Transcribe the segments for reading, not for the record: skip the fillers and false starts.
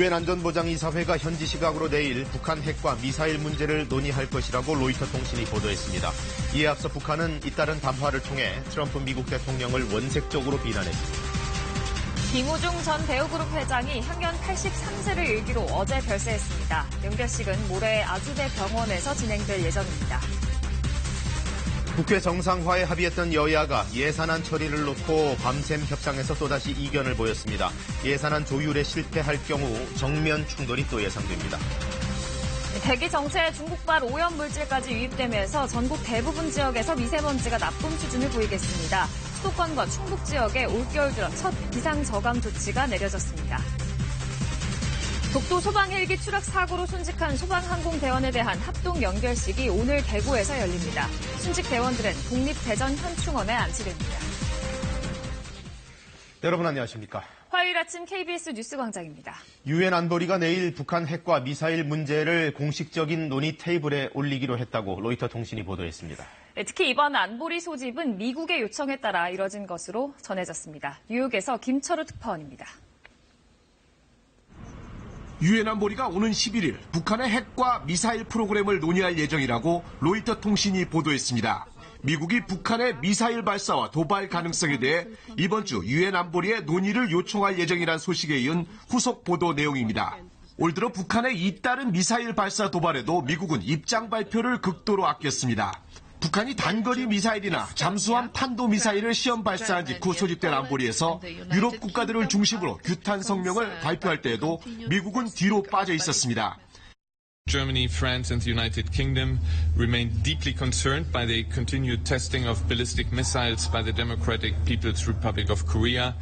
유엔 안전보장이사회가 현지 시각으로 내일 북한 핵과 미사일 문제를 논의할 것이라고 로이터 통신이 보도했습니다. 이에 앞서 북한은 잇따른 담화를 통해 트럼프 미국 대통령을 원색적으로 비난했습니다. 김우중 전 대우그룹 회장이 향년 83세를 일기로 어제 별세했습니다. 영결식은 모레 아주대 병원에서 진행될 예정입니다. 국회 정상화에 합의했던 여야가 예산안 처리를 놓고 밤샘 협상에서 또다시 이견을 보였습니다. 예산안 조율에 실패할 경우 정면 충돌이 또 예상됩니다. 대기 정체에 중국발 오염물질까지 유입되면서 전국 대부분 지역에서 미세먼지가 나쁨 수준을 보이겠습니다. 수도권과 충북 지역에 올겨울 들어 첫 비상저감 조치가 내려졌습니다. 독도 소방 헬기 추락 사고로 순직한 소방항공대원에 대한 합동 연결식이 오늘 대구에서 열립니다. 순직 대원들은 국립대전현충원에 안치됩니다. 여러분 안녕하십니까? 화요일 아침 KBS 뉴스광장입니다. 유엔 안보리가 내일 북한 핵과 미사일 문제를 공식적인 논의 테이블에 올리기로 했다고 로이터 통신이 보도했습니다. 특히 이번 안보리 소집은 미국의 요청에 따라 이뤄진 것으로 전해졌습니다. 뉴욕에서 김철우 특파원입니다. 유엔 안보리가 오는 11일 북한의 핵과 미사일 프로그램을 논의할 예정이라고 로이터 통신이 보도했습니다. 미국이 북한의 미사일 발사와 도발 가능성에 대해 이번 주 유엔 안보리에 논의를 요청할 예정이란 소식에 이은 후속 보도 내용입니다. 올 들어 북한의 잇따른 미사일 발사 도발에도 미국은 입장 발표를 극도로 아꼈습니다. 북한이 단거리 미사일이나 잠수함 탄도미사일을 시험 발사한 직후 소집된 안보리에서 유럽 국가들을 중심으로 규탄 성명을 발표할 때에도 미국은 뒤로 빠져 있었습니다. Germany, France, and the United Kingdom remain deeply concerned by the continued testing of ballistic missiles by the Democratic People's Republic of Korea.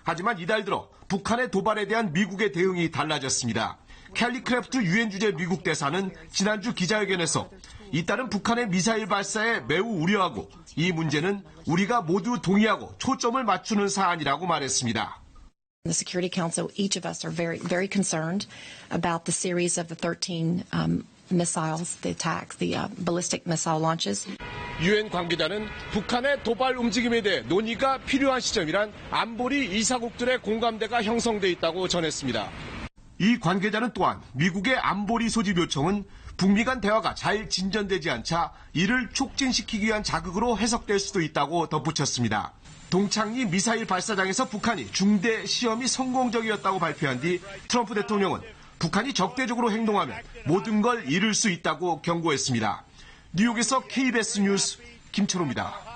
하지만 이달 들어 북한의 도발에 대한 미국의 대응이 달라졌습니다. 켈리 크래프트 유엔 주재 미국 대사는 지난주 기자회견에서 잇따른 북한의 미사일 발사에 매우 우려하고 이 문제는 우리가 모두 동의하고 초점을 맞추는 사안이라고 말했습니다. The Security Council, each of us are very concerned about the series of the 13 missiles, the attacks, the ballistic missile launches. 유엔 관계자는 북한의 도발 움직임에 대해 논의가 필요한 시점이란 안보리 이사국들의 공감대가 형성돼 있다고 전했습니다. 이 관계자는 또한 미국의 안보리 소집 요청은 북미 간 대화가 잘 진전되지 않자 이를 촉진시키기 위한 자극으로 해석될 수도 있다고 덧붙였습니다. 동창리 미사일 발사장에서 북한이 중대 시험이 성공적이었다고 발표한 뒤 트럼프 대통령은 북한이 적대적으로 행동하면 모든 걸 잃을 수 있다고 경고했습니다. 뉴욕에서 KBS 뉴스 김철우입니다.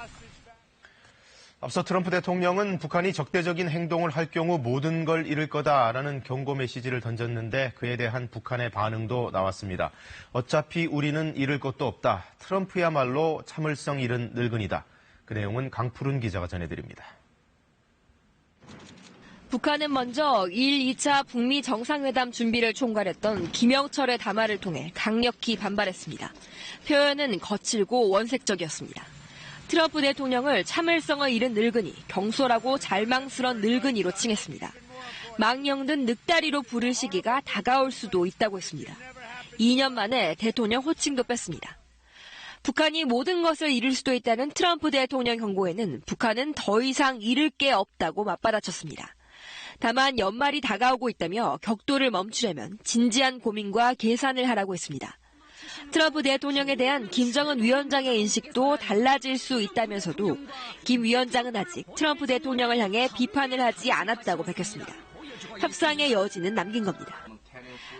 앞서 트럼프 대통령은 북한이 적대적인 행동을 할 경우 모든 걸 잃을 거다라는 경고 메시지를 던졌는데 그에 대한 북한의 반응도 나왔습니다. 어차피 우리는 잃을 것도 없다. 트럼프야말로 참을성 잃은 늙은이다. 그 내용은 강푸른 기자가 전해드립니다. 북한은 먼저 1, 2차 북미 정상회담 준비를 총괄했던 김영철의 담화를 통해 강력히 반발했습니다. 표현은 거칠고 원색적이었습니다. 트럼프 대통령을 참을성을 잃은 늙은이, 경솔하고 잘망스런 늙은이로 칭했습니다. 망령든 늑다리로 부를 시기가 다가올 수도 있다고 했습니다. 2년 만에 대통령 호칭도 뺐습니다. 북한이 모든 것을 잃을 수도 있다는 트럼프 대통령 경고에는 북한은 더 이상 잃을 게 없다고 맞받아쳤습니다. 다만 연말이 다가오고 있다며 격돌을 멈추려면 진지한 고민과 계산을 하라고 했습니다. 트럼프 대통령에 대한 김정은 위원장의 인식도 달라질 수 있다면서도 김 위원장은 아직 트럼프 대통령을 향해 비판을 하지 않았다고 밝혔습니다. 협상의 여지는 남긴 겁니다.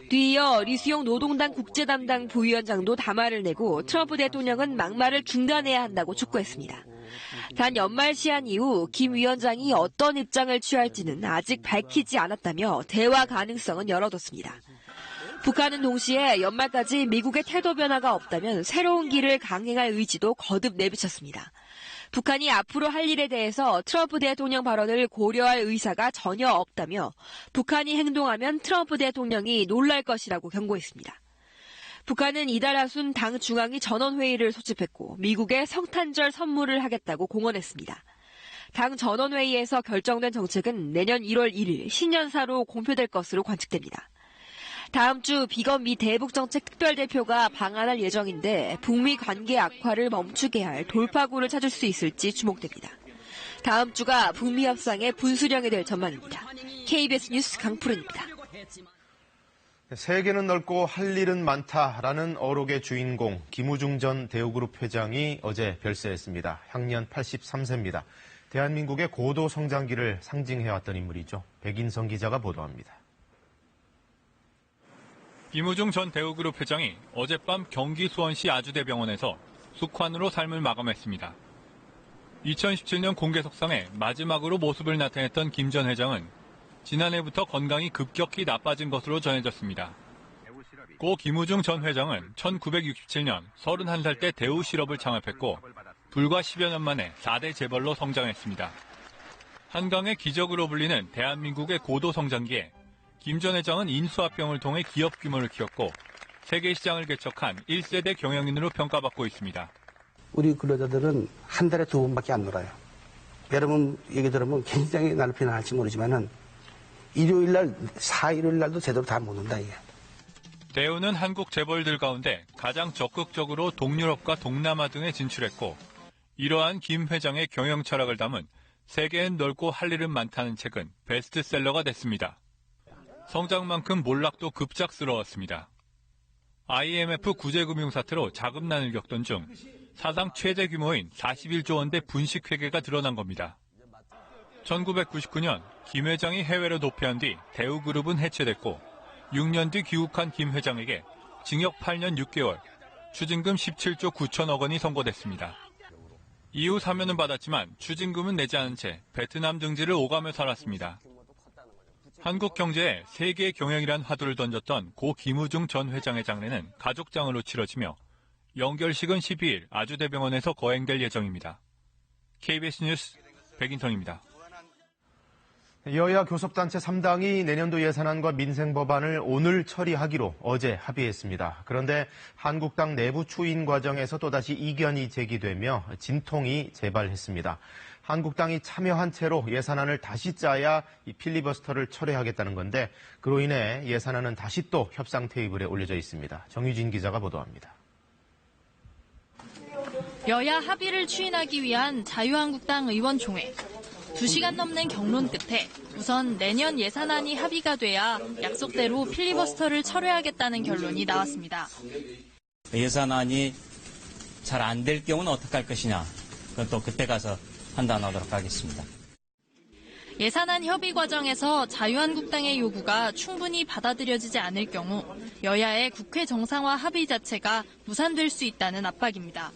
뒤이어 리수용 노동당 국제담당 부위원장도 담화를 내고 트럼프 대통령은 막말을 중단해야 한다고 촉구했습니다. 단 연말 시한 이후 김 위원장이 어떤 입장을 취할지는 아직 밝히지 않았다며 대화 가능성은 열어뒀습니다. 북한은 동시에 연말까지 미국의 태도 변화가 없다면 새로운 길을 강행할 의지도 거듭 내비쳤습니다. 북한이 앞으로 할 일에 대해서 트럼프 대통령 발언을 고려할 의사가 전혀 없다며 북한이 행동하면 트럼프 대통령이 놀랄 것이라고 경고했습니다. 북한은 이달 하순 당 중앙위 전원회의를 소집했고 미국에 성탄절 선물을 하겠다고 공언했습니다. 당 전원회의에서 결정된 정책은 내년 1월 1일 신년사로 공표될 것으로 관측됩니다. 다음 주 비건 미 대북정책 특별대표가 방한할 예정인데 북미 관계 악화를 멈추게 할 돌파구를 찾을 수 있을지 주목됩니다. 다음 주가 북미 협상의 분수령이 될 전망입니다. KBS 뉴스 강푸른입니다. 세계는 넓고 할 일은 많다라는 어록의 주인공 김우중 전 대우그룹 회장이 어제 별세했습니다. 향년 83세입니다. 대한민국의 고도 성장기를 상징해왔던 인물이죠. 백인성 기자가 보도합니다. 김우중 전 대우그룹 회장이 어젯밤 경기 수원시 아주대병원에서 숙환으로 삶을 마감했습니다. 2017년 공개석상에 마지막으로 모습을 나타냈던 김 전 회장은 지난해부터 건강이 급격히 나빠진 것으로 전해졌습니다. 고 김우중 전 회장은 1967년 31살 때 대우실업을 창업했고 불과 10여 년 만에 4대 재벌로 성장했습니다. 한강의 기적으로 불리는 대한민국의 고도 성장기에 김 전 회장은 인수합병을 통해 기업 규모를 키웠고 세계 시장을 개척한 1세대 경영인으로 평가받고 있습니다. 우리 근로자들은 한 달에 2번밖에 안 놀아요. 여러분 얘기 들으면 굉장히 나를 비난할지 모르지만은 일요일 날, 4일요일 날도 제대로 다 못 논다, 이게. 대우는 한국 재벌들 가운데 가장 적극적으로 동유럽과 동남아 등에 진출했고 이러한 김 회장의 경영 철학을 담은 세계엔 넓고 할 일은 많다는 책은 베스트셀러가 됐습니다. 성장만큼 몰락도 급작스러웠습니다. IMF 구제금융 사태로 자금난을 겪던 중 사상 최대 규모인 41조 원대 분식회계가 드러난 겁니다. 1999년 김 회장이 해외로 도피한 뒤 대우그룹은 해체됐고 6년 뒤 귀국한 김 회장에게 징역 8년 6개월, 추징금 17조 9천억 원이 선고됐습니다. 이후 사면은 받았지만 추징금은 내지 않은 채 베트남 등지를 오가며 살았습니다. 한국 경제에 세계 경영이란 화두를 던졌던 고 김우중 전 회장의 장례는 가족장으로 치러지며 영결식은 12일 아주대병원에서 거행될 예정입니다. KBS 뉴스 백인성입니다. 여야 교섭단체 3당이 내년도 예산안과 민생법안을 오늘 처리하기로 어제 합의했습니다. 그런데 한국당 내부 추인 과정에서 또다시 이견이 제기되며 진통이 재발했습니다. 한국당이 참여한 채로 예산안을 다시 짜야 이 필리버스터를 철회하겠다는 건데 그로 인해 예산안은 다시 또 협상 테이블에 올려져 있습니다. 정유진 기자가 보도합니다. 여야 합의를 추인하기 위한 자유한국당 의원총회. 2시간 넘는 경론 끝에 우선 내년 예산안이 합의가 돼야 약속대로 필리버스터를 철회하겠다는 결론이 나왔습니다. 예산안이 잘 안 될 경우는 어떻게 할 것이냐. 그건 또 그때 가서 판단하도록 하겠습니다. 예산안 협의 과정에서 자유한국당의 요구가 충분히 받아들여지지 않을 경우 여야의 국회 정상화 합의 자체가 무산될 수 있다는 압박입니다.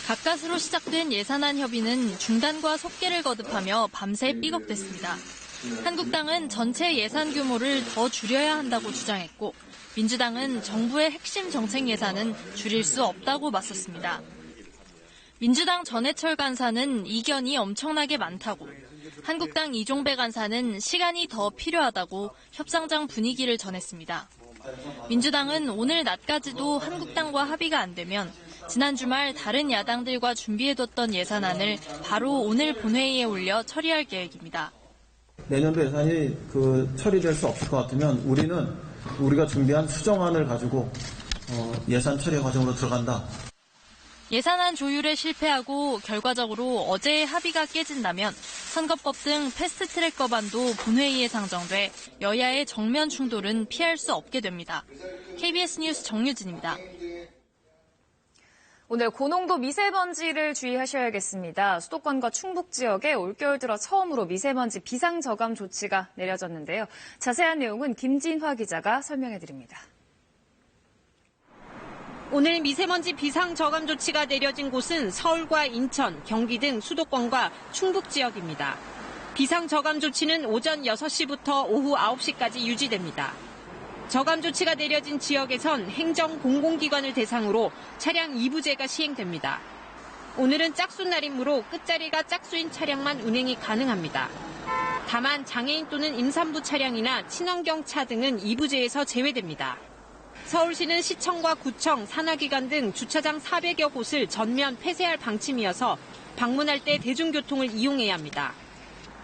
가까스로 시작된 예산안 협의는 중단과 속개를 거듭하며 밤새 삐걱댔습니다. 한국당은 전체 예산 규모를 더 줄여야 한다고 주장했고 민주당은 정부의 핵심 정책 예산은 줄일 수 없다고 맞섰습니다. 민주당 전해철 간사는 이견이 엄청나게 많다고, 한국당 이종배 간사는 시간이 더 필요하다고 협상장 분위기를 전했습니다. 민주당은 오늘 낮까지도 한국당과 합의가 안 되면 지난 주말 다른 야당들과 준비해뒀던 예산안을 바로 오늘 본회의에 올려 처리할 계획입니다. 내년도 예산이 처리될 수 없을 것 같으면 우리가 준비한 수정안을 가지고 예산 처리 과정으로 들어간다. 예산안 조율에 실패하고 결과적으로 어제의 합의가 깨진다면 선거법 등 패스트트랙 법안도 본회의에 상정돼 여야의 정면 충돌은 피할 수 없게 됩니다. KBS 뉴스 정유진입니다. 오늘 고농도 미세먼지를 주의하셔야겠습니다. 수도권과 충북 지역에 올겨울 들어 처음으로 미세먼지 비상저감 조치가 내려졌는데요. 자세한 내용은 김진화 기자가 설명해드립니다. 오늘 미세먼지 비상저감 조치가 내려진 곳은 서울과 인천, 경기 등 수도권과 충북 지역입니다. 비상저감 조치는 오전 6시부터 오후 9시까지 유지됩니다. 저감 조치가 내려진 지역에선 행정 공공기관을 대상으로 차량 2부제가 시행됩니다. 오늘은 짝수 날이므로 끝자리가 짝수인 차량만 운행이 가능합니다. 다만 장애인 또는 임산부 차량이나 친환경차 등은 2부제에서 제외됩니다. 서울시는 시청과 구청, 산하기관 등 주차장 400여 곳을 전면 폐쇄할 방침이어서 방문할 때 대중교통을 이용해야 합니다.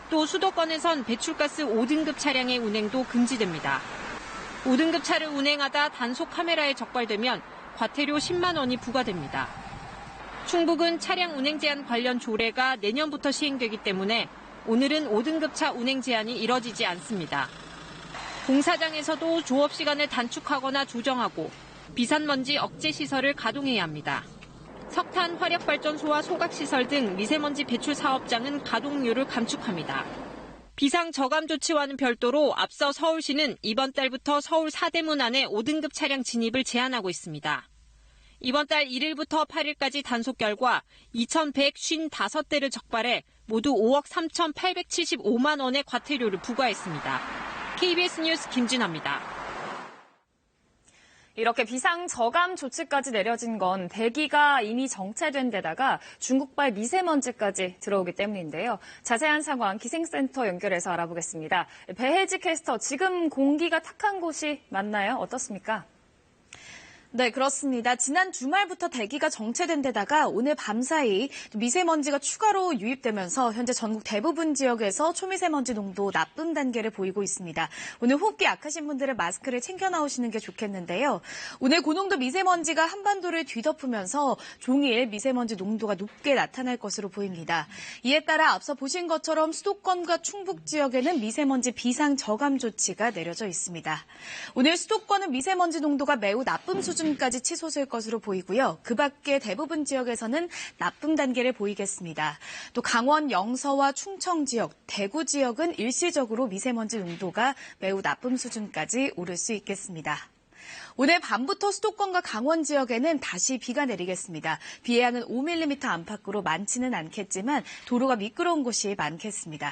또 수도권에선 배출가스 5등급 차량의 운행도 금지됩니다. 5등급 차를 운행하다 단속 카메라에 적발되면 과태료 10만 원이 부과됩니다. 충북은 차량 운행 제한 관련 조례가 내년부터 시행되기 때문에 오늘은 5등급 차 운행 제한이 이뤄지지 않습니다. 공사장에서도 조업 시간을 단축하거나 조정하고 비산먼지 억제 시설을 가동해야 합니다. 석탄 화력발전소와 소각시설 등 미세먼지 배출 사업장은 가동률을 감축합니다. 비상 저감 조치와는 별도로 앞서 서울시는 이번 달부터 서울 사대문 안에 5등급 차량 진입을 제한하고 있습니다. 이번 달 1일부터 8일까지 단속 결과 2,155대를 적발해 모두 5억 3,875만 원의 과태료를 부과했습니다. KBS 뉴스 김진아입니다. 이렇게 비상 저감 조치까지 내려진 건 대기가 이미 정체된 데다가 중국발 미세먼지까지 들어오기 때문인데요. 자세한 상황 기생센터 연결해서 알아보겠습니다. 배혜지 캐스터, 지금 공기가 탁한 곳이 맞나요? 어떻습니까? 네, 그렇습니다. 지난 주말부터 대기가 정체된 데다가 오늘 밤사이 미세먼지가 추가로 유입되면서 현재 전국 대부분 지역에서 초미세먼지 농도 나쁨 단계를 보이고 있습니다. 오늘 호흡기 약하신 분들은 마스크를 챙겨 나오시는 게 좋겠는데요. 오늘 고농도 미세먼지가 한반도를 뒤덮으면서 종일 미세먼지 농도가 높게 나타날 것으로 보입니다. 이에 따라 앞서 보신 것처럼 수도권과 충북 지역에는 미세먼지 비상 저감 조치가 내려져 있습니다. 오늘 수도권은 미세먼지 농도가 매우 나쁨 수준까지 치솟을 것으로 보이고요. 그 밖에 대부분 지역에서는 나쁨 단계를 보이겠습니다. 또 강원 영서와 충청 지역, 대구 지역은 일시적으로 미세먼지 농도가 매우 나쁨 수준까지 오를 수 있겠습니다. 오늘 밤부터 수도권과 강원 지역에는 다시 비가 내리겠습니다. 비의 양은 5mm 안팎으로 많지는 않겠지만 도로가 미끄러운 곳이 많겠습니다.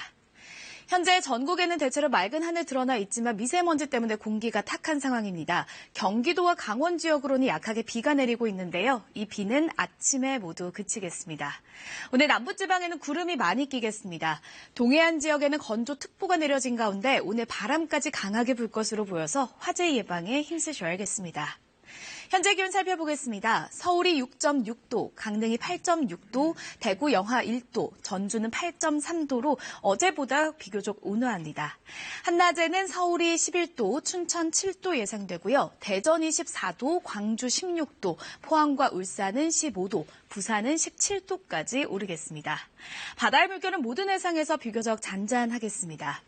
현재 전국에는 대체로 맑은 하늘 드러나 있지만 미세먼지 때문에 공기가 탁한 상황입니다. 경기도와 강원 지역으로는 약하게 비가 내리고 있는데요. 이 비는 아침에 모두 그치겠습니다. 오늘 남부지방에는 구름이 많이 끼겠습니다. 동해안 지역에는 건조특보가 내려진 가운데 오늘 바람까지 강하게 불 것으로 보여서 화재 예방에 힘쓰셔야겠습니다. 현재 기온 살펴보겠습니다. 서울이 6.6도, 강릉이 8.6도, 대구 영하 1도, 전주는 8.3도로 어제보다 비교적 온화합니다. 한낮에는 서울이 11도, 춘천 7도 예상되고요. 대전이 14도, 광주 16도, 포항과 울산은 15도, 부산은 17도까지 오르겠습니다. 바다의 물결은 모든 해상에서 비교적 잔잔하겠습니다.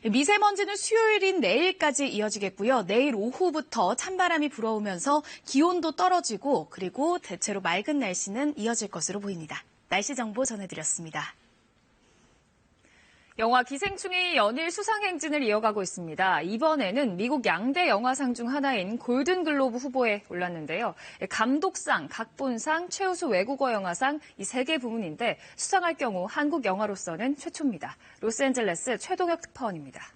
미세먼지는 수요일인 내일까지 이어지겠고요. 내일 오후부터 찬바람이 불어오면서 기온도 떨어지고 그리고 대체로 맑은 날씨는 이어질 것으로 보입니다. 날씨 정보 전해드렸습니다. 영화 기생충이 연일 수상 행진을 이어가고 있습니다. 이번에는 미국 양대 영화상 중 하나인 골든글로브 후보에 올랐는데요. 감독상, 각본상, 최우수 외국어 영화상 이 3개 부문인데 수상할 경우 한국 영화로서는 최초입니다. 로스앤젤레스 최동혁 특파원입니다.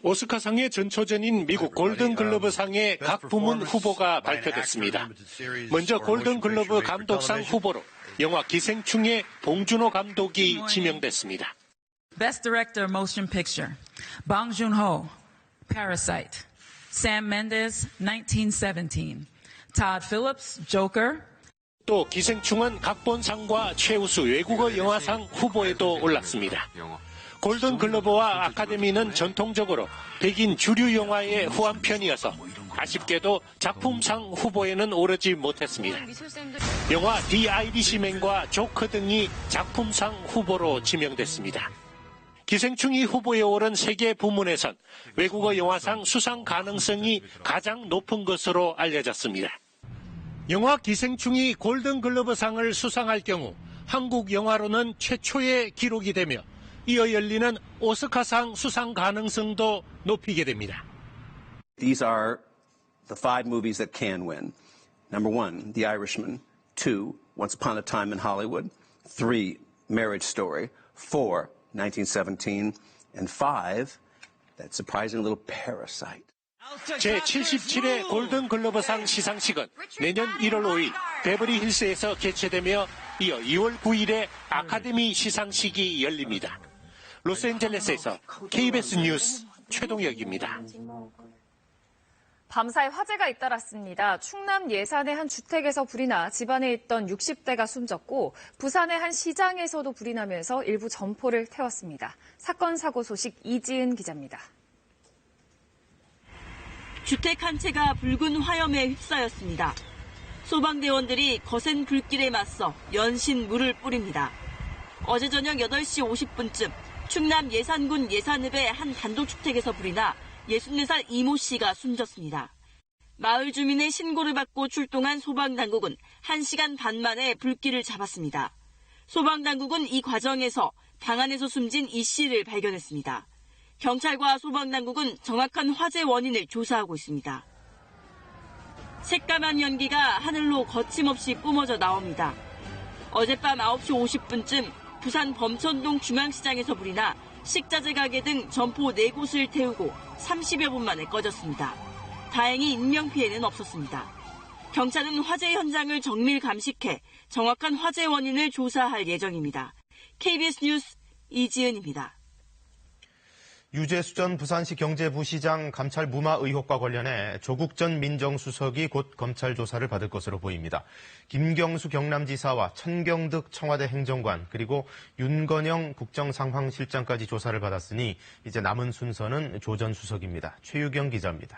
오스카상의 전초전인 미국 골든글러브상의 각 부문 후보가 발표됐습니다. 먼저 골든글러브 감독상 후보로 영화 기생충의 봉준호 감독이 지명됐습니다. Best Director Motion Picture, Bong Joon-ho, Parasite, Sam Mendes, 1917, Todd Phillips, Joker. 또 기생충은 각본상과 최우수 외국어 영화상 후보에도 올랐습니다. 골든글러브와 아카데미는 전통적으로 백인 주류 영화의 후한편이어서 아쉽게도 작품상 후보에는 오르지 못했습니다. 영화 The Irishman과 조커 등이 작품상 후보로 지명됐습니다. 기생충이 후보에 오른 3개 부문에선 외국어 영화상 수상 가능성이 가장 높은 것으로 알려졌습니다. 영화 기생충이 골든글러브상을 수상할 경우 한국 영화로는 최초의 기록이 되며 이어 열리는 오스카상 수상 가능성도 높이게 됩니다. These are the 5 movies that can win. Number 1, The Irishman. 2, Once Upon a Time in Hollywood. 3, Marriage Story. 4, 1917. And 5, that surprising little Parasite. 제77회 골든글러브상 시상식은 내년 1월 5일 베버리 힐스에서 개최되며 이어 2월 9일에 아카데미 시상식이 열립니다. 로스앤젤레스에서 KBS 뉴스 최동혁입니다. 밤사이 화재가 잇따랐습니다. 충남 예산의 한 주택에서 불이 나 집안에 있던 60대가 숨졌고 부산의 한 시장에서도 불이 나면서 일부 점포를 태웠습니다. 사건 사고 소식 이지은 기자입니다. 주택 한 채가 붉은 화염에 휩싸였습니다. 소방대원들이 거센 불길에 맞서 연신 물을 뿌립니다. 어제 저녁 8시 50분쯤 충남 예산군 예산읍의 한 단독주택에서 불이 나 64살 이모 씨가 숨졌습니다. 마을 주민의 신고를 받고 출동한 소방당국은 1시간 반 만에 불길을 잡았습니다. 소방당국은 이 과정에서 방 안에서 숨진 이 씨를 발견했습니다. 경찰과 소방당국은 정확한 화재 원인을 조사하고 있습니다. 새까만 연기가 하늘로 거침없이 뿜어져 나옵니다. 어젯밤 9시 50분쯤 부산 범천동 중앙시장에서 불이 나 식자재 가게 등 점포 4곳을 태우고 30여 분 만에 꺼졌습니다. 다행히 인명피해는 없었습니다. 경찰은 화재 현장을 정밀 감식해 정확한 화재 원인을 조사할 예정입니다. KBS 뉴스 이지은입니다. 유재수 전 부산시 경제부시장 감찰 무마 의혹과 관련해 조국 전 민정수석이 곧 검찰 조사를 받을 것으로 보입니다. 김경수 경남지사와 천경득 청와대 행정관 그리고 윤건영 국정상황실장까지 조사를 받았으니 이제 남은 순서는 조 전 수석입니다. 최유경 기자입니다.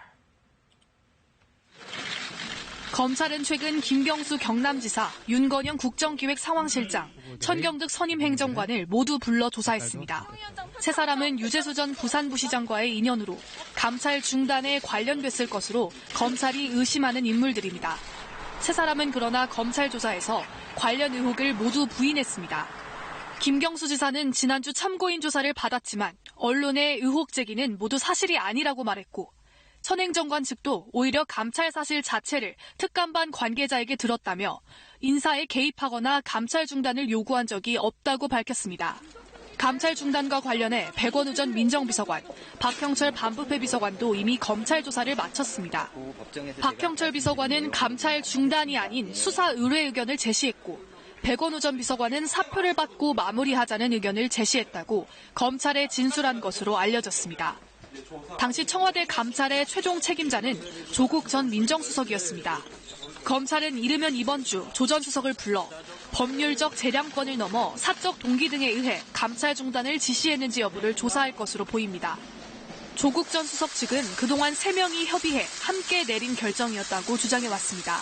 검찰은 최근 김경수 경남지사, 윤건영 국정기획상황실장, 천경득 선임행정관을 모두 불러 조사했습니다. 세 사람은 유재수 전 부산부시장과의 인연으로 감찰 중단에 관련됐을 것으로 검찰이 의심하는 인물들입니다. 세 사람은 그러나 검찰 조사에서 관련 의혹을 모두 부인했습니다. 김경수 지사는 지난주 참고인 조사를 받았지만 언론의 의혹 제기는 모두 사실이 아니라고 말했고 천 행정관 측도 오히려 감찰 사실 자체를 특감반 관계자에게 들었다며 인사에 개입하거나 감찰 중단을 요구한 적이 없다고 밝혔습니다. 감찰 중단과 관련해 백원우 전 민정비서관, 박형철 반부패 비서관도 이미 검찰 조사를 마쳤습니다. 박형철 비서관은 감찰 중단이 아닌 수사 의뢰 의견을 제시했고 백원우 전 비서관은 사표를 받고 마무리하자는 의견을 제시했다고 검찰에 진술한 것으로 알려졌습니다. 당시 청와대 감찰의 최종 책임자는 조국 전 민정수석이었습니다. 검찰은 이르면 이번 주 조 전 수석을 불러 법률적 재량권을 넘어 사적 동기 등에 의해 감찰 중단을 지시했는지 여부를 조사할 것으로 보입니다. 조국 전 수석 측은 그동안 3명이 협의해 함께 내린 결정이었다고 주장해왔습니다.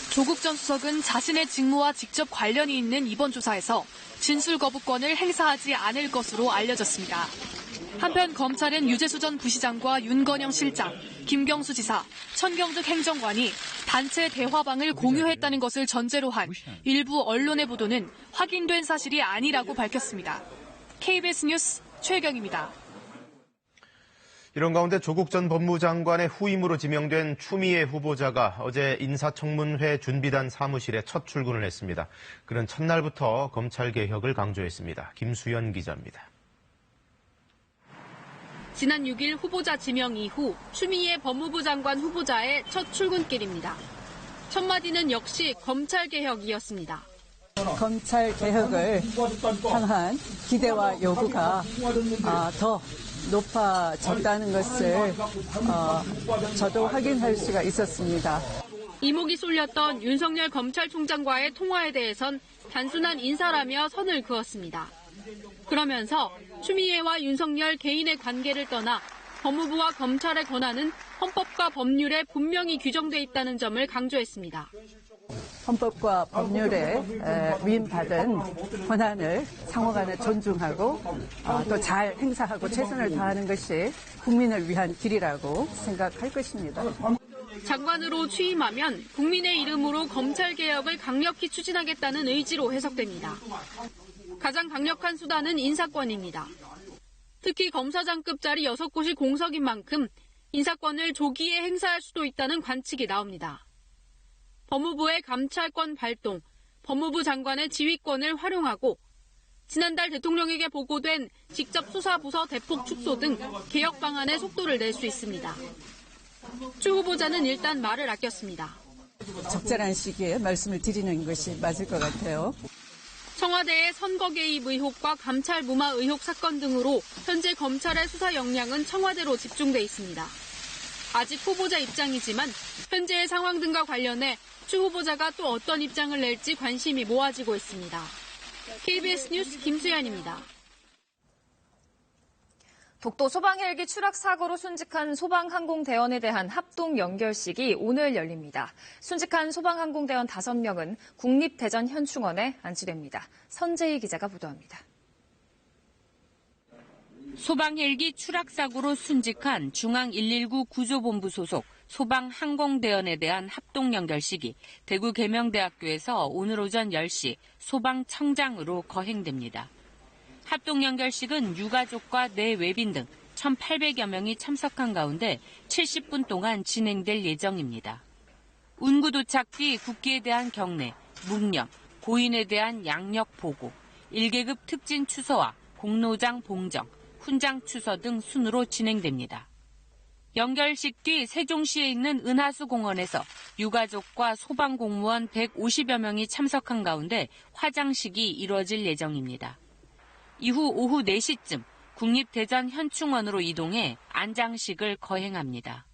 조국 전 수석은 자신의 직무와 직접 관련이 있는 이번 조사에서 진술 거부권을 행사하지 않을 것으로 알려졌습니다. 한편 검찰은 유재수 전 부시장과 윤건영 실장, 김경수 지사, 천경득 행정관이 단체 대화방을 공유했다는 것을 전제로 한 일부 언론의 보도는 확인된 사실이 아니라고 밝혔습니다. KBS 뉴스 최혜경입니다. 이런 가운데 조국 전 법무장관의 후임으로 지명된 추미애 후보자가 어제 인사청문회 준비단 사무실에 첫 출근을 했습니다. 그는 첫날부터 검찰개혁을 강조했습니다. 김수연 기자입니다. 지난 6일 후보자 지명 이후 추미애 법무부 장관 후보자의 첫 출근길입니다. 첫 마디는 역시 검찰개혁이었습니다. 검찰개혁을 향한 기대와 요구가 더 높아졌다는 것을 저도 확인할 수가 있었습니다. 이목이 쏠렸던 윤석열 검찰총장과의 통화에 대해선 단순한 인사라며 선을 그었습니다. 그러면서 추미애와 윤석열 개인의 관계를 떠나 법무부와 검찰의 권한은 헌법과 법률에 분명히 규정돼 있다는 점을 강조했습니다. 헌법과 법률에 위임받은 권한을 상호간에 존중하고 또 잘 행사하고 최선을 다하는 것이 국민을 위한 길이라고 생각할 것입니다. 장관으로 취임하면 국민의 이름으로 검찰개혁을 강력히 추진하겠다는 의지로 해석됩니다. 가장 강력한 수단은 인사권입니다. 특히 검사장급 자리 6곳이 공석인 만큼 인사권을 조기에 행사할 수도 있다는 관측이 나옵니다. 법무부의 감찰권 발동, 법무부 장관의 지휘권을 활용하고 지난달 대통령에게 보고된 직접 수사부서 대폭 축소 등 개혁 방안에 속도를 낼 수 있습니다. 추 후보자는 일단 말을 아꼈습니다. 적절한 시기에 말씀을 드리는 것이 맞을 것 같아요. 청와대의 선거 개입 의혹과 감찰 무마 의혹 사건 등으로 현재 검찰의 수사 역량은 청와대로 집중돼 있습니다. 아직 후보자 입장이지만 현재의 상황 등과 관련해 추 후보자가 또 어떤 입장을 낼지 관심이 모아지고 있습니다. KBS 뉴스 김수연입니다. 독도 소방헬기 추락 사고로 순직한 소방항공대원에 대한 합동 연결식이 오늘 열립니다. 순직한 소방항공대원 5명은 국립대전 현충원에 안치됩니다. 선재희 기자가 보도합니다. 소방 헬기 추락 사고로 순직한 중앙 119 구조본부 소속 소방항공대원에 대한 합동 연결식이 대구 계명대학교에서 오늘 오전 10시 소방청장으로 거행됩니다. 합동 연결식은 유가족과 내외빈 등 1,800여 명이 참석한 가운데 70분 동안 진행될 예정입니다. 운구 도착 뒤 국기에 대한 경례, 묵념, 고인에 대한 양력 보고, 1계급 특진 추서와 공로장 봉정, 훈장 추서 등 순으로 진행됩니다. 연결식 뒤 세종시에 있는 은하수 공원에서 유가족과 소방공무원 150여 명이 참석한 가운데 화장식이 이루어질 예정입니다. 이후 오후 4시쯤 국립대전 현충원으로 이동해 안장식을 거행합니다.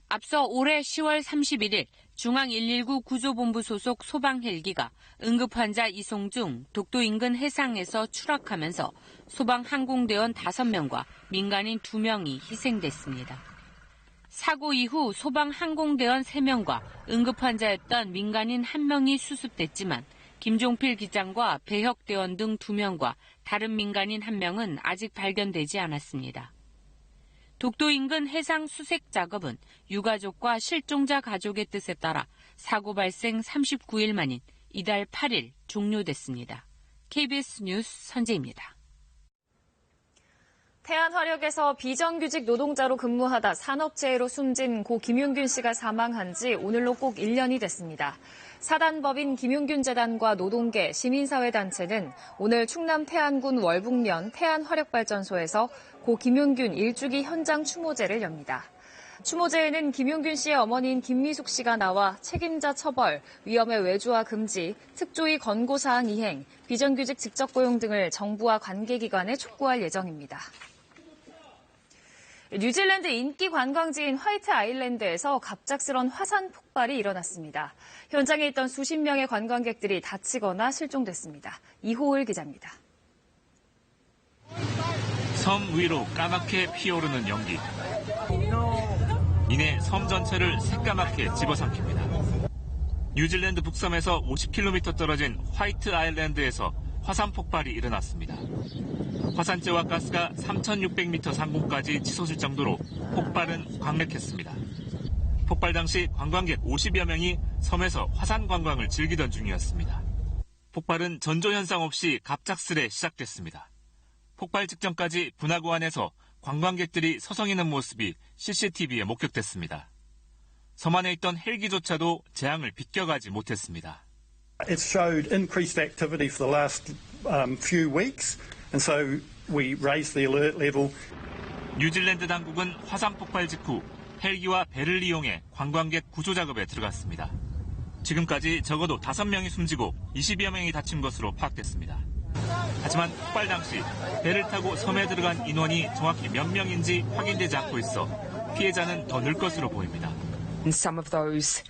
앞서 올해 10월 31일 중앙 119 구조본부 소속 소방 헬기가 응급환자 이송 중 독도 인근 해상에서 추락하면서 소방항공대원 5명과 민간인 2명이 희생됐습니다. 사고 이후 소방항공대원 3명과 응급환자였던 민간인 1명이 수습됐지만 김종필 기장과 배혁대원 등 2명과 다른 민간인 1명은 아직 발견되지 않았습니다. 독도 인근 해상 수색 작업은 유가족과 실종자 가족의 뜻에 따라 사고 발생 39일 만인 이달 8일 종료됐습니다. KBS 뉴스 선재입니다. 태안화력에서 비정규직 노동자로 근무하다 산업재해로 숨진 고 김용균 씨가 사망한 지 오늘로 꼭 1년이 됐습니다. 사단법인 김용균재단과 노동계, 시민사회단체는 오늘 충남 태안군 월북면 태안화력발전소에서 고 김용균 1주기 현장 추모제를 엽니다. 추모제에는 김용균 씨의 어머니인 김미숙 씨가 나와 책임자 처벌, 위험의 외주화 금지, 특조위 권고사항 이행, 비정규직 직접고용 등을 정부와 관계기관에 촉구할 예정입니다. 뉴질랜드 인기 관광지인 화이트 아일랜드에서 갑작스런 화산 폭발이 일어났습니다. 현장에 있던 수십 명의 관광객들이 다치거나 실종됐습니다. 이호을 기자입니다. 섬 위로 까맣게 피어오르는 연기. 이내 섬 전체를 새까맣게 집어삼킵니다. 뉴질랜드 북섬에서 50km 떨어진 화이트 아일랜드에서 화산 폭발이 일어났습니다. 화산재와 가스가 3,600m 상공까지 치솟을 정도로 폭발은 강력했습니다. 폭발 당시 관광객 50여 명이 섬에서 화산 관광을 즐기던 중이었습니다. 폭발은 전조 현상 없이 갑작스레 시작됐습니다. 폭발 직전까지 분화구 안에서 관광객들이 서성이는 모습이 CCTV에 목격됐습니다. 섬 안에 있던 헬기조차도 재앙을 비껴가지 못했습니다. It's showed increased activity for the last few weeks, and so we raised the alert level. 뉴질랜드 당국은 화산 폭발 직후 헬기와 배를 이용해 관광객 구조 작업에 들어갔습니다. 지금까지 적어도 5명이 숨지고 20여 명이 다친 것으로 파악됐습니다. 하지만 폭발 당시 배를 타고 섬에 들어간 인원이 정확히 몇 명인지 확인되지 않고 있어 피해자는 더 늘 것으로 보입니다. Some of those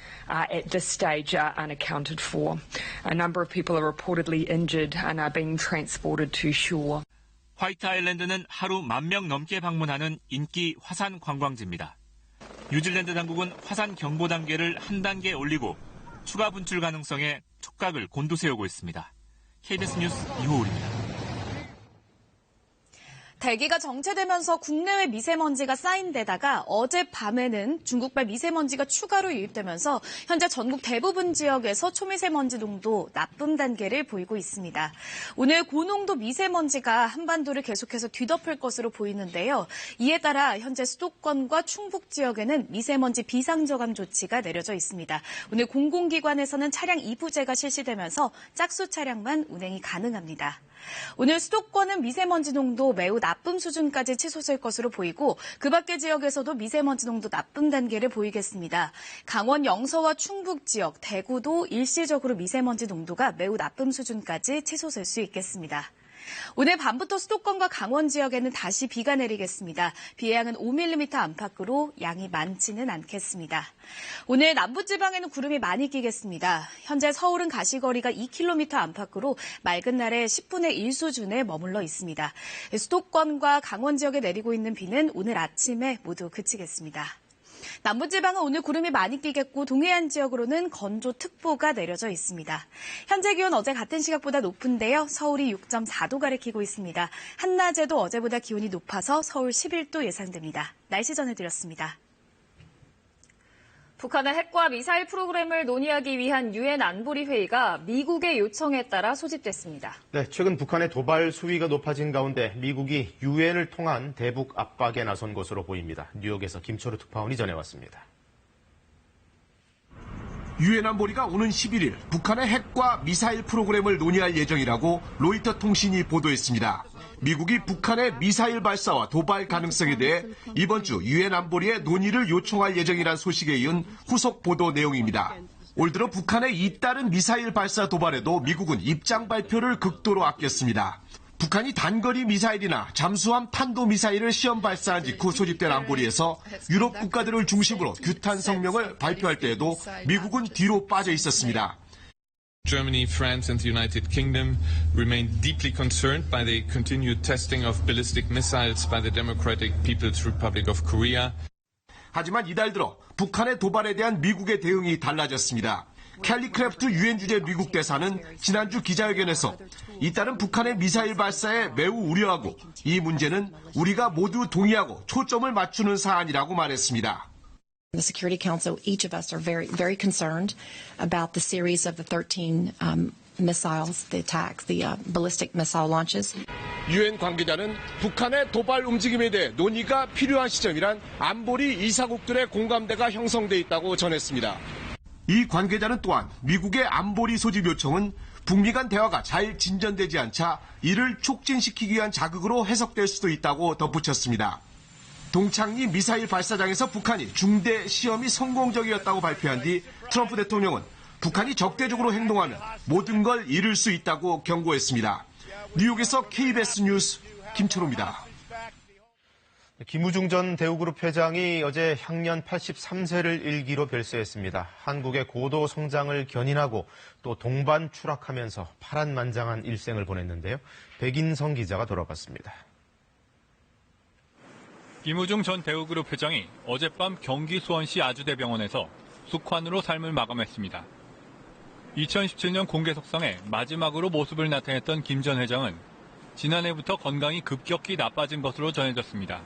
at this stage are unaccounted for. A number of people are reportedly injured and are being transported to shore. 화이트 아일랜드는 하루 10,000명 넘게 방문하는 인기 화산 관광지입니다. 뉴질랜드 당국은 화산 경보 단계를 한 단계 올리고 추가 분출 가능성에 촉각을 곤두세우고 있습니다. KBS 뉴스 이호울입니다. 대기가 정체되면서 국내외 미세먼지가 쌓인 데다가 어젯밤에는 중국발 미세먼지가 추가로 유입되면서 현재 전국 대부분 지역에서 초미세먼지 농도 나쁨 단계를 보이고 있습니다. 오늘 고농도 미세먼지가 한반도를 계속해서 뒤덮을 것으로 보이는데요. 이에 따라 현재 수도권과 충북 지역에는 미세먼지 비상저감 조치가 내려져 있습니다. 오늘 공공기관에서는 차량 이부제가 실시되면서 짝수 차량만 운행이 가능합니다. 오늘 수도권은 미세먼지 농도 매우 나쁨 수준까지 치솟을 것으로 보이고 그 밖의 지역에서도 미세먼지 농도 나쁨 단계를 보이겠습니다. 강원 영서와 충북 지역, 대구도 일시적으로 미세먼지 농도가 매우 나쁨 수준까지 치솟을 수 있겠습니다. 오늘 밤부터 수도권과 강원 지역에는 다시 비가 내리겠습니다. 비의 양은 5mm 안팎으로 양이 많지는 않겠습니다. 오늘 남부지방에는 구름이 많이 끼겠습니다. 현재 서울은 가시거리가 2km 안팎으로 맑은 날에 10분의 1 수준에 머물러 있습니다. 수도권과 강원 지역에 내리고 있는 비는 오늘 아침에 모두 그치겠습니다. 남부지방은 오늘 구름이 많이 끼겠고 동해안 지역으로는 건조특보가 내려져 있습니다. 현재 기온 어제 같은 시각보다 높은데요. 서울이 6.4도 가리키고 있습니다. 한낮에도 어제보다 기온이 높아서 서울 11도 예상됩니다. 날씨 전해드렸습니다. 북한의 핵과 미사일 프로그램을 논의하기 위한 유엔 안보리 회의가 미국의 요청에 따라 소집됐습니다. 네, 최근 북한의 도발 수위가 높아진 가운데 미국이 유엔을 통한 대북 압박에 나선 것으로 보입니다. 뉴욕에서 김초루 특파원이 전해왔습니다. 유엔 안보리가 오는 11일 북한의 핵과 미사일 프로그램을 논의할 예정이라고 로이터 통신이 보도했습니다. 미국이 북한의 미사일 발사와 도발 가능성에 대해 이번 주 유엔 안보리에 논의를 요청할 예정이란 소식에 이은 후속 보도 내용입니다. 올 들어 북한의 잇따른 미사일 발사 도발에도 미국은 입장 발표를 극도로 아꼈습니다. 북한이 단거리 미사일이나 잠수함 탄도미사일을 시험 발사한 직후 소집된 안보리에서 유럽 국가들을 중심으로 규탄 성명을 발표할 때에도 미국은 뒤로 빠져 있었습니다. Germany, France, and the United Kingdom remain deeply concerned by the continued testing of ballistic missiles by the Democratic People's Republic of Korea. 하지만 이달 들어 북한의 도발에 대한 미국의 대응이 달라졌습니다. 켈리 크래프트 유엔 주재 미국 대사는 지난주 기자회견에서 이따른 북한의 미사일 발사에 매우 우려하고 이 문제는 우리가 모두 동의하고 초점을 맞추는 사안이라고 말했습니다. The Security Council, each of us are very concerned about the series of the 13 missiles, the attacks, the ballistic missile launches. 유엔 관계자는 북한의 도발 움직임에 대해 논의가 필요한 시점이란 안보리 이사국들의 공감대가 형성돼 있다고 전했습니다. 이 관계자는 또한 미국의 안보리 소집 요청은 북미 간 대화가 잘 진전되지 않자 이를 촉진시키기 위한 자극으로 해석될 수도 있다고 덧붙였습니다. 동창리 미사일 발사장에서 북한이 중대 시험이 성공적이었다고 발표한 뒤 트럼프 대통령은 북한이 적대적으로 행동하면 모든 걸 잃을 수 있다고 경고했습니다. 뉴욕에서 KBS 뉴스 김철호입니다. 김우중 전 대우그룹 회장이 어제 향년 83세를 일기로 별세했습니다. 한국의 고도 성장을 견인하고 또 동반 추락하면서 파란만장한 일생을 보냈는데요. 백인성 기자가 돌아봤습니다. 김우중 전 대우그룹 회장이 어젯밤 경기 수원시 아주대병원에서 숙환으로 삶을 마감했습니다. 2017년 공개석상에 마지막으로 모습을 나타냈던 김 전 회장은 지난해부터 건강이 급격히 나빠진 것으로 전해졌습니다.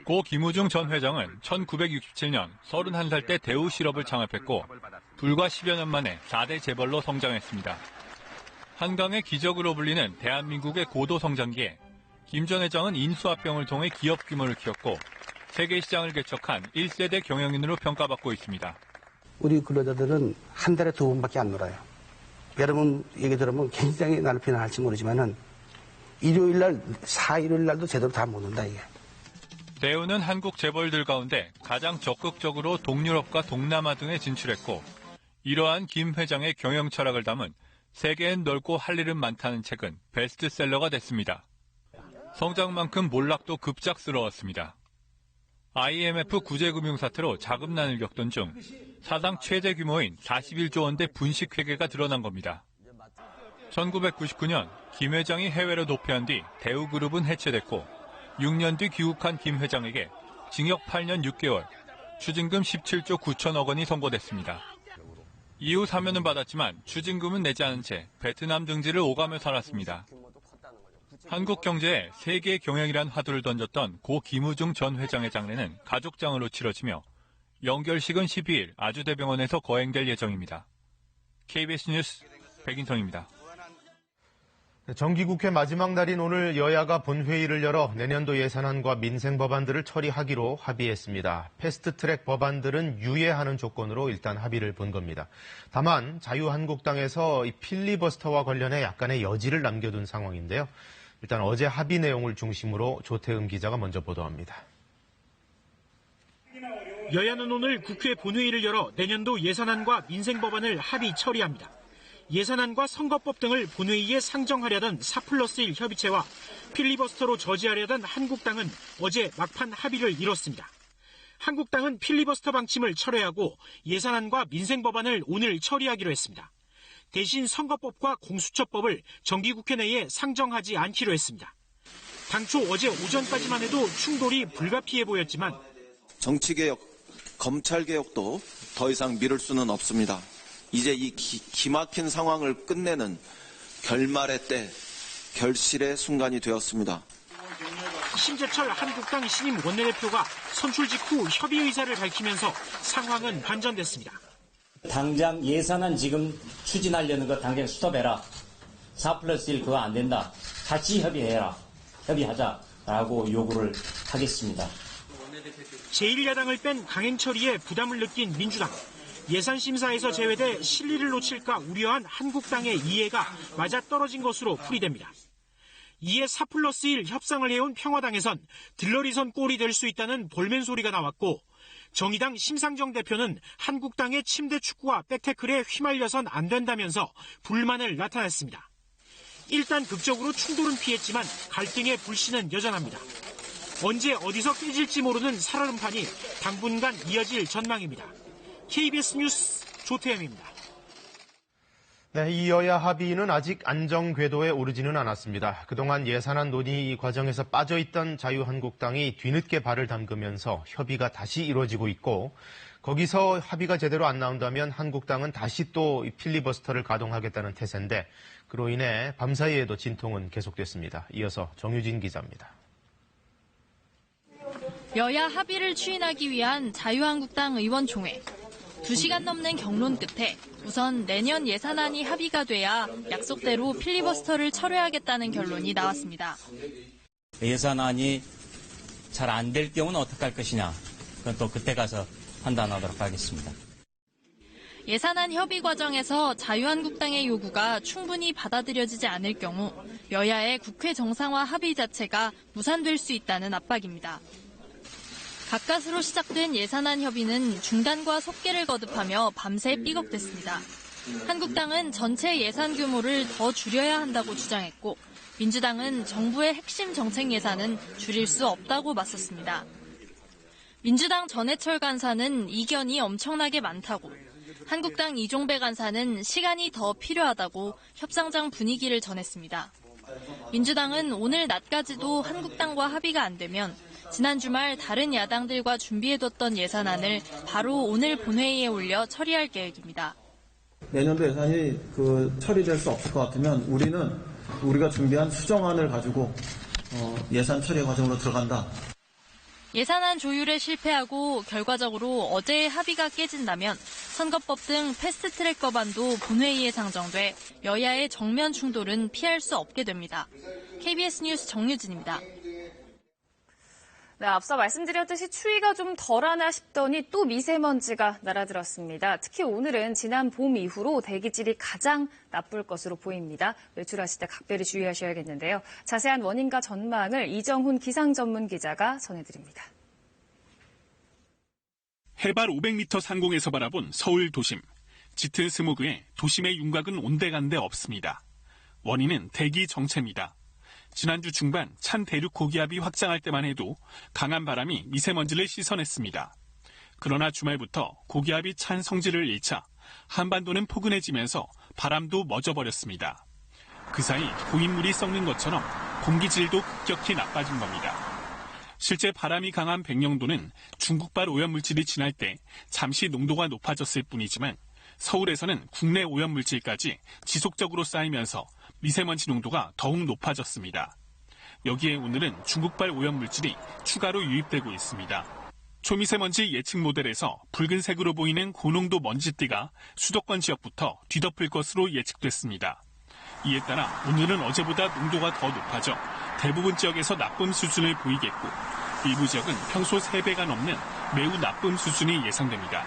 고 김우중 전 회장은 1967년 31살 때 대우실업을 창업했고 불과 10여 년 만에 4대 재벌로 성장했습니다. 한강의 기적으로 불리는 대한민국의 고도 성장기에 김 전 회장은 인수합병을 통해 기업 규모를 키웠고 세계 시장을 개척한 1세대 경영인으로 평가받고 있습니다. 우리 근로자들은 한 달에 2번밖에 안 놀아요. 여러분 얘기 들으면 굉장히 나를 비난할지 모르지만은 일요일 날, 4일요일 날도 제대로 다 못 논다 이게. 대우는 한국 재벌들 가운데 가장 적극적으로 동유럽과 동남아 등에 진출했고 이러한 김 회장의 경영 철학을 담은 세계엔 넓고 할 일은 많다는 책은 베스트셀러가 됐습니다. 성장만큼 몰락도 급작스러웠습니다. IMF 구제금융 사태로 자금난을 겪던 중 사상 최대 규모인 41조 원대 분식회계가 드러난 겁니다. 1999년 김 회장이 해외로 도피한 뒤 대우그룹은 해체됐고 6년 뒤 귀국한 김 회장에게 징역 8년 6개월, 추징금 17조 9천억 원이 선고됐습니다. 이후 사면은 받았지만 추징금은 내지 않은 채 베트남 등지를 오가며 살았습니다. 한국 경제에 세계 경영이란 화두를 던졌던 고 김우중 전 회장의 장례는 가족장으로 치러지며 연결식은 12일 아주대병원에서 거행될 예정입니다. KBS 뉴스 백인성입니다. 정기국회 마지막 날인 오늘 여야가 본회의를 열어 내년도 예산안과 민생 법안들을 처리하기로 합의했습니다. 패스트트랙 법안들은 유예하는 조건으로 일단 합의를 본 겁니다. 다만 자유한국당에서 이 필리버스터와 관련해 약간의 여지를 남겨둔 상황인데요. 일단 어제 합의 내용을 중심으로 조태음 기자가 먼저 보도합니다. 여야는 오늘 국회 본회의를 열어 내년도 예산안과 민생 법안을 합의 처리합니다. 예산안과 선거법 등을 본회의에 상정하려던 4+1 협의체와 필리버스터로 저지하려던 한국당은 어제 막판 합의를 이뤘습니다. 한국당은 필리버스터 방침을 철회하고 예산안과 민생 법안을 오늘 처리하기로 했습니다. 대신 선거법과 공수처법을 정기국회 내에 상정하지 않기로 했습니다. 당초 어제 오전까지만 해도 충돌이 불가피해 보였지만 정치개혁 검찰 개혁도 더 이상 미룰 수는 없습니다. 이제 이 기막힌 상황을 끝내는 결말의 때, 결실의 순간이 되었습니다. 심재철 한국당 신임 원내대표가 선출 직후 협의 의사를 밝히면서 상황은 반전됐습니다. 당장 예산안 지금 추진하려는 거 당장 스톱해라. 4+1 그거 안 된다. 같이 협의하자라고 요구를 하겠습니다. 제1야당을 뺀 강행 처리에 부담을 느낀 민주당. 예산심사에서 제외돼 실리를 놓칠까 우려한 한국당의 이해가 맞아떨어진 것으로 풀이됩니다. 이에 4+1 협상을 해온 평화당에선 들러리선 꼴이 될 수 있다는 볼멘 소리가 나왔고, 정의당 심상정 대표는 한국당의 침대 축구와 백태클에 휘말려선 안 된다면서 불만을 나타냈습니다. 일단 극적으로 충돌은 피했지만 갈등의 불씨는 여전합니다. 언제 어디서 깨질지 모르는 살얼음판이 당분간 이어질 전망입니다. KBS 뉴스 조태현입니다. 네, 이 여야 합의는 아직 안정 궤도에 오르지는 않았습니다. 그동안 예산안 논의 과정에서 빠져있던 자유한국당이 뒤늦게 발을 담그면서 협의가 다시 이루어지고 있고, 거기서 합의가 제대로 안 나온다면 한국당은 다시 또 필리버스터를 가동하겠다는 태세인데, 그로 인해 밤사이에도 진통은 계속됐습니다. 이어서 정유진 기자입니다. 여야 합의를 추인하기 위한 자유한국당 의원총회. 2시간 넘는 경론 끝에 우선 내년 예산안이 합의가 돼야 약속대로 필리버스터를 철회하겠다는 결론이 나왔습니다. 예산안이 잘 안 될 경우는 어떻게 할 것이냐. 그건 또 그때 가서 판단하도록 하겠습니다. 예산안 협의 과정에서 자유한국당의 요구가 충분히 받아들여지지 않을 경우 여야의 국회 정상화 합의 자체가 무산될 수 있다는 압박입니다. 가까스로 시작된 예산안 협의는 중단과 속개를 거듭하며 밤새 삐걱댔습니다. 한국당은 전체 예산 규모를 더 줄여야 한다고 주장했고, 민주당은 정부의 핵심 정책 예산은 줄일 수 없다고 맞섰습니다. 민주당 전해철 간사는 이견이 엄청나게 많다고, 한국당 이종배 간사는 시간이 더 필요하다고 협상장 분위기를 전했습니다. 민주당은 오늘 낮까지도 한국당과 합의가 안 되면 지난 주말 다른 야당들과 준비해뒀던 예산안을 바로 오늘 본회의에 올려 처리할 계획입니다. 내년도 예산이 처리될 수 없을 것 같으면 우리가 준비한 수정안을 가지고 예산 처리 과정으로 들어간다. 예산안 조율에 실패하고 결과적으로 어제의 합의가 깨진다면 선거법 등 패스트트랙 법안도 본회의에 상정돼 여야의 정면 충돌은 피할 수 없게 됩니다. KBS 뉴스 정유진입니다. 네, 앞서 말씀드렸듯이 추위가 좀 덜하나 싶더니 또 미세먼지가 날아들었습니다. 특히 오늘은 지난 봄 이후로 대기질이 가장 나쁠 것으로 보입니다. 외출하실 때 각별히 주의하셔야겠는데요. 자세한 원인과 전망을 이정훈 기상전문기자가 전해드립니다. 해발 500m 상공에서 바라본 서울 도심. 짙은 스모그에 도심의 윤곽은 온데간데 없습니다. 원인은 대기 정체입니다. 지난주 중반 찬 대륙 고기압이 확장할 때만 해도 강한 바람이 미세먼지를 씻어냈습니다. 그러나 주말부터 고기압이 찬 성질을 잃자 한반도는 포근해지면서 바람도 멎어버렸습니다. 그 사이 고인물이 썩는 것처럼 공기질도 급격히 나빠진 겁니다. 실제 바람이 강한 백령도는 중국발 오염물질이 지날 때 잠시 농도가 높아졌을 뿐이지만 서울에서는 국내 오염물질까지 지속적으로 쌓이면서 미세먼지 농도가 더욱 높아졌습니다. 여기에 오늘은 중국발 오염물질이 추가로 유입되고 있습니다. 초미세먼지 예측 모델에서 붉은색으로 보이는 고농도 먼지띠가 수도권 지역부터 뒤덮을 것으로 예측됐습니다. 이에 따라 오늘은 어제보다 농도가 더 높아져 대부분 지역에서 나쁨 수준을 보이겠고, 일부 지역은 평소 3배가 넘는 매우 나쁨 수준이 예상됩니다.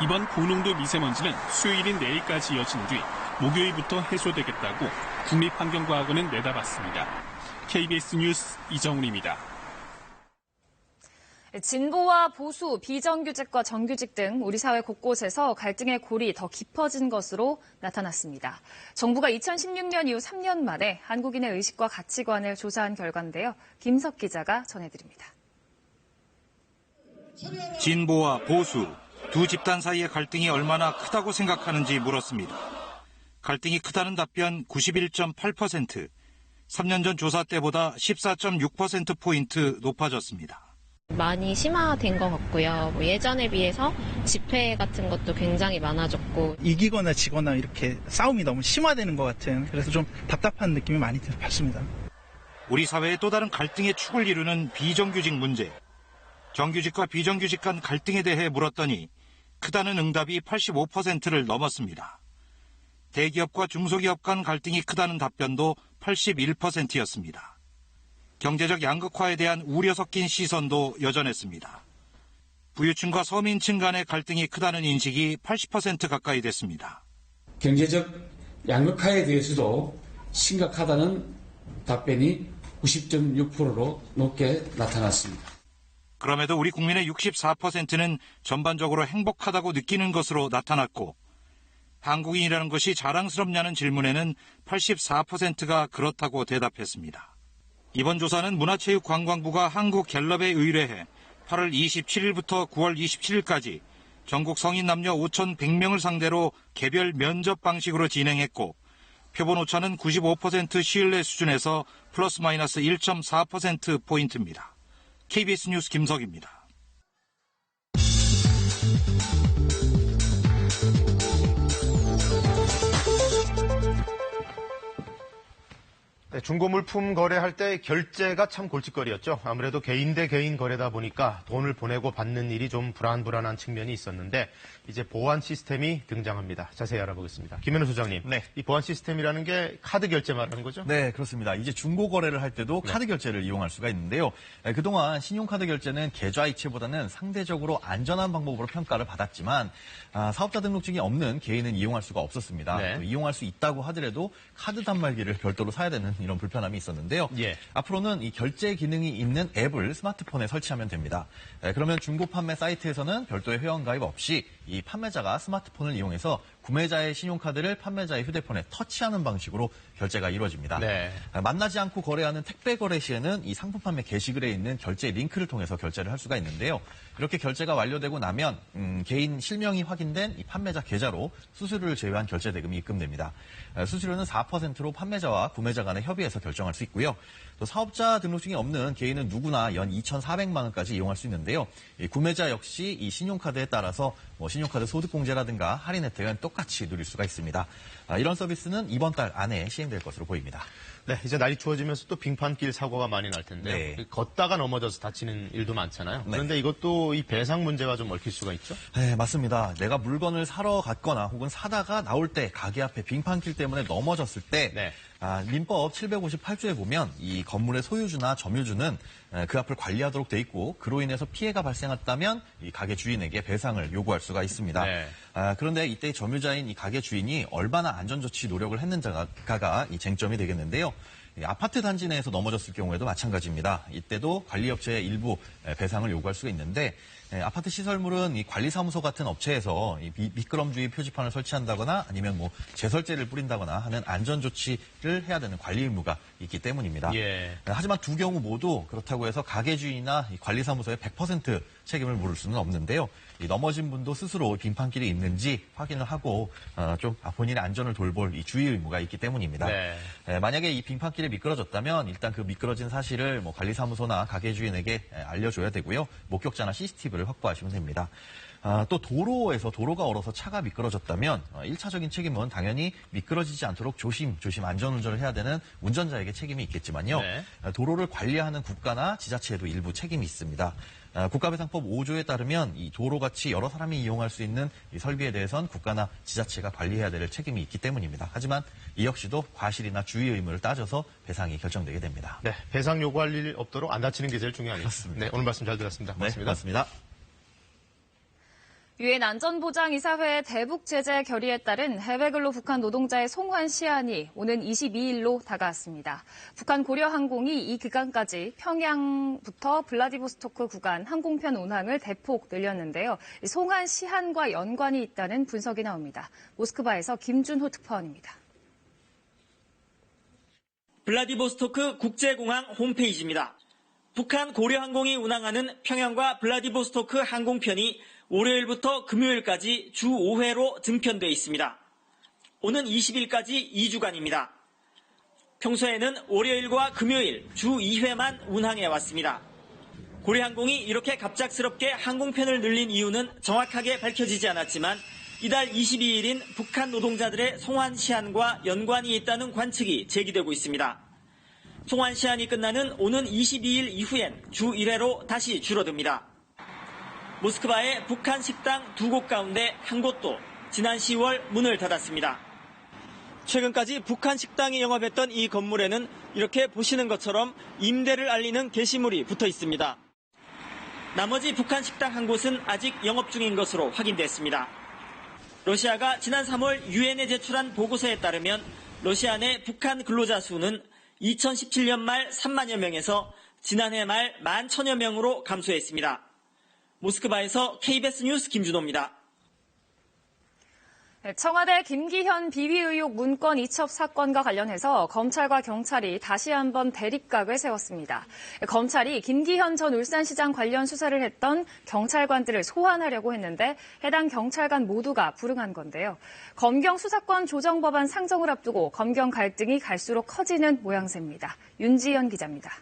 이번 고농도 미세먼지는 수요일인 내일까지 이어진 뒤 목요일부터 해소되겠다고 국립환경과학원은 내다봤습니다. KBS 뉴스 이정훈입니다. 진보와 보수, 비정규직과 정규직 등 우리 사회 곳곳에서 갈등의 골이 더 깊어진 것으로 나타났습니다. 정부가 2016년 이후 3년 만에 한국인의 의식과 가치관을 조사한 결과인데요. 김석 기자가 전해드립니다. 진보와 보수, 두 집단 사이의 갈등이 얼마나 크다고 생각하는지 물었습니다. 갈등이 크다는 답변 91.8%, 3년 전 조사 때보다 14.6%포인트 높아졌습니다. 많이 심화된 것 같고요. 예전에 비해서 집회 같은 것도 굉장히 많아졌고 이기거나 지거나 이렇게 싸움이 너무 심화되는 것 같은 그래서 좀 답답한 느낌이 많이 받습니다. 우리 사회의 또 다른 갈등의 축을 이루는 비정규직 문제. 정규직과 비정규직 간 갈등에 대해 물었더니 크다는 응답이 85%를 넘었습니다. 대기업과 중소기업 간 갈등이 크다는 답변도 81%였습니다. 경제적 양극화에 대한 우려 섞인 시선도 여전했습니다. 부유층과 서민층 간의 갈등이 크다는 인식이 80% 가까이 됐습니다. 경제적 양극화에 대해서도 심각하다는 답변이 90.6%로 높게 나타났습니다. 그럼에도 우리 국민의 64%는 전반적으로 행복하다고 느끼는 것으로 나타났고 한국인이라는 것이 자랑스럽냐는 질문에는 84%가 그렇다고 대답했습니다. 이번 조사는 문화체육관광부가 한국갤럽에 의뢰해 8월 27일부터 9월 27일까지 전국 성인 남녀 5,100명을 상대로 개별 면접 방식으로 진행했고 표본 오차는 95% 신뢰 수준에서 플러스 마이너스 1.4%포인트입니다. KBS 뉴스 김석입니다. 네, 중고물품 거래할 때 결제가 참 골칫거리였죠. 아무래도 개인 대 개인 거래다 보니까 돈을 보내고 받는 일이 좀 불안한 측면이 있었는데 이제 보안 시스템이 등장합니다. 자세히 알아보겠습니다. 김현우 소장님, 네. 이 보안 시스템이라는 게 카드 결제 말하는 거죠? 네, 그렇습니다. 이제 중고 거래를 할 때도 카드 결제를 이용할 수가 있는데요. 그동안 신용카드 결제는 계좌이체보다는 상대적으로 안전한 방법으로 평가를 받았지만 사업자 등록증이 없는 개인은 이용할 수가 없었습니다. 네. 이용할 수 있다고 하더라도 카드 단말기를 별도로 사야 되는 이런 불편함이 있었는데요. 예. 앞으로는 이 결제 기능이 있는 앱을 스마트폰에 설치하면 됩니다. 그러면 중고 판매 사이트에서는 별도의 회원가입 없이 이 판매자가 스마트폰을 이용해서 구매자의 신용카드를 판매자의 휴대폰에 터치하는 방식으로 결제가 이루어집니다. 네. 만나지 않고 거래하는 택배 거래 시에는 이 상품 판매 게시글에 있는 결제 링크를 통해서 결제를 할 수가 있는데요. 이렇게 결제가 완료되고 나면 개인 실명이 확인된 이 판매자 계좌로 수수료를 제외한 결제 대금이 입금됩니다. 수수료는 4%로 판매자와 구매자 간의 협의해서 결정할 수 있고요. 또 사업자 등록증이 없는 개인은 누구나 연 2,400만 원까지 이용할 수 있는데요. 이 구매자 역시 이 신용카드에 따라서 신용카드 소득공제라든가 할인 혜택은 똑같이 누릴 수가 있습니다. 이런 서비스는 이번 달 안에 시행될 것으로 보입니다. 네, 이제 날이 추워지면서 또 빙판길 사고가 많이 날 텐데요. 네. 걷다가 넘어져서 다치는 일도 많잖아요. 네. 그런데 이것도 이 배상 문제와 좀 얽힐 수가 있죠? 네, 맞습니다. 내가 물건을 사러 갔거나 혹은 사다가 나올 때 가게 앞에 빙판길 때문에 넘어졌을 때 네. 민법 758조에 보면 이 건물의 소유주나 점유주는 그 앞을 관리하도록 돼 있고 그로 인해서 피해가 발생했다면 이 가게 주인에게 배상을 요구할 수가 있습니다. 네. 그런데 이때 점유자인 이 가게 주인이 얼마나 안전조치 노력을 했는가가 이 쟁점이 되겠는데요. 아파트 단지 내에서 넘어졌을 경우에도 마찬가지입니다. 이때도 관리업체의 일부 배상을 요구할 수가 있는데 아파트 시설물은 이 관리사무소 같은 업체에서 이 미끄럼주의 표지판을 설치한다거나 아니면 제설제를 뿌린다거나 하는 안전조치를 해야 되는 관리 의무가 있기 때문입니다. 예. 하지만 두 경우 모두 그렇다고 해서 가게 주인이나 이 관리사무소에 100% 책임을 물을 수는 없는데요. 이 넘어진 분도 스스로 빙판길이 있는지 확인을 하고 좀 본인의 안전을 돌볼 이 주의 의무가 있기 때문입니다. 네. 만약에 이 빙판길이 미끄러졌다면 일단 그 미끄러진 사실을 관리사무소나 가게 주인에게 알려줘야 되고요. 목격자나 CCTV를 확보하시면 됩니다. 또 도로가 얼어서 차가 미끄러졌다면 1차적인 책임은 당연히 미끄러지지 않도록 조심 안전운전을 해야 되는 운전자에게 책임이 있겠지만요. 네. 도로를 관리하는 국가나 지자체에도 일부 책임이 있습니다. 국가배상법 5조에 따르면 이 도로같이 여러 사람이 이용할 수 있는 이 설비에 대해선 국가나 지자체가 관리해야 될 책임이 있기 때문입니다. 하지만 이 역시도 과실이나 주의 의무를 따져서 배상이 결정되게 됩니다. 네, 배상 요구할 일 없도록 안 다치는 게 제일 중요하네요. 맞습니다. 네, 오늘 말씀 잘 들었습니다. 고맙습니다. 네, 고맙습니다. 유엔 안전보장이사회의 대북 제재 결의에 따른 해외 근로 북한 노동자의 송환 시한이 오는 22일로 다가왔습니다. 북한 고려항공이 이 기간까지 평양부터 블라디보스토크 구간 항공편 운항을 대폭 늘렸는데요. 송환 시한과 연관이 있다는 분석이 나옵니다. 모스크바에서 김준호 특파원입니다. 블라디보스토크 국제공항 홈페이지입니다. 북한 고려항공이 운항하는 평양과 블라디보스토크 항공편이 월요일부터 금요일까지 주 5회로 등편돼 있습니다. 오는 20일까지 2주간입니다. 평소에는 월요일과 금요일 주 2회만 운항해 왔습니다. 고려항공이 이렇게 갑작스럽게 항공편을 늘린 이유는 정확하게 밝혀지지 않았지만 이달 22일인 북한 노동자들의 송환 시한과 연관이 있다는 관측이 제기되고 있습니다. 송환 시한이 끝나는 오는 22일 이후엔 주 1회로 다시 줄어듭니다. 모스크바의 북한 식당 2곳 가운데 한 곳도 지난 10월 문을 닫았습니다. 최근까지 북한 식당이 영업했던 이 건물에는 이렇게 보시는 것처럼 임대를 알리는 게시물이 붙어 있습니다. 나머지 북한 식당 한 곳은 아직 영업 중인 것으로 확인됐습니다. 러시아가 지난 3월 유엔에 제출한 보고서에 따르면 러시아 내 북한 근로자 수는 2017년 말 3만여 명에서 지난해 말 11,000여 명으로 감소했습니다. 모스크바에서 KBS 뉴스 김준호입니다. 청와대 김기현 비위 의혹 문건 이첩 사건과 관련해서 검찰과 경찰이 다시 한번 대립각을 세웠습니다. 검찰이 김기현 전 울산시장 관련 수사를 했던 경찰관들을 소환하려고 했는데 해당 경찰관 모두가 불응한 건데요. 검경 수사권 조정 법안 상정을 앞두고 검경 갈등이 갈수록 커지는 모양새입니다. 윤지연 기자입니다.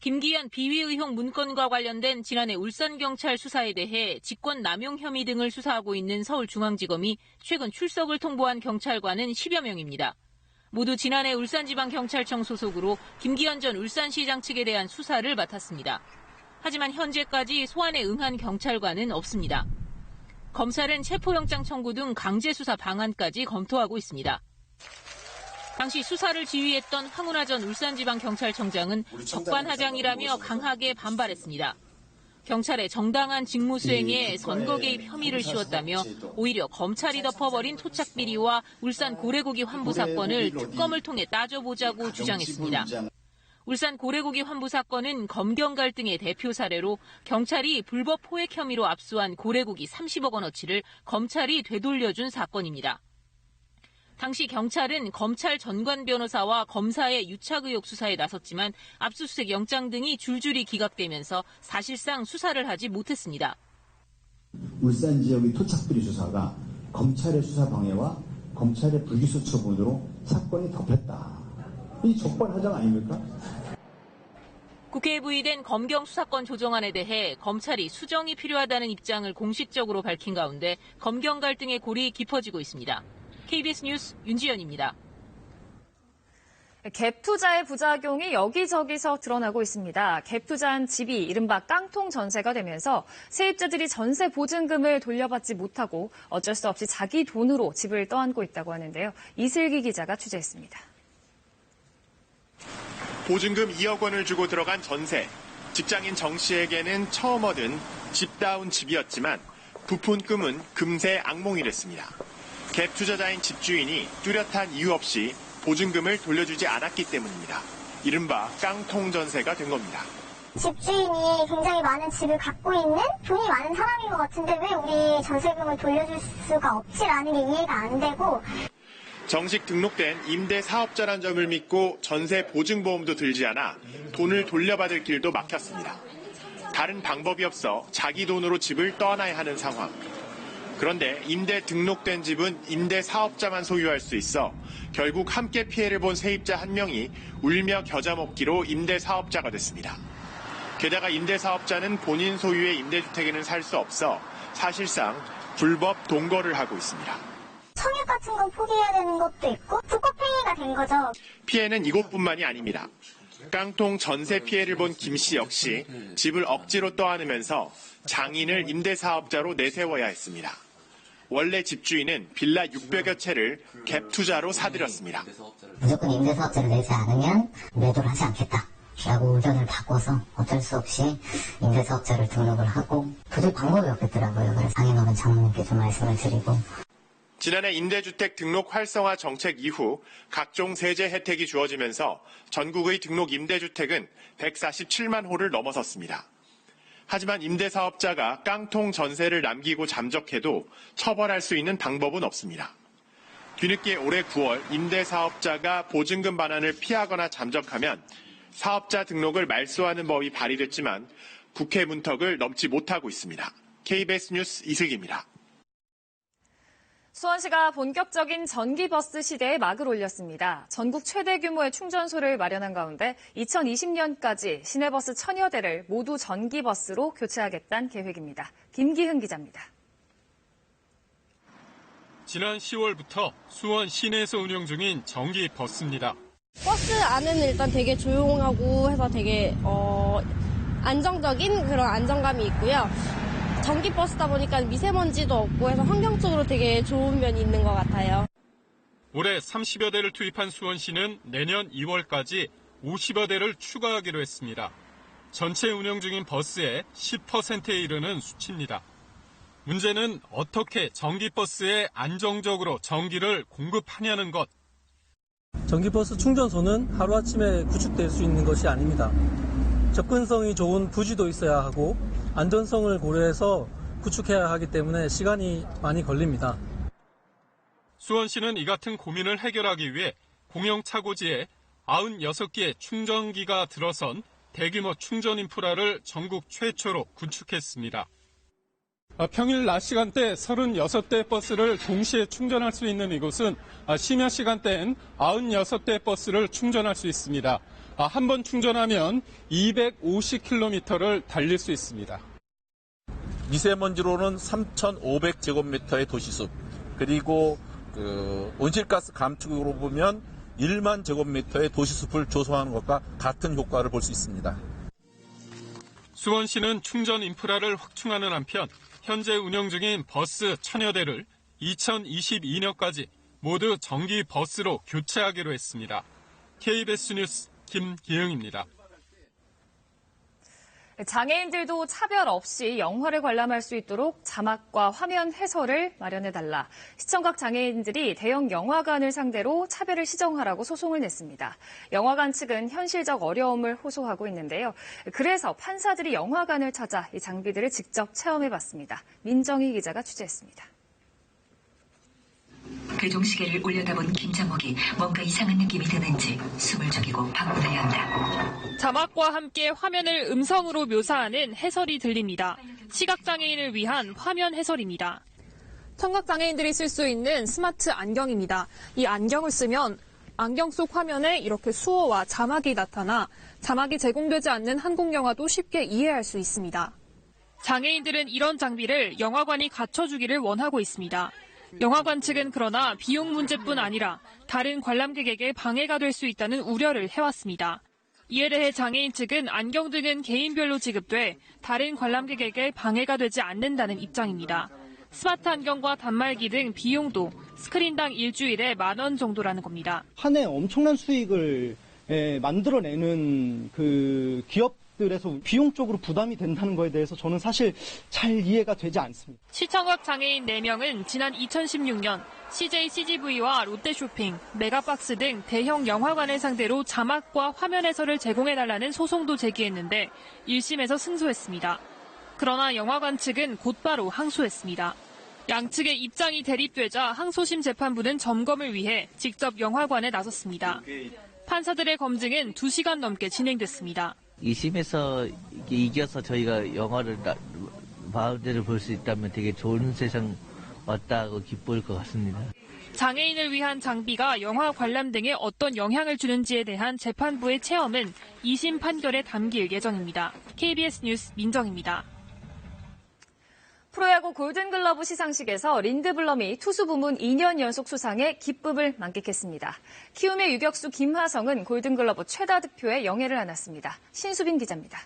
김기현 비위 의혹 문건과 관련된 지난해 울산경찰 수사에 대해 직권남용 혐의 등을 수사하고 있는 서울중앙지검이 최근 출석을 통보한 경찰관은 10여 명입니다. 모두 지난해 울산지방경찰청 소속으로 김기현 전 울산시장 측에 대한 수사를 맡았습니다. 하지만 현재까지 소환에 응한 경찰관은 없습니다. 검찰은 체포영장 청구 등 강제수사 방안까지 검토하고 있습니다. 당시 수사를 지휘했던 황운하 전 울산지방경찰청장은 적반하장이라며 강하게 반발했습니다. 경찰의 정당한 직무 수행에 선거 개입 혐의를 씌웠다며 오히려 검찰이 덮어버린 토착비리와 울산 고래고기 환부 사건을 특검을 통해 따져보자고 주장했습니다. 울산 고래고기 환부 사건은 검경 갈등의 대표 사례로 경찰이 불법 포획 혐의로 압수한 고래고기 30억 원어치를 검찰이 되돌려준 사건입니다. 당시 경찰은 검찰 전관 변호사와 검사의 유착 의혹 수사에 나섰지만 압수수색 영장 등이 줄줄이 기각되면서 사실상 수사를 하지 못했습니다. 울산 지역의 토착비리 수사가 검찰의 수사 방해와 검찰의 불기소 처분으로 사건이 덮였다. 이 적반하장 아닙니까? 국회에 부의된 검경 수사권 조정안에 대해 검찰이 수정이 필요하다는 입장을 공식적으로 밝힌 가운데 검경 갈등의 골이 깊어지고 있습니다. KBS 뉴스 윤지연입니다. 갭 투자의 부작용이 여기저기서 드러나고 있습니다. 갭 투자한 집이 이른바 깡통 전세가 되면서 세입자들이 전세 보증금을 돌려받지 못하고 어쩔 수 없이 자기 돈으로 집을 떠안고 있다고 하는데요. 이슬기 기자가 취재했습니다. 보증금 2억 원을 주고 들어간 전세. 직장인 정 씨에게는 처음 얻은 집다운 집이었지만 부푼 꿈은 금세 악몽이 됐습니다. 갭 투자자인 집주인이 뚜렷한 이유 없이 보증금을 돌려주지 않았기 때문입니다. 이른바 깡통 전세가 된 겁니다. 집주인이 굉장히 많은 집을 갖고 있는 돈이 많은 사람인 것 같은데 왜 우리 전세금을 돌려줄 수가 없지라는 게 이해가 안 되고 정식 등록된 임대 사업자란 점을 믿고 전세 보증보험도 들지 않아 돈을 돌려받을 길도 막혔습니다. 다른 방법이 없어 자기 돈으로 집을 떠나야 하는 상황. 그런데 임대 등록된 집은 임대 사업자만 소유할 수 있어 결국 함께 피해를 본 세입자 한 명이 울며 겨자 먹기로 임대 사업자가 됐습니다. 게다가 임대 사업자는 본인 소유의 임대주택에는 살 수 없어 사실상 불법 동거를 하고 있습니다. 청약 같은 거 포기해야 되는 것도 있고 불법행위가 된 거죠. 피해는 이곳뿐만이 아닙니다. 깡통 전세 피해를 본 김 씨 역시 집을 억지로 떠안으면서 장인을 임대사업자로 내세워야 했습니다. 원래 집주인은 빌라 600여 채를 갭 투자로 사들였습니다. 무조건 임대사업자를 내지 않으면 매도를 하지 않겠다라고 의견을 바꿔서 어쩔 수 없이 임대사업자를 등록을 하고 도저히 방법이 없겠더라고요. 그래서 상인업은 장모님께 좀 말씀을 드리고. 지난해 임대주택 등록 활성화 정책 이후 각종 세제 혜택이 주어지면서 전국의 등록 임대주택은 147만 호를 넘어섰습니다. 하지만 임대사업자가 깡통 전세를 남기고 잠적해도 처벌할 수 있는 방법은 없습니다. 뒤늦게 올해 9월 임대사업자가 보증금 반환을 피하거나 잠적하면 사업자 등록을 말소하는 법이 발의됐지만 국회 문턱을 넘지 못하고 있습니다. KBS 뉴스 이슬기입니다. 수원시가 본격적인 전기버스 시대에 막을 올렸습니다. 전국 최대 규모의 충전소를 마련한 가운데 2020년까지 시내버스 1000여 대를 모두 전기버스로 교체하겠다는 계획입니다. 김기흥 기자입니다. 지난 10월부터 수원 시내에서 운영 중인 전기버스입니다. 버스 안에는 일단 되게 조용하고 해서 되게 안정적인 그런 안정감이 있고요. 전기버스다 보니까 미세먼지도 없고 해서 환경적으로 되게 좋은 면이 있는 것 같아요. 올해 30여 대를 투입한 수원시는 내년 2월까지 50여 대를 추가하기로 했습니다. 전체 운영 중인 버스의 10%에 이르는 수치입니다. 문제는 어떻게 전기버스에 안정적으로 전기를 공급하냐는 것. 전기버스 충전소는 하루아침에 구축될 수 있는 것이 아닙니다. 접근성이 좋은 부지도 있어야 하고 안전성을 고려해서 구축해야 하기 때문에 시간이 많이 걸립니다. 수원시는 이 같은 고민을 해결하기 위해 공영 차고지에 96개의 충전기가 들어선 대규모 충전 인프라를 전국 최초로 구축했습니다. 평일 낮 시간대 36대 버스를 동시에 충전할 수 있는 이곳은 심야 시간대엔 96대 버스를 충전할 수 있습니다. 한 번 충전하면 250km를 달릴 수 있습니다. 미세먼지로는 3,500제곱미터의 도시숲, 그리고 온실가스 감축으로 보면 1만 제곱미터의 도시숲을 조성하는 것과 같은 효과를 볼 수 있습니다. 수원시는 충전 인프라를 확충하는 한편 현재 운영 중인 버스 1000여 대를 2022년까지 모두 전기 버스로 교체하기로 했습니다. KBS 뉴스 김기흥입니다. 장애인들도 차별 없이 영화를 관람할 수 있도록 자막과 화면 해설을 마련해달라. 시청각 장애인들이 대형 영화관을 상대로 차별을 시정하라고 소송을 냈습니다. 영화관 측은 현실적 어려움을 호소하고 있는데요. 그래서 판사들이 영화관을 찾아 이 장비들을 직접 체험해봤습니다. 민정희 기자가 취재했습니다. 교통시계를 올려다본 김정옥이 뭔가 이상한 느낌이 드는지 숨을 죽이고 방문을 연다. 자막과 함께 화면을 음성으로 묘사하는 해설이 들립니다. 시각장애인을 위한 화면 해설입니다. 청각장애인들이 쓸 수 있는 스마트 안경입니다. 이 안경을 쓰면 안경 속 화면에 이렇게 수어와 자막이 나타나 자막이 제공되지 않는 한국 영화도 쉽게 이해할 수 있습니다. 장애인들은 이런 장비를 영화관이 갖춰주기를 원하고 있습니다. 영화관 측은 그러나 비용 문제뿐 아니라 다른 관람객에게 방해가 될 수 있다는 우려를 해왔습니다. 이에 대해 장애인 측은 안경 등은 개인별로 지급돼 다른 관람객에게 방해가 되지 않는다는 입장입니다. 스마트 안경과 단말기 등 비용도 스크린당 일주일에 10,000원 정도라는 겁니다. 한 해 엄청난 수익을 만들어내는 그 기업들에서 비용적으로 부담이 된다는 거에 대해서 저는 사실 잘 이해가 되지 않습니다. 시청각 장애인 4명은 지난 2016년 CJ CGV와 롯데쇼핑, 메가박스 등 대형 영화관을 상대로 자막과 화면 해설을 제공해달라는 소송도 제기했는데 1심에서 승소했습니다. 그러나 영화관 측은 곧바로 항소했습니다. 양측의 입장이 대립되자 항소심 재판부는 점검을 위해 직접 영화관에 나섰습니다. 판사들의 검증은 2시간 넘게 진행됐습니다. 2심에서 이겨서 저희가 영화를 마음대로 볼 수 있다면 되게 좋은 세상 왔다고 기쁠 것 같습니다. 장애인을 위한 장비가 영화 관람 등에 어떤 영향을 주는지에 대한 재판부의 체험은 2심 판결에 담길 예정입니다. KBS 뉴스 민정입니다. 프로야구 골든글러브 시상식에서 린드블럼이 투수 부문 2년 연속 수상에 기쁨을 만끽했습니다. 키움의 유격수 김하성은 골든글러브 최다 득표에 영예를 안았습니다. 신수빈 기자입니다.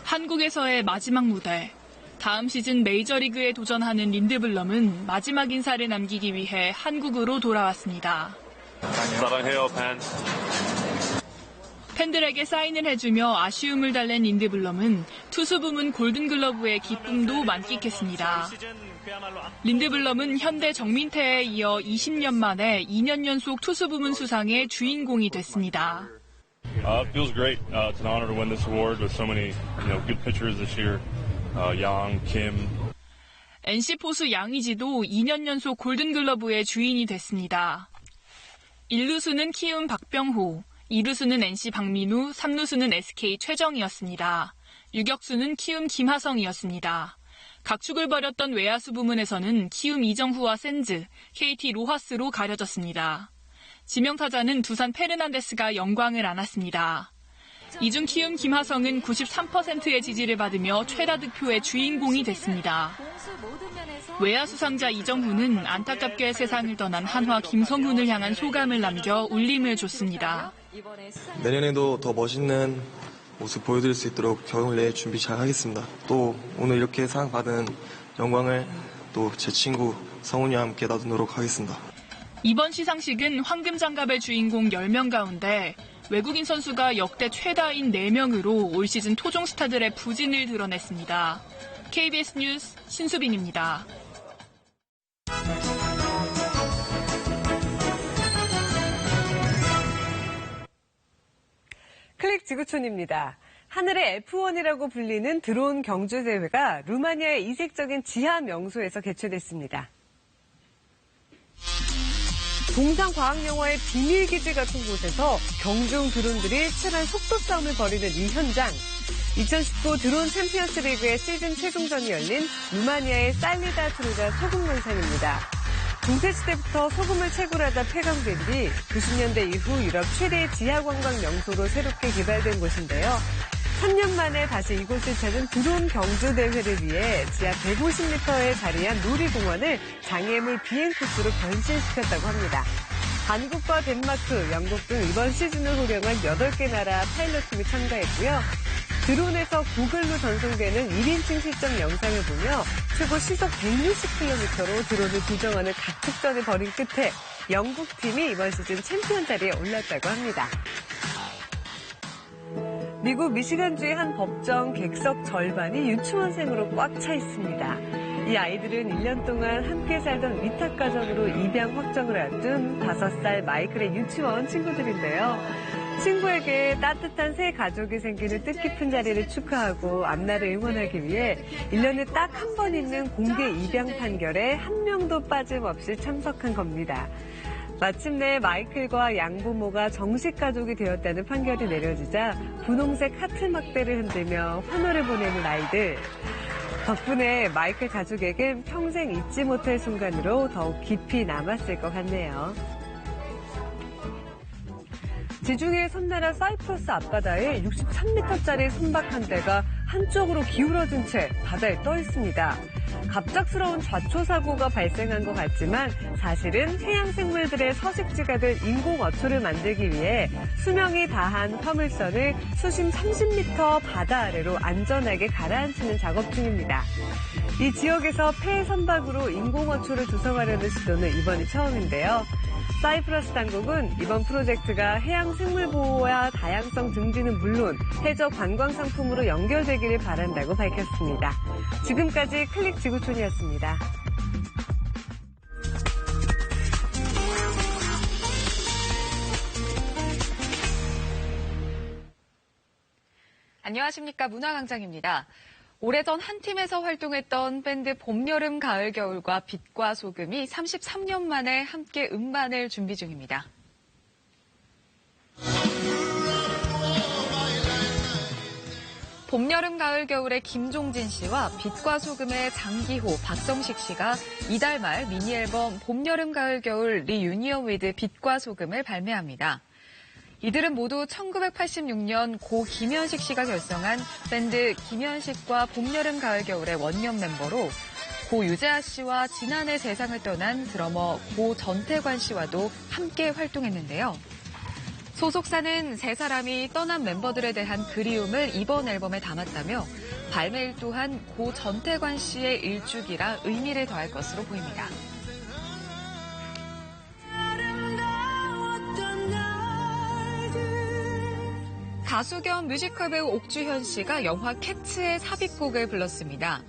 한국에서의 마지막 무대. 다음 시즌 메이저리그에 도전하는 린드블럼은 마지막 인사를 남기기 위해 한국으로 돌아왔습니다. 사랑해요, 팬. 팬들에게 사인을 해주며 아쉬움을 달랜 린드블럼은 투수 부문 골든글러브의 기쁨도 만끽했습니다. 린드블럼은 현대 정민태에 이어 20년 만에 2년 연속 투수 부문 수상의 주인공이 됐습니다. It feels great. It's an honor to win this award with so many, good pitchers this year. Yang, Kim. NC 포수 양의지도 2년 연속 골든글러브의 주인이 됐습니다. 1루수는 키움 박병호, 2루수는 NC 박민우, 3루수는 SK 최정이었습니다. 유격수는 키움 김하성이었습니다. 각축을 벌였던 외야수 부문에서는 키움 이정후와 센즈, KT 로하스로 가려졌습니다. 지명타자는 두산 페르난데스가 영광을 안았습니다. 이중 키움 김하성은 93%의 지지를 받으며 최다 득표의 주인공이 됐습니다. 외야 수상자 이정후는 안타깝게 세상을 떠난 한화 김성훈을 향한 소감을 남겨 울림을 줬습니다. 내년에도 더 멋있는 모습 보여드릴 수 있도록 겨울 내에 준비 잘 하겠습니다. 또 오늘 이렇게 상 받은 영광을 또 제 친구 성훈이와 함께 나누도록 하겠습니다. 이번 시상식은 황금장갑의 주인공 10명 가운데 외국인 선수가 역대 최다인 4명으로 올 시즌 토종 스타들의 부진을 드러냈습니다. KBS 뉴스 신수빈입니다. 클릭 지구촌입니다. 하늘의 F1이라고 불리는 드론 경주대회가 루마니아의 이색적인 지하 명소에서 개최됐습니다. 동상과학영화의 비밀기지 같은 곳에서 경중 드론들이 치열한 속도 싸움을 벌이는 이 현장. 2019 드론 챔피언스 리그의 시즌 최종전이 열린 루마니아의 살리다 트루자 소금 논산입니다. 중세시대부터 소금을 채굴하다 폐광된 뒤 90년대 이후 유럽 최대의 지하관광 명소로 새롭게 개발된 곳인데요. 3년 만에 다시 이곳을 찾은 드론 경주대회를 위해 지하 150m에 자리한 놀이공원을 장애물 비행 코스로 변신시켰다고 합니다. 한국과 덴마크, 영국 등 이번 시즌을 호령한 8개 나라 파일럿팀이 참가했고요. 드론에서 구글로 전송되는 1인칭 실전 영상을 보며 최고 시속 160km로 드론을 조정하는 각축전을 벌인 끝에 영국팀이 이번 시즌 챔피언 자리에 올랐다고 합니다. 미국 미시간주의 한 법정 객석 절반이 유치원생으로 꽉 차 있습니다. 이 아이들은 1년 동안 함께 살던 위탁가정으로 입양 확정을 앞둔 5살 마이클의 유치원 친구들인데요. 친구에게 따뜻한 새 가족이 생기는 뜻깊은 자리를 축하하고 앞날을 응원하기 위해 1년에 딱 한 번 있는 공개 입양 판결에 한 명도 빠짐없이 참석한 겁니다. 마침내 마이클과 양부모가 정식 가족이 되었다는 판결이 내려지자 분홍색 하트 막대를 흔들며 환호를 보내는 아이들. 덕분에 마이클 가족에겐 평생 잊지 못할 순간으로 더욱 깊이 남았을 것 같네요. 지중해 섬나라 사이프러스 앞바다에 63m짜리 선박 한 대가 한쪽으로 기울어진 채 바다에 떠 있습니다. 갑작스러운 좌초사고가 발생한 것 같지만 사실은 해양생물들의 서식지가 될 인공어초를 만들기 위해 수명이 다한 화물선을 수심 30m 바다 아래로 안전하게 가라앉히는 작업 중입니다. 이 지역에서 폐 선박으로 인공어초를 조성하려는 시도는 이번이 처음인데요. 사이프러스 당국은 이번 프로젝트가 해양생물 보호와 다양성 증진은 물론 해저 관광 상품으로 연결되기를 바란다고 밝혔습니다. 지금까지 클릭 지구촌이었습니다. 안녕하십니까. 문화광장입니다. 오래전 한 팀에서 활동했던 밴드 봄, 여름, 가을, 겨울과 빛과 소금이 33년 만에 함께 음반을 준비 중입니다. 봄, 여름, 가을, 겨울의 김종진 씨와 빛과 소금의 장기호, 박성식 씨가 이달 말 미니 앨범 봄, 여름, 가을, 겨울 리유니언 위드 빛과 소금을 발매합니다. 이들은 모두 1986년 고 김현식 씨가 결성한 밴드 김현식과 봄, 여름, 가을, 겨울의 원년 멤버로 고 유재하 씨와 지난해 세상을 떠난 드러머 고 전태관 씨와도 함께 활동했는데요. 소속사는 세 사람이 떠난 멤버들에 대한 그리움을 이번 앨범에 담았다며 발매일 또한 고 전태관 씨의 일주기라 의미를 더할 것으로 보입니다. 가수 겸 뮤지컬 배우 옥주현 씨가 영화 캣츠의 삽입곡을 불렀습니다.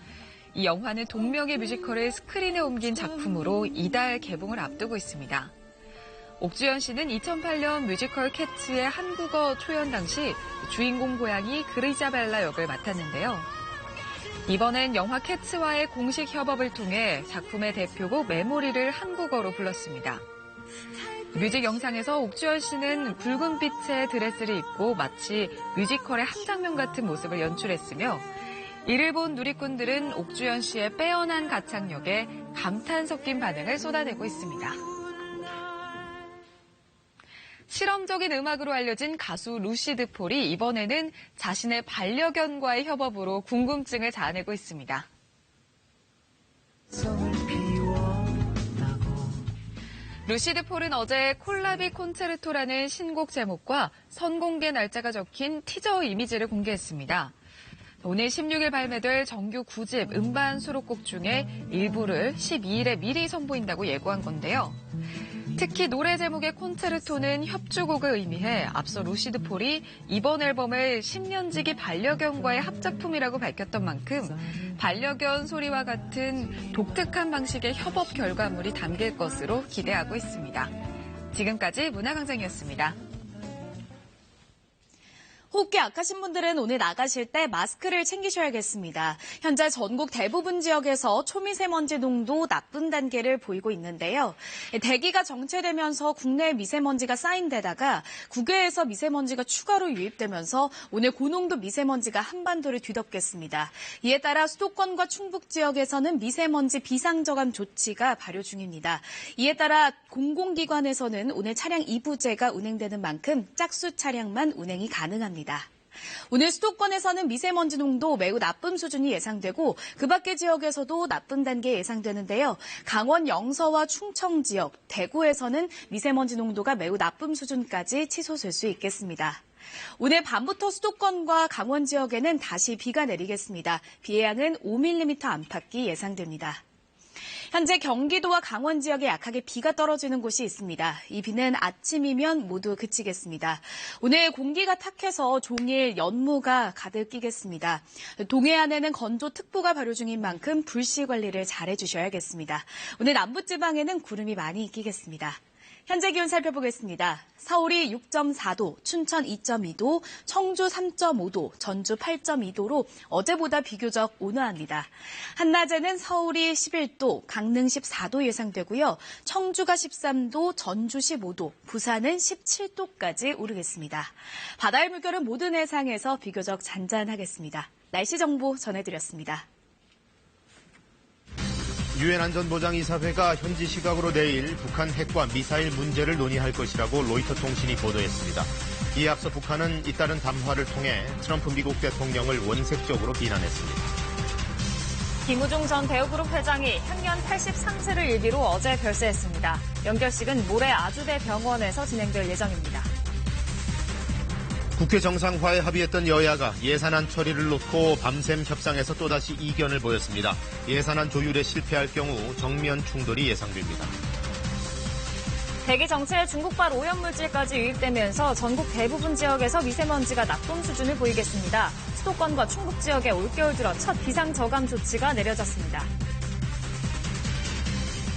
이 영화는 동명의 뮤지컬을 스크린에 옮긴 작품으로 이달 개봉을 앞두고 있습니다. 옥주현 씨는 2008년 뮤지컬 캣츠의 한국어 초연 당시 주인공 고양이 그리자벨라 역을 맡았는데요. 이번엔 영화 캣츠와의 공식 협업을 통해 작품의 대표곡 메모리를 한국어로 불렀습니다. 뮤직 영상에서 옥주현 씨는 붉은 빛의 드레스를 입고 마치 뮤지컬의 한 장면 같은 모습을 연출했으며 이를 본 누리꾼들은 옥주현 씨의 빼어난 가창력에 감탄 섞인 반응을 쏟아내고 있습니다. 실험적인 음악으로 알려진 가수 루시드 폴이 이번에는 자신의 반려견과의 협업으로 궁금증을 자아내고 있습니다. 루시드 폴은 어제 콜라비 콘체르토라는 신곡 제목과 선공개 날짜가 적힌 티저 이미지를 공개했습니다. 오늘 16일 발매될 정규 9집 음반 수록곡 중에 일부를 12일에 미리 선보인다고 예고한 건데요. 특히 노래 제목의 콘체르토는 협주곡을 의미해 앞서 루시드 폴이 이번 앨범을 10년지기 반려견과의 합작품이라고 밝혔던 만큼 반려견 소리와 같은 독특한 방식의 협업 결과물이 담길 것으로 기대하고 있습니다. 지금까지 문화광장이었습니다. 호흡기 약하신 분들은 오늘 나가실 때 마스크를 챙기셔야겠습니다. 현재 전국 대부분 지역에서 초미세먼지 농도 나쁜 단계를 보이고 있는데요. 대기가 정체되면서 국내 미세먼지가 쌓인 데다가 국외에서 미세먼지가 추가로 유입되면서 오늘 고농도 미세먼지가 한반도를 뒤덮겠습니다. 이에 따라 수도권과 충북 지역에서는 미세먼지 비상저감 조치가 발효 중입니다. 이에 따라 공공기관에서는 오늘 차량 2부제가 운행되는 만큼 짝수 차량만 운행이 가능합니다. 오늘 수도권에서는 미세먼지 농도 매우 나쁨 수준이 예상되고 그 밖의 지역에서도 나쁨 단계 예상되는데요. 강원 영서와 충청 지역, 대구에서는 미세먼지 농도가 매우 나쁨 수준까지 치솟을 수 있겠습니다. 오늘 밤부터 수도권과 강원 지역에는 다시 비가 내리겠습니다. 비의 양은 5mm 안팎이 예상됩니다. 현재 경기도와 강원 지역에 약하게 비가 떨어지는 곳이 있습니다. 이 비는 아침이면 모두 그치겠습니다. 오늘 공기가 탁해서 종일 연무가 가득 끼겠습니다. 동해안에는 건조특보가 발효 중인 만큼 불씨 관리를 잘 해주셔야겠습니다. 오늘 남부지방에는 구름이 많이 끼겠습니다. 현재 기온 살펴보겠습니다. 서울이 6.4도, 춘천 2.2도, 청주 3.5도, 전주 8.2도로 어제보다 비교적 온화합니다. 한낮에는 서울이 11도, 강릉 14도 예상되고요. 청주가 13도, 전주 15도, 부산은 17도까지 오르겠습니다. 바다의 물결은 모든 해상에서 비교적 잔잔하겠습니다. 날씨 정보 전해드렸습니다. 유엔 안전보장이사회가 현지 시각으로 내일 북한 핵과 미사일 문제를 논의할 것이라고 로이터 통신이 보도했습니다. 이에 앞서 북한은 잇따른 담화를 통해 트럼프 미국 대통령을 원색적으로 비난했습니다. 김우중 전 대우그룹 회장이 향년 83세를 일기로 어제 별세했습니다. 연결식은 모레 아주대 병원에서 진행될 예정입니다. 국회 정상화에 합의했던 여야가 예산안 처리를 놓고 밤샘 협상에서 또다시 이견을 보였습니다. 예산안 조율에 실패할 경우 정면 충돌이 예상됩니다. 대기 정체에 중국발 오염물질까지 유입되면서 전국 대부분 지역에서 미세먼지가 나쁨 수준을 보이겠습니다. 수도권과 충북 지역에 올겨울 들어 첫 비상저감 조치가 내려졌습니다.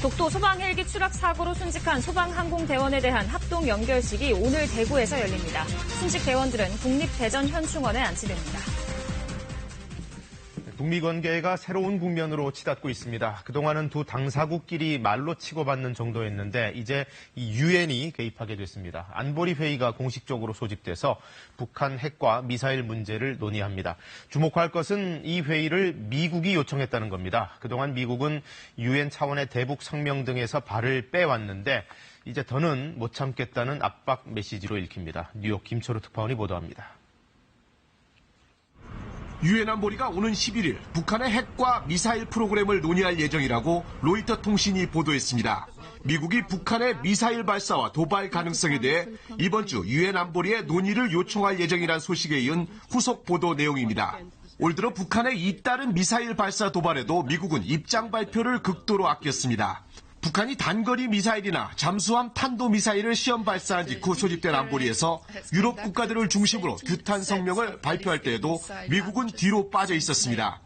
독도 소방 헬기 추락 사고로 순직한 소방항공대원에 대한 합동 연결식이 오늘 대구에서 열립니다. 순직 대원들은 국립대전현충원에 안치됩니다. 북미 관계가 새로운 국면으로 치닫고 있습니다. 그동안은 두 당사국끼리 말로 치고받는 정도였는데 이제 이 유엔이 개입하게 됐습니다. 안보리 회의가 공식적으로 소집돼서 북한 핵과 미사일 문제를 논의합니다. 주목할 것은 이 회의를 미국이 요청했다는 겁니다. 그동안 미국은 유엔 차원의 대북 성명 등에서 발을 빼왔는데 이제 더는 못 참겠다는 압박 메시지로 읽힙니다. 뉴욕 김철우 특파원이 보도합니다. 유엔 안보리가 오는 11일 북한의 핵과 미사일 프로그램을 논의할 예정이라고 로이터 통신이 보도했습니다. 미국이 북한의 미사일 발사와 도발 가능성에 대해 이번 주 유엔 안보리에 논의를 요청할 예정이란 소식에 이은 후속 보도 내용입니다. 올 들어 북한의 잇따른 미사일 발사 도발에도 미국은 입장 발표를 극도로 아꼈습니다. 북한이 단거리 미사일이나 잠수함 탄도미사일을 시험 발사한 직후 소집된 안보리에서 유럽 국가들을 중심으로 규탄 성명을 발표할 때에도 미국은 뒤로 빠져 있었습니다.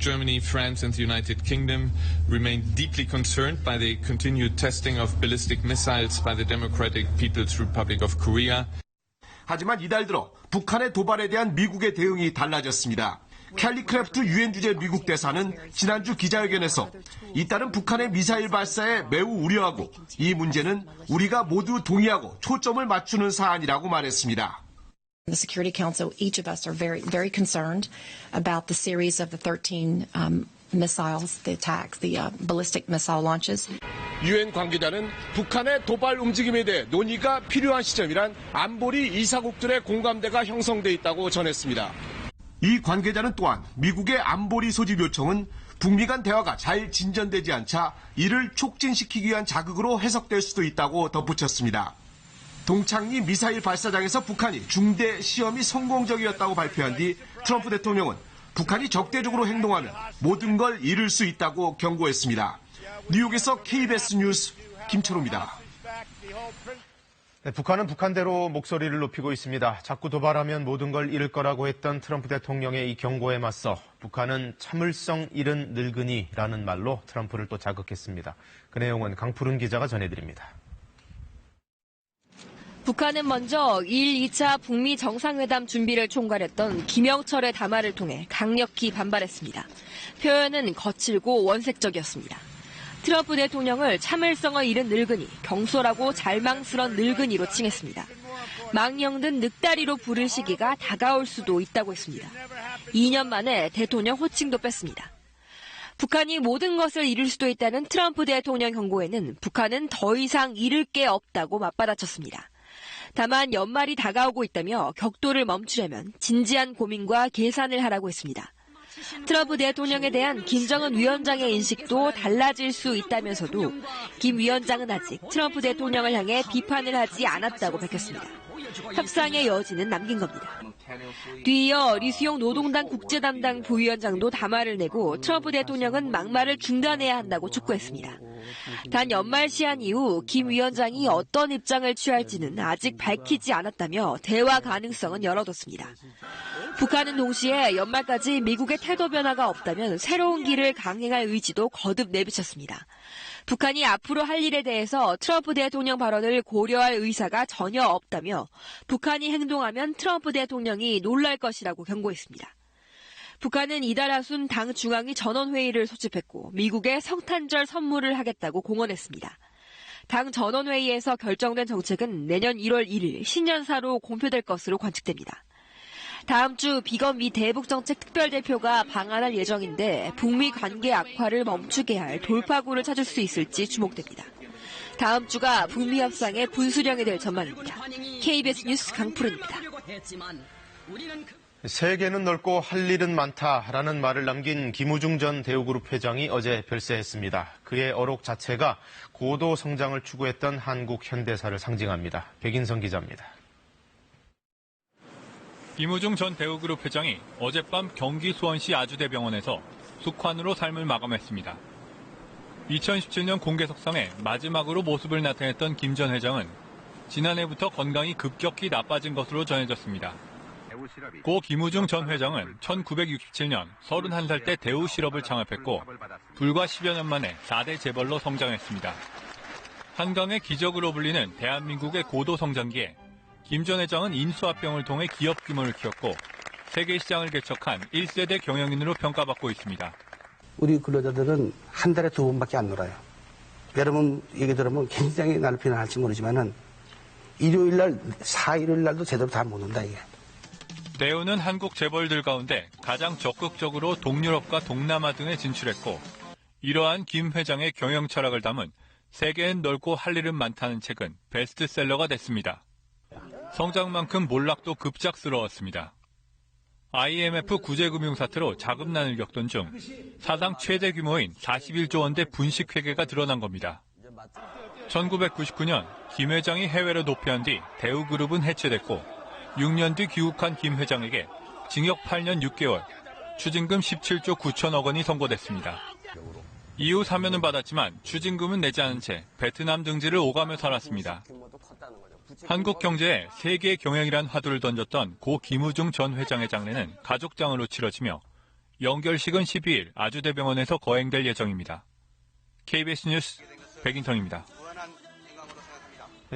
Germany, France and the United Kingdom remain deeply concerned by the continued testing of ballistic missiles by the Democratic People's Republic of Korea. 하지만 이달 들어 북한의 도발에 대한 미국의 대응이 달라졌습니다. 켈리 크래프트 유엔 주재 미국 대사는 지난주 기자회견에서 잇따른 북한의 미사일 발사에 매우 우려하고 이 문제는 우리가 모두 동의하고 초점을 맞추는 사안이라고 말했습니다. The Security Council, each of us are very concerned about the series of the 13 missiles, the attacks, the ballistic missile launches. 유엔 관계자는 북한의 도발 움직임에 대해 논의가 필요한 시점이란 안보리 이사국들의 공감대가 형성돼 있다고 전했습니다. 이 관계자는 또한 미국의 안보리 소집 요청은 북미 간 대화가 잘 진전되지 않자 이를 촉진시키기 위한 자극으로 해석될 수도 있다고 덧붙였습니다. 동창리 미사일 발사장에서 북한이 중대 시험이 성공적이었다고 발표한 뒤 트럼프 대통령은 북한이 적대적으로 행동하면 모든 걸 잃을 수 있다고 경고했습니다. 뉴욕에서 KBS 뉴스 김철호입니다. 네, 북한은 북한대로 목소리를 높이고 있습니다. 자꾸 도발하면 모든 걸 잃을 거라고 했던 트럼프 대통령의 이 경고에 맞서 북한은 참을성 잃은 늙은이라는 말로 트럼프를 또 자극했습니다. 그 내용은 강푸른 기자가 전해드립니다. 북한은 먼저 1, 2차 북미 정상회담 준비를 총괄했던 김영철의 담화를 통해 강력히 반발했습니다. 표현은 거칠고 원색적이었습니다. 트럼프 대통령을 참을성을 잃은 늙은이, 경솔하고 잘망스런 늙은이로 칭했습니다. 망령든 늑다리로 부를 시기가 다가올 수도 있다고 했습니다. 2년 만에 대통령 호칭도 뺐습니다. 북한이 모든 것을 잃을 수도 있다는 트럼프 대통령 경고에는 북한은 더 이상 잃을 게 없다고 맞받아쳤습니다. 다만 연말이 다가오고 있다며 격돌을 멈추려면 진지한 고민과 계산을 하라고 했습니다. 트럼프 대통령에 대한 김정은 위원장의 인식도 달라질 수 있다면서도 김 위원장은 아직 트럼프 대통령을 향해 비판을 하지 않았다고 밝혔습니다. 협상의 여지는 남긴 겁니다. 뒤이어 리수용 노동당 국제담당 부위원장도 담화를 내고 트럼프 대통령은 막말을 중단해야 한다고 촉구했습니다. 단 연말 시한 이후 김 위원장이 어떤 입장을 취할지는 아직 밝히지 않았다며 대화 가능성은 열어뒀습니다. 북한은 동시에 연말까지 미국의 태도 변화가 없다면 새로운 길을 강행할 의지도 거듭 내비쳤습니다. 북한이 앞으로 할 일에 대해서 트럼프 대통령 발언을 고려할 의사가 전혀 없다며 북한이 행동하면 트럼프 대통령이 놀랄 것이라고 경고했습니다. 북한은 이달 하순 당 중앙위 전원회의를 소집했고 미국에 성탄절 선물을 하겠다고 공언했습니다. 당 전원회의에서 결정된 정책은 내년 1월 1일 신년사로 공표될 것으로 관측됩니다. 다음 주 비건 미 대북정책 특별대표가 방한할 예정인데 북미 관계 악화를 멈추게 할 돌파구를 찾을 수 있을지 주목됩니다. 다음 주가 북미 협상의 분수령이 될 전망입니다. KBS 뉴스 강푸른입니다. 세계는 넓고 할 일은 많다라는 말을 남긴 김우중 전 대우그룹 회장이 어제 별세했습니다. 그의 어록 자체가 고도 성장을 추구했던 한국 현대사를 상징합니다. 백인성 기자입니다. 김우중 전 대우그룹 회장이 어젯밤 경기 수원시 아주대병원에서 숙환으로 삶을 마감했습니다. 2017년 공개석상에 마지막으로 모습을 나타냈던 김 전 회장은 지난해부터 건강이 급격히 나빠진 것으로 전해졌습니다. 고 김우중 전 회장은 1967년 31살 때 대우실업을 창업했고 불과 10여 년 만에 4대 재벌로 성장했습니다. 한강의 기적으로 불리는 대한민국의 고도 성장기에 김 전 회장은 인수합병을 통해 기업 규모를 키웠고 세계 시장을 개척한 1세대 경영인으로 평가받고 있습니다. 우리 근로자들은 한 달에 2번밖에 안 놀아요. 여러분 얘기 들으면 굉장히 나를 비난할지 모르지만은 일요일 날, 4일요일 날도 제대로 다 못 논다 이게. 대우는 한국 재벌들 가운데 가장 적극적으로 동유럽과 동남아 등에 진출했고 이러한 김 회장의 경영 철학을 담은 세계엔 넓고 할 일은 많다는 책은 베스트셀러가 됐습니다. 성장만큼 몰락도 급작스러웠습니다. IMF 구제금융 사태로 자금난을 겪던 중 사상 최대 규모인 41조 원대 분식회계가 드러난 겁니다. 1999년 김 회장이 해외로 도피한 뒤 대우그룹은 해체됐고 6년 뒤 귀국한 김 회장에게 징역 8년 6개월, 추징금 17조 9천억 원이 선고됐습니다. 이후 사면은 받았지만 추징금은 내지 않은 채 베트남 등지를 오가며 살았습니다. 한국 경제에 세계 경영이란 화두를 던졌던 고 김우중 전 회장의 장례는 가족장으로 치러지며 연결식은 12일 아주대병원에서 거행될 예정입니다. KBS 뉴스 백인성입니다.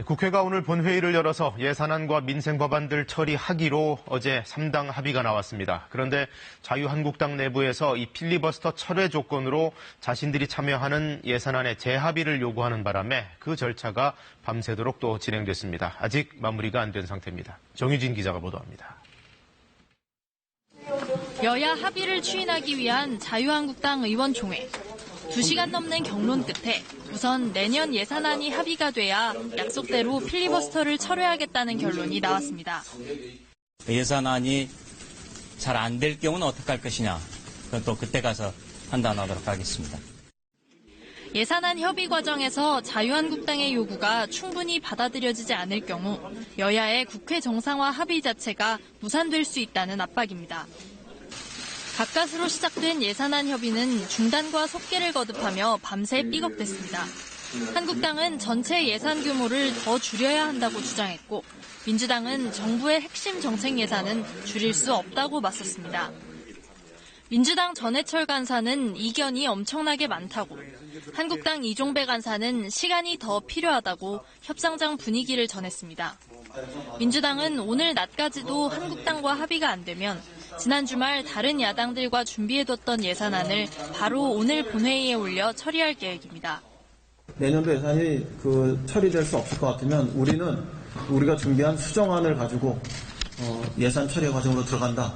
국회가 오늘 본회의를 열어서 예산안과 민생법안들 처리하기로 어제 3당 합의가 나왔습니다. 그런데 자유한국당 내부에서 이 필리버스터 철회 조건으로 자신들이 참여하는 예산안의 재합의를 요구하는 바람에 그 절차가 밤새도록 또 진행됐습니다. 아직 마무리가 안 된 상태입니다. 정유진 기자가 보도합니다. 여야 합의를 추인하기 위한 자유한국당 의원총회. 2시간 넘는 경론 끝에 우선 내년 예산안이 합의가 돼야 약속대로 필리버스터를 철회하겠다는 결론이 나왔습니다. 예산안이 잘 안 될 경우는 어떻게 할 것이냐. 그건 또 그때 가서 판단하도록 하겠습니다. 예산안 협의 과정에서 자유한국당의 요구가 충분히 받아들여지지 않을 경우 여야의 국회 정상화 합의 자체가 무산될 수 있다는 압박입니다. 가까스로 시작된 예산안 협의는 중단과 속개를 거듭하며 밤새 삐걱댔습니다. 한국당은 전체 예산 규모를 더 줄여야 한다고 주장했고 민주당은 정부의 핵심 정책 예산은 줄일 수 없다고 맞섰습니다. 민주당 전해철 간사는 이견이 엄청나게 많다고, 한국당 이종배 간사는 시간이 더 필요하다고 협상장 분위기를 전했습니다. 민주당은 오늘 낮까지도 한국당과 합의가 안 되면 지난 주말 다른 야당들과 준비해뒀던 예산안을 바로 오늘 본회의에 올려 처리할 계획입니다. 내년도 예산이 처리될 수 없을 것 같으면 우리가 준비한 수정안을 가지고 예산 처리 과정으로 들어간다.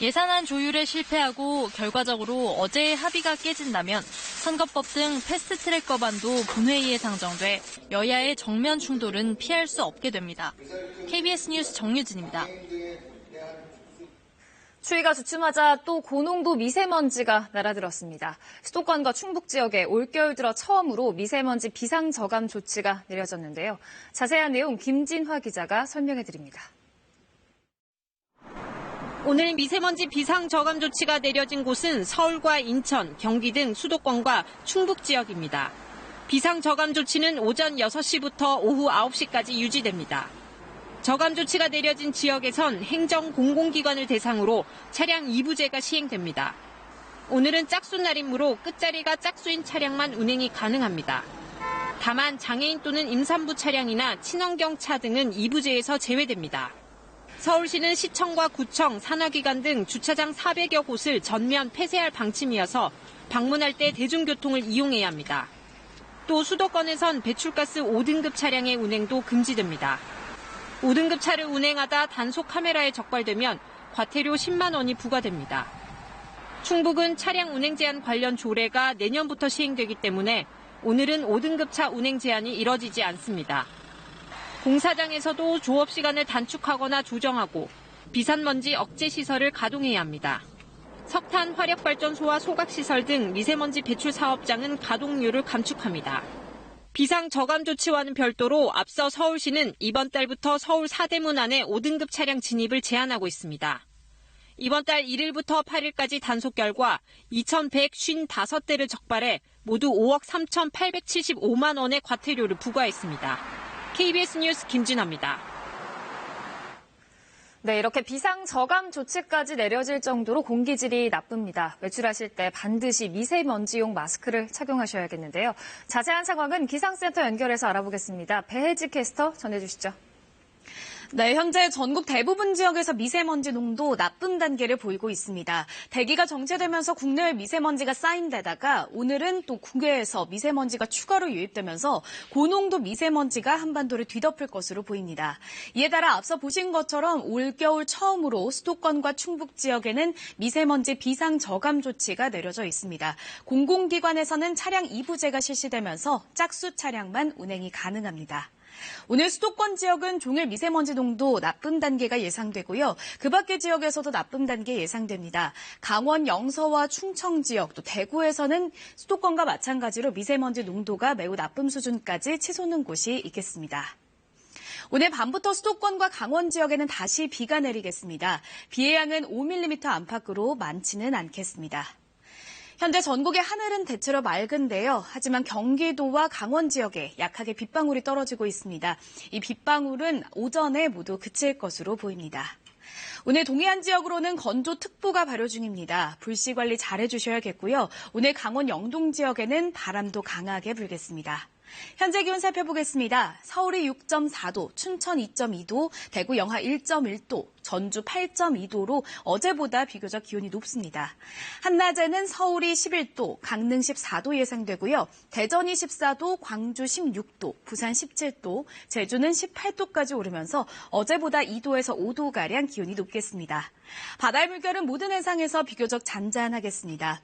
예산안 조율에 실패하고 결과적으로 어제의 합의가 깨진다면 선거법 등 패스트트랙 법안도 본회의에 상정돼 여야의 정면 충돌은 피할 수 없게 됩니다. KBS 뉴스 정유진입니다. 추위가 주춤하자 또 고농도 미세먼지가 날아들었습니다. 수도권과 충북 지역에 올겨울 들어 처음으로 미세먼지 비상저감 조치가 내려졌는데요. 자세한 내용 김진화 기자가 설명해드립니다. 오늘 미세먼지 비상저감 조치가 내려진 곳은 서울과 인천, 경기 등 수도권과 충북 지역입니다. 비상저감 조치는 오전 6시부터 오후 9시까지 유지됩니다. 저감 조치가 내려진 지역에선 행정 공공기관을 대상으로 차량 2부제가 시행됩니다. 오늘은 짝수 날이므로 끝자리가 짝수인 차량만 운행이 가능합니다. 다만 장애인 또는 임산부 차량이나 친환경차 등은 2부제에서 제외됩니다. 서울시는 시청과 구청, 산하기관 등 주차장 400여 곳을 전면 폐쇄할 방침이어서 방문할 때 대중교통을 이용해야 합니다. 또 수도권에선 배출가스 5등급 차량의 운행도 금지됩니다. 5등급 차를 운행하다 단속 카메라에 적발되면 과태료 10만 원이 부과됩니다. 충북은 차량 운행 제한 관련 조례가 내년부터 시행되기 때문에 오늘은 5등급 차 운행 제한이 이뤄지지 않습니다. 공사장에서도 조업 시간을 단축하거나 조정하고 비산먼지 억제 시설을 가동해야 합니다. 석탄 화력발전소와 소각시설 등 미세먼지 배출 사업장은 가동률을 감축합니다. 비상저감 조치와는 별도로 앞서 서울시는 이번 달부터 서울 사대문 안에 5등급 차량 진입을 제한하고 있습니다. 이번 달 1일부터 8일까지 단속 결과 2,155대를 적발해 모두 5억 3,875만 원의 과태료를 부과했습니다. KBS 뉴스 김진아입니다. 네, 이렇게 비상저감 조치까지 내려질 정도로 공기질이 나쁩니다. 외출하실 때 반드시 미세먼지용 마스크를 착용하셔야겠는데요. 자세한 상황은 기상센터 연결해서 알아보겠습니다. 배혜지 캐스터 전해주시죠. 네, 현재 전국 대부분 지역에서 미세먼지 농도 나쁨 단계를 보이고 있습니다. 대기가 정체되면서 국내에 미세먼지가 쌓인 데다가 오늘은 또 국외에서 미세먼지가 추가로 유입되면서 고농도 미세먼지가 한반도를 뒤덮을 것으로 보입니다. 이에 따라 앞서 보신 것처럼 올겨울 처음으로 수도권과 충북 지역에는 미세먼지 비상저감 조치가 내려져 있습니다. 공공기관에서는 차량 2부제가 실시되면서 짝수 차량만 운행이 가능합니다. 오늘 수도권 지역은 종일 미세먼지 농도 나쁨 단계가 예상되고요. 그 밖의 지역에서도 나쁨 단계 예상됩니다. 강원 영서와 충청 지역, 또 대구에서는 수도권과 마찬가지로 미세먼지 농도가 매우 나쁨 수준까지 치솟는 곳이 있겠습니다. 오늘 밤부터 수도권과 강원 지역에는 다시 비가 내리겠습니다. 비의 양은 5mm 안팎으로 많지는 않겠습니다. 현재 전국의 하늘은 대체로 맑은데요. 하지만 경기도와 강원 지역에 약하게 빗방울이 떨어지고 있습니다. 이 빗방울은 오전에 모두 그칠 것으로 보입니다. 오늘 동해안 지역으로는 건조특보가 발효 중입니다. 불씨 관리 잘 해주셔야겠고요. 오늘 강원 영동 지역에는 바람도 강하게 불겠습니다. 현재 기온 살펴보겠습니다. 서울이 6.4도, 춘천 2.2도, 대구 영하 1.1도, 전주 8.2도로 어제보다 비교적 기온이 높습니다. 한낮에는 서울이 11도, 강릉 14도 예상되고요. 대전이 14도, 광주 16도, 부산 17도, 제주는 18도까지 오르면서 어제보다 2도에서 5도가량 기온이 높겠습니다. 바다의 물결은 모든 해상에서 비교적 잔잔하겠습니다.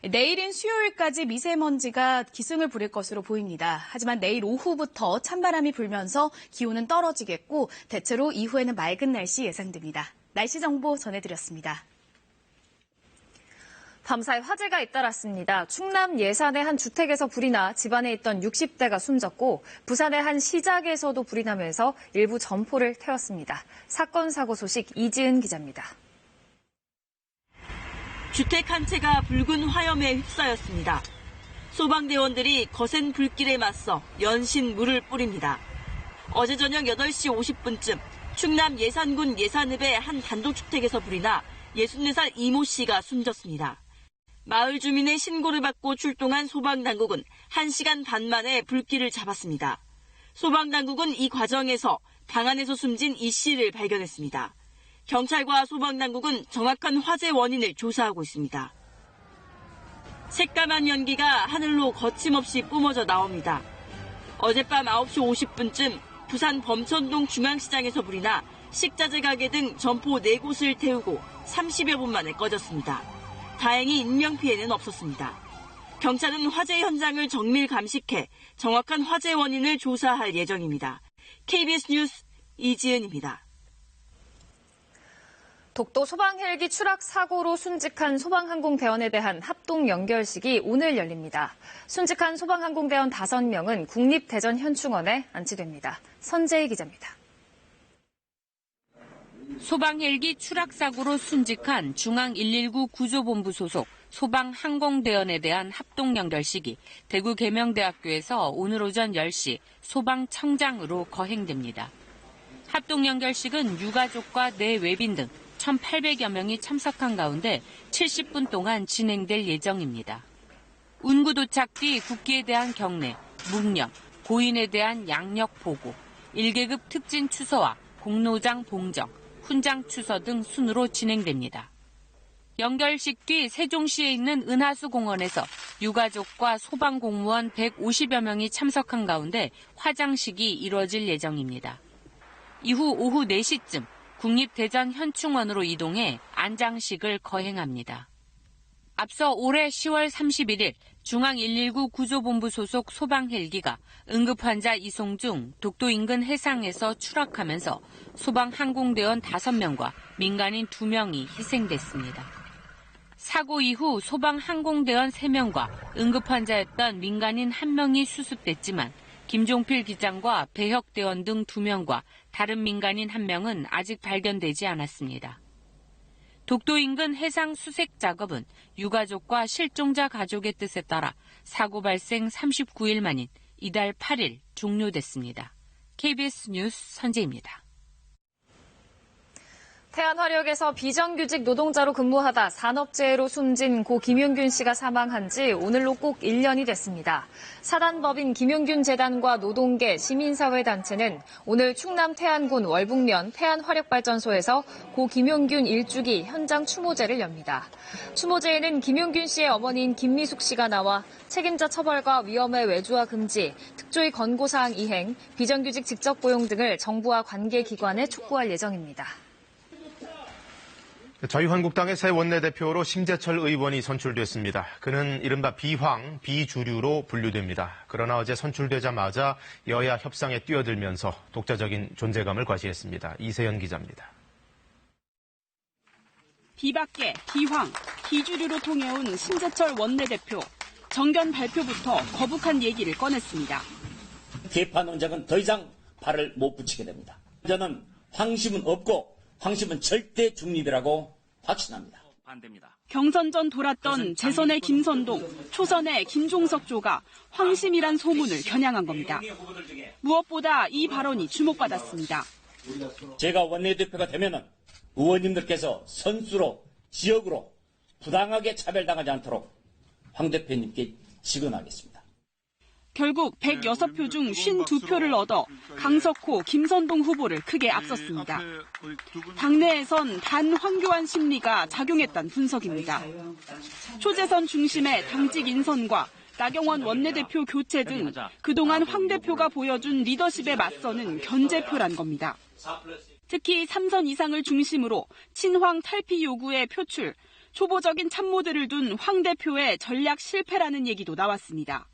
내일인 수요일까지 미세먼지가 기승을 부릴 것으로 보입니다. 하지만 내일 오후부터 찬바람이 불면서 기온은 떨어지겠고 대체로 이후에는 맑은 날씨 예상됩니다. 날씨 정보 전해드렸습니다. 밤사이 화재가 잇따랐습니다. 충남 예산의 한 주택에서 불이 나 집안에 있던 60대가 숨졌고 부산의 한 시작에서도 불이 나면서 일부 점포를 태웠습니다. 사건 사고 소식 이지은 기자입니다. 주택 한 채가 붉은 화염에 휩싸였습니다. 소방대원들이 거센 불길에 맞서 연신 물을 뿌립니다. 어제 저녁 8시 50분쯤 충남 예산군 예산읍의 한 단독주택에서 불이 나 64살 이모 씨가 숨졌습니다. 마을 주민의 신고를 받고 출동한 소방당국은 1시간 반 만에 불길을 잡았습니다. 소방당국은 이 과정에서 방 안에서 숨진 이 씨를 발견했습니다. 경찰과 소방당국은 정확한 화재 원인을 조사하고 있습니다. 새까만 연기가 하늘로 거침없이 뿜어져 나옵니다. 어젯밤 9시 50분쯤 부산 범천동 중앙시장에서 불이 나 식자재 가게 등 점포 4곳을 태우고 30여 분 만에 꺼졌습니다. 다행히 인명피해는 없었습니다. 경찰은 화재 현장을 정밀 감식해 정확한 화재 원인을 조사할 예정입니다. KBS 뉴스 이지은입니다. 독도 소방 헬기 추락 사고로 순직한 소방항공대원에 대한 합동 연결식이 오늘 열립니다. 순직한 소방항공대원 5명은 국립대전현충원에 안치됩니다. 선재희 기자입니다. 소방 헬기 추락 사고로 순직한 중앙 119 구조본부 소속 소방항공대원에 대한 합동 연결식이 대구 계명대학교에서 오늘 오전 10시 소방청장으로 거행됩니다. 합동 연결식은 유가족과 내외빈 등 1,800여 명이 참석한 가운데 70분 동안 진행될 예정입니다. 운구 도착 뒤 국기에 대한 경례, 묵념, 고인에 대한 양력 보고, 1계급 특진 추서와 공로장 봉정, 훈장 추서 등 순으로 진행됩니다. 연결식 뒤 세종시에 있는 은하수 공원에서 유가족과 소방공무원 150여 명이 참석한 가운데 화장식이 이뤄질 예정입니다. 이후 오후 4시쯤 국립대전현충원으로 이동해 안장식을 거행합니다. 앞서 올해 10월 31일 중앙 119 구조본부 소속 소방 헬기가 응급환자 이송 중 독도 인근 해상에서 추락하면서 소방항공대원 5명과 민간인 2명이 희생됐습니다. 사고 이후 소방항공대원 3명과 응급환자였던 민간인 1명이 수습됐지만 김종필 기장과 배혁대원 등 2명과 다른 민간인 1명은 아직 발견되지 않았습니다. 독도 인근 해상 수색 작업은 유가족과 실종자 가족의 뜻에 따라 사고 발생 39일 만인 이달 8일 종료됐습니다. KBS 뉴스 선재입니다. 태안화력에서 비정규직 노동자로 근무하다 산업재해로 숨진 고 김용균 씨가 사망한 지 오늘로 꼭 1년이 됐습니다. 사단법인 김용균 재단과 노동계, 시민사회단체는 오늘 충남 태안군 월북면 태안화력발전소에서 고 김용균 일주기 현장 추모제를 엽니다. 추모제에는 김용균 씨의 어머니인 김미숙 씨가 나와 책임자 처벌과 위험의 외주화 금지, 특조위 권고사항 이행, 비정규직 직접 고용 등을 정부와 관계기관에 촉구할 예정입니다. 자유한국당의 새 원내대표로 심재철 의원이 선출됐습니다. 그는 이른바 비황, 비주류로 분류됩니다. 그러나 어제 선출되자마자 여야 협상에 뛰어들면서 독자적인 존재감을 과시했습니다. 이세연 기자입니다. 비박계, 비황, 비주류로 통해온 심재철 원내대표. 정견 발표부터 거북한 얘기를 꺼냈습니다. 개파 논쟁은 더 이상 발을 못 붙이게 됩니다. 저는 황심은 없고 황심은 절대 중립이라고 확신합니다. 반대입니다. 경선 전 돌았던 재선의 김선동, 초선의 김종석 조가 황심이란 소문을 겨냥한 겁니다. 무엇보다 이 발언이 주목받았습니다. 제가 원내대표가 되면은 의원님들께서 선수로, 지역으로 부당하게 차별당하지 않도록 황 대표님께 직언하겠습니다. 결국 106표 중 52표를 얻어 강석호, 김선동 후보를 크게 앞섰습니다. 당내에선 반황교안 심리가 작용했다는 분석입니다. 초재선 중심의 당직 인선과 나경원 원내대표 교체 등 그동안 황 대표가 보여준 리더십에 맞서는 견제표란 겁니다. 특히 3선 이상을 중심으로 친황 탈피 요구의 표출, 초보적인 참모들을 둔 황 대표의 전략 실패라는 얘기도 나왔습니다.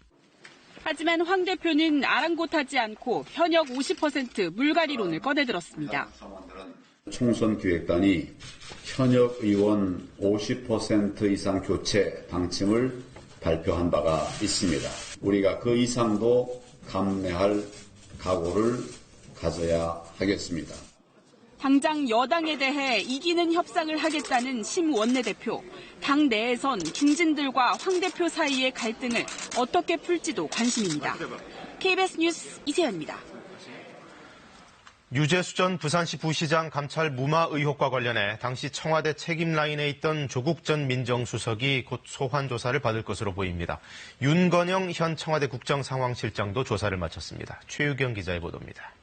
하지만 황 대표는 아랑곳하지 않고 현역 50% 물갈이론을 꺼내들었습니다. 총선 기획단이 현역 의원 50% 이상 교체 방침을 발표한 바가 있습니다. 우리가 그 이상도 감내할 각오를 가져야 하겠습니다. 당장 여당에 대해 이기는 협상을 하겠다는 심 원내대표. 당 내에선 중진들과 황 대표 사이의 갈등을 어떻게 풀지도 관심입니다. KBS 뉴스 이세연입니다. 유재수 전 부산시 부시장 감찰 무마 의혹과 관련해 당시 청와대 책임 라인에 있던 조국 전 민정수석이 곧 소환 조사를 받을 것으로 보입니다. 윤건영 현 청와대 국정상황실장도 조사를 마쳤습니다. 최유경 기자의 보도입니다.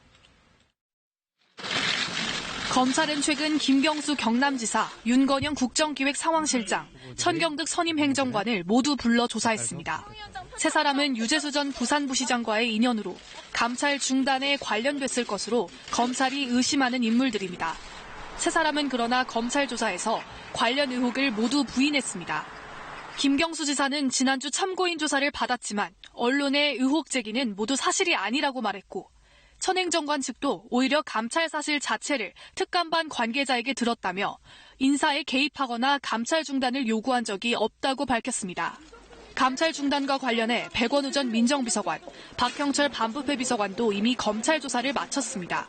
검찰은 최근 김경수 경남지사, 윤건영 국정기획상황실장, 천경득 선임행정관을 모두 불러 조사했습니다. 세 사람은 유재수 전 부산부시장과의 인연으로 감찰 중단에 관련됐을 것으로 검찰이 의심하는 인물들입니다. 세 사람은 그러나 검찰 조사에서 관련 의혹을 모두 부인했습니다. 김경수 지사는 지난주 참고인 조사를 받았지만 언론의 의혹 제기는 모두 사실이 아니라고 말했고, 천 행정관 측도 오히려 감찰 사실 자체를 특감반 관계자에게 들었다며 인사에 개입하거나 감찰 중단을 요구한 적이 없다고 밝혔습니다. 감찰 중단과 관련해 백원우 전 민정비서관, 박형철 반부패 비서관도 이미 검찰 조사를 마쳤습니다.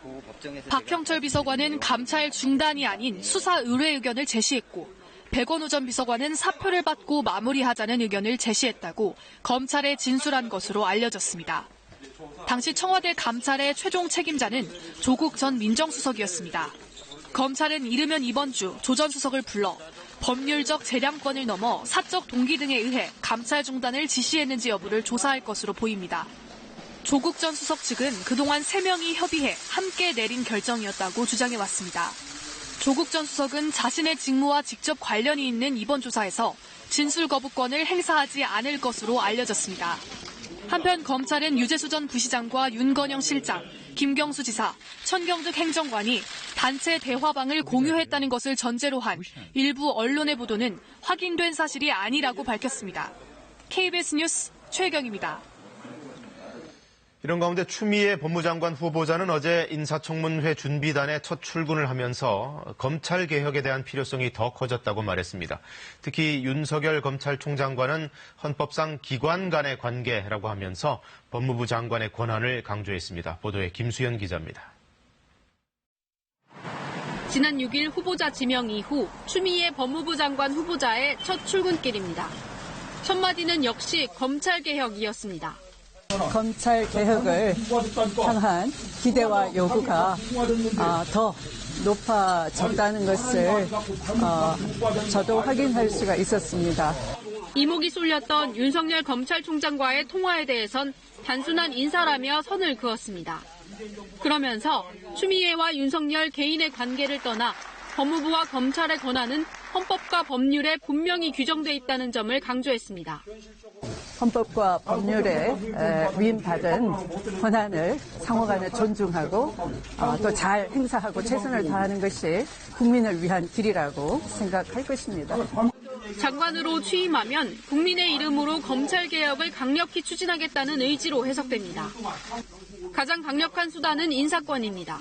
박형철 비서관은 감찰 중단이 아닌 수사 의뢰 의견을 제시했고, 백원우 전 비서관은 사표를 받고 마무리하자는 의견을 제시했다고 검찰에 진술한 것으로 알려졌습니다. 당시 청와대 감찰의 최종 책임자는 조국 전 민정수석이었습니다. 검찰은 이르면 이번 주 조 전 수석을 불러 법률적 재량권을 넘어 사적 동기 등에 의해 감찰 중단을 지시했는지 여부를 조사할 것으로 보입니다. 조국 전 수석 측은 그동안 3명이 협의해 함께 내린 결정이었다고 주장해왔습니다. 조국 전 수석은 자신의 직무와 직접 관련이 있는 이번 조사에서 진술 거부권을 행사하지 않을 것으로 알려졌습니다. 한편 검찰은 유재수 전 부시장과 윤건영 실장, 김경수 지사, 천경득 행정관이 단체 대화방을 공유했다는 것을 전제로 한 일부 언론의 보도는 확인된 사실이 아니라고 밝혔습니다. KBS 뉴스 최혜경입니다. 이런 가운데 추미애 법무장관 후보자는 어제 인사청문회 준비단에 첫 출근을 하면서 검찰 개혁에 대한 필요성이 더 커졌다고 말했습니다. 특히 윤석열 검찰총장과는 헌법상 기관 간의 관계라고 하면서 법무부 장관의 권한을 강조했습니다. 보도에 김수현 기자입니다. 지난 6일 후보자 지명 이후 추미애 법무부 장관 후보자의 첫 출근길입니다. 첫 마디는 역시 검찰 개혁이었습니다. 검찰 개혁을 향한 기대와 요구가 더 높아졌다는 것을 저도 확인할 수가 있었습니다. 이목이 쏠렸던 윤석열 검찰총장과의 통화에 대해선 단순한 인사라며 선을 그었습니다. 그러면서 추미애와 윤석열 개인의 관계를 떠나 법무부와 검찰의 권한은 헌법과 법률에 분명히 규정돼 있다는 점을 강조했습니다. 헌법과 법률에 위임받은 권한을 상호간에 존중하고 또 잘 행사하고 최선을 다하는 것이 국민을 위한 길이라고 생각할 것입니다. 장관으로 취임하면 국민의 이름으로 검찰개혁을 강력히 추진하겠다는 의지로 해석됩니다. 가장 강력한 수단은 인사권입니다.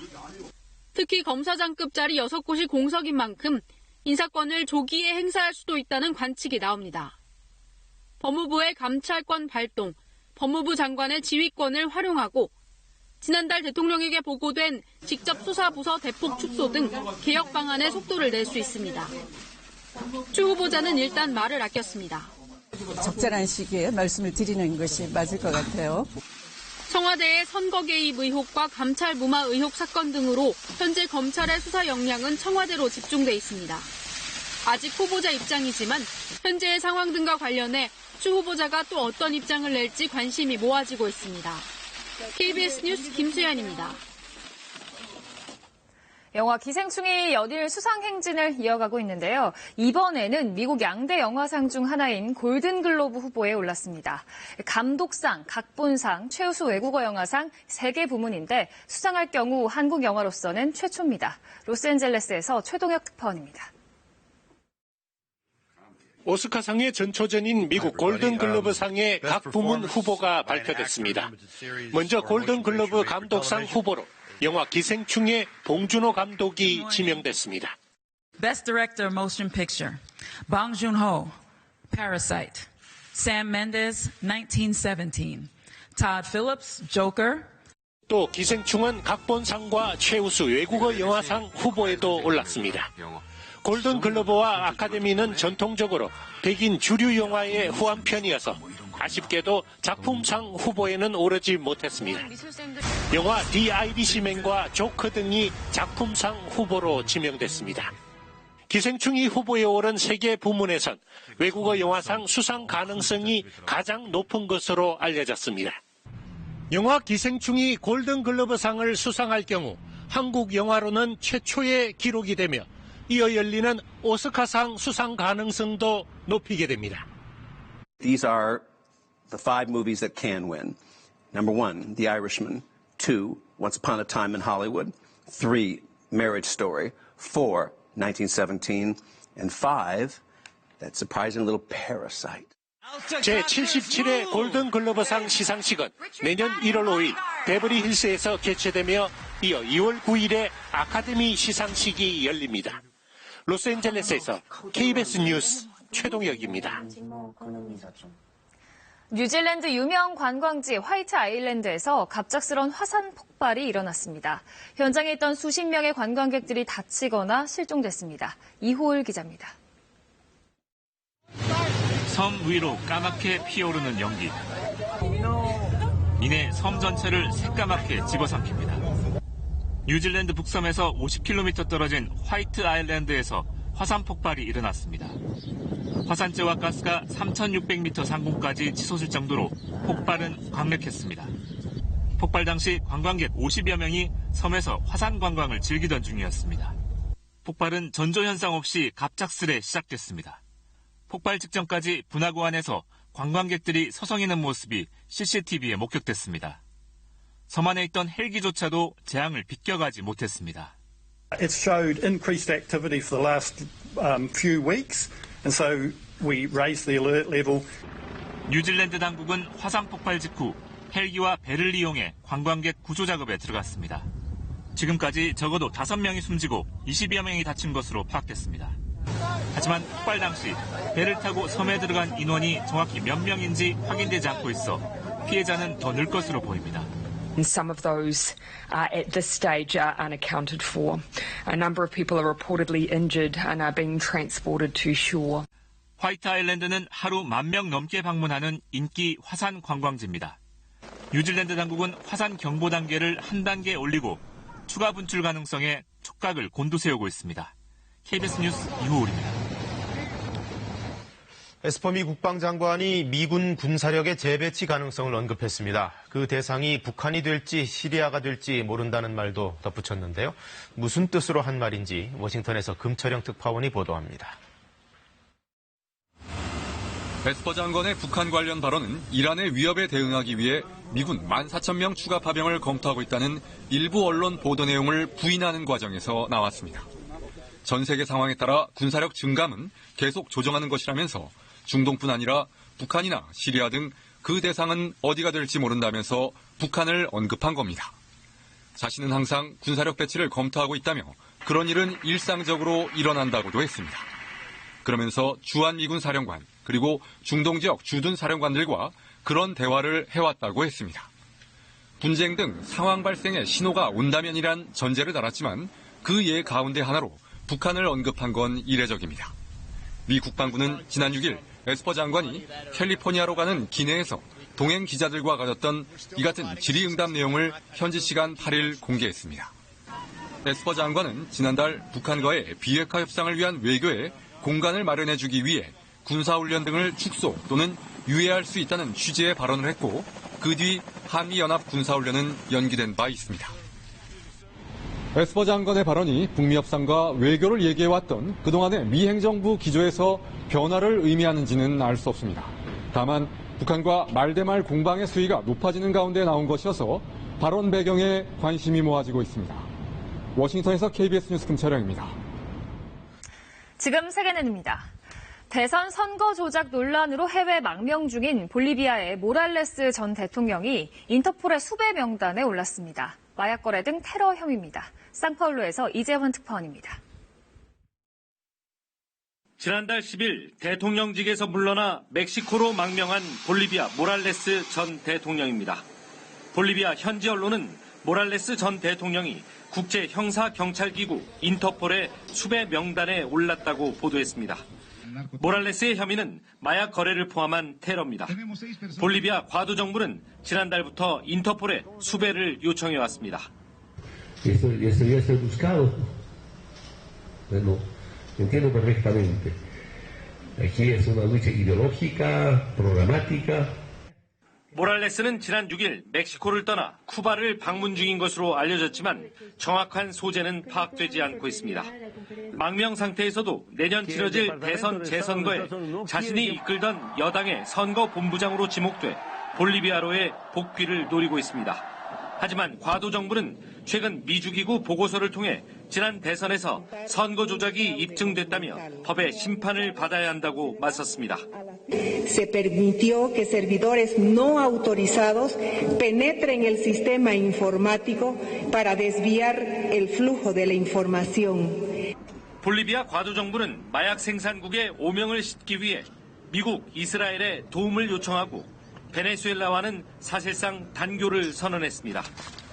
특히 검사장급 자리 6곳이 공석인 만큼 인사권을 조기에 행사할 수도 있다는 관측이 나옵니다. 법무부의 감찰권 발동, 법무부 장관의 지휘권을 활용하고 지난달 대통령에게 보고된 직접 수사부서 대폭 축소 등 개혁 방안에 속도를 낼 수 있습니다. 추 후보자는 일단 말을 아꼈습니다. 적절한 시기에 말씀을 드리는 것이 맞을 것 같아요. 청와대의 선거 개입 의혹과 감찰 무마 의혹 사건 등으로 현재 검찰의 수사 역량은 청와대로 집중돼 있습니다. 아직 후보자 입장이지만 현재의 상황 등과 관련해 추 후보자가 또 어떤 입장을 낼지 관심이 모아지고 있습니다. KBS 뉴스 김수연입니다. 영화 기생충이 연일 수상 행진을 이어가고 있는데요. 이번에는 미국 양대 영화상 중 하나인 골든글로브 후보에 올랐습니다. 감독상, 각본상, 최우수 외국어 영화상 3개 부문인데 수상할 경우 한국 영화로서는 최초입니다. 로스앤젤레스에서 최동혁 특파원입니다. 오스카상의 전초전인 미국 골든글러브상의 각 부문 후보가 발표됐습니다. 먼저 골든글러브 감독상 후보로 영화 기생충의 봉준호 감독이 지명됐습니다. Best Director Motion Picture, Bong Joon-ho, Parasite, Sam Mendes, 1917, Todd Phillips, Joker. 또 기생충은 각본상과 최우수 외국어 영화상 후보에도 올랐습니다. 골든글러브와 아카데미는 전통적으로 백인 주류 영화의 후한편이어서 아쉽게도 작품상 후보에는 오르지 못했습니다. 영화 The Irishman과 조커 등이 작품상 후보로 지명됐습니다. 기생충이 후보에 오른 3개 부문에선 외국어 영화상 수상 가능성이 가장 높은 것으로 알려졌습니다. 영화 기생충이 골든글러브상을 수상할 경우 한국 영화로는 최초의 기록이 되며 이어 열리는 오스카상 수상 가능성도 높이게 됩니다. These are the 5 movies that can win. Number 1, The Irishman. 2, Once Upon a Time in Hollywood. 3, Marriage Story. 4, 1917. And 5, that surprising little Parasite. 제77회 골든글러브상 시상식은 내년 1월 5일 베버리힐스에서 개최되며 이어 2월 9일에 아카데미 시상식이 열립니다. 로스앤젤레스에서 KBS 뉴스 최동혁입니다. 뉴질랜드 유명 관광지 화이트 아일랜드에서 갑작스런 화산 폭발이 일어났습니다. 현장에 있던 수십 명의 관광객들이 다치거나 실종됐습니다. 이호을 기자입니다. 섬 위로 까맣게 피어오르는 연기. 이내 섬 전체를 새까맣게 집어삼킵니다. 뉴질랜드 북섬에서 50km 떨어진 화이트 아일랜드에서 화산 폭발이 일어났습니다. 화산재와 가스가 3,600m 상공까지 치솟을 정도로 폭발은 강력했습니다. 폭발 당시 관광객 50여 명이 섬에서 화산 관광을 즐기던 중이었습니다. 폭발은 전조 현상 없이 갑작스레 시작됐습니다. 폭발 직전까지 분화구 안에서 관광객들이 서성이는 모습이 CCTV에 목격됐습니다. 섬 안에 있던 헬기조차도 재앙을 비껴가지 못했습니다. It's showed increased activity for the last few weeks, and so we raised the alert level. 뉴질랜드 당국은 화산 폭발 직후 헬기와 배를 이용해 관광객 구조 작업에 들어갔습니다. 지금까지 적어도 5명이 숨지고 20여 명이 다친 것으로 파악됐습니다. 하지만 폭발 당시 배를 타고 섬에 들어간 인원이 정확히 몇 명인지 확인되지 않고 있어 피해자는 더 늘 것으로 보입니다. Some of those at this stage are unaccounted for. A number of people are reportedly injured and are being transported to shore. 화이트 아일랜드는 하루 10,000명 넘게 방문하는 인기 화산 관광지입니다. 뉴질랜드 당국은 화산 경보 단계를 한 단계 올리고 추가 분출 가능성에 촉각을 곤두세우고 있습니다. KBS 뉴스 이호울입니다. 에스퍼미 국방장관이 미군 군사력의 재배치 가능성을 언급했습니다. 그 대상이 북한이 될지 시리아가 될지 모른다는 말도 덧붙였는데요. 무슨 뜻으로 한 말인지 워싱턴에서 금철영 특파원이 보도합니다. 에스퍼 장관의 북한 관련 발언은 이란의 위협에 대응하기 위해 미군 14,000명 추가 파병을 검토하고 있다는 일부 언론 보도 내용을 부인하는 과정에서 나왔습니다. 전 세계 상황에 따라 군사력 증감은 계속 조정하는 것이라면서 중동뿐 아니라 북한이나 시리아 등 그 대상은 어디가 될지 모른다면서 북한을 언급한 겁니다. 자신은 항상 군사력 배치를 검토하고 있다며 그런 일은 일상적으로 일어난다고도 했습니다. 그러면서 주한미군 사령관 그리고 중동 지역 주둔 사령관들과 그런 대화를 해왔다고 했습니다. 분쟁 등 상황 발생의 신호가 온다면이란 전제를 달았지만 그 예 가운데 하나로 북한을 언급한 건 이례적입니다. 미 국방부는 지난 6일 에스퍼 장관이 캘리포니아로 가는 기내에서 동행 기자들과 가졌던 이 같은 질의응답 내용을 현지 시간 8일 공개했습니다. 에스퍼 장관은 지난달 북한과의 비핵화 협상을 위한 외교에 공간을 마련해주기 위해 군사훈련 등을 축소 또는 유예할 수 있다는 취지의 발언을 했고 그 뒤 한미연합 군사훈련은 연기된 바 있습니다. 에스퍼 장관의 발언이 북미 협상과 외교를 얘기해왔던 그동안의 미 행정부 기조에서 변화를 의미하는지는 알 수 없습니다. 다만 북한과 말대말 공방의 수위가 높아지는 가운데 나온 것이어서 발언 배경에 관심이 모아지고 있습니다. 워싱턴에서 KBS 뉴스 김철영입니다. 지금 세계는입니다. 대선 선거 조작 논란으로 해외 망명 중인 볼리비아의 모랄레스 전 대통령이 인터폴의 수배 명단에 올랐습니다. 마약 거래 등 테러 혐의입니다. 상파울루에서 이재환 특파원입니다. 지난달 10일 대통령직에서 물러나 멕시코로 망명한 볼리비아 모랄레스 전 대통령입니다. 볼리비아 현지 언론은 모랄레스 전 대통령이 국제형사경찰기구 인터폴의 수배 명단에 올랐다고 보도했습니다. 모랄레스의 혐의는 마약 거래를 포함한 테러입니다. 볼리비아 과도 정부는 지난달부터 인터폴에 수배를 요청해왔습니다. Entiendo perfectamente. Aquí es una lucha ideológica, programática. 모랄레스는 지난 6일 멕시코를 떠나 쿠바를 방문 중인 것으로 알려졌지만 정확한 소재는 파악되지 않고 있습니다. 망명 상태에서도 내년 치러질 대선 재선거에 자신이 이끌던 여당의 선거본부장으로 지목돼 볼리비아로의 복귀를 노리고 있습니다. 하지만 과도 정부는 최근 미주기구 보고서를 통해 지난 대선에서 선거 조작이 입증됐다며 법의 심판을 받아야 한다고 맞섰습니다. Se permitió que servidores no autorizados penetren el sistema informático para desviar el flujo de la información. 볼리비아 과도 정부는 마약 생산국의 오명을 싣기 위해 미국, 이스라엘에 도움을 요청하고 베네수엘라와는 사실상 단교를 선언했습니다.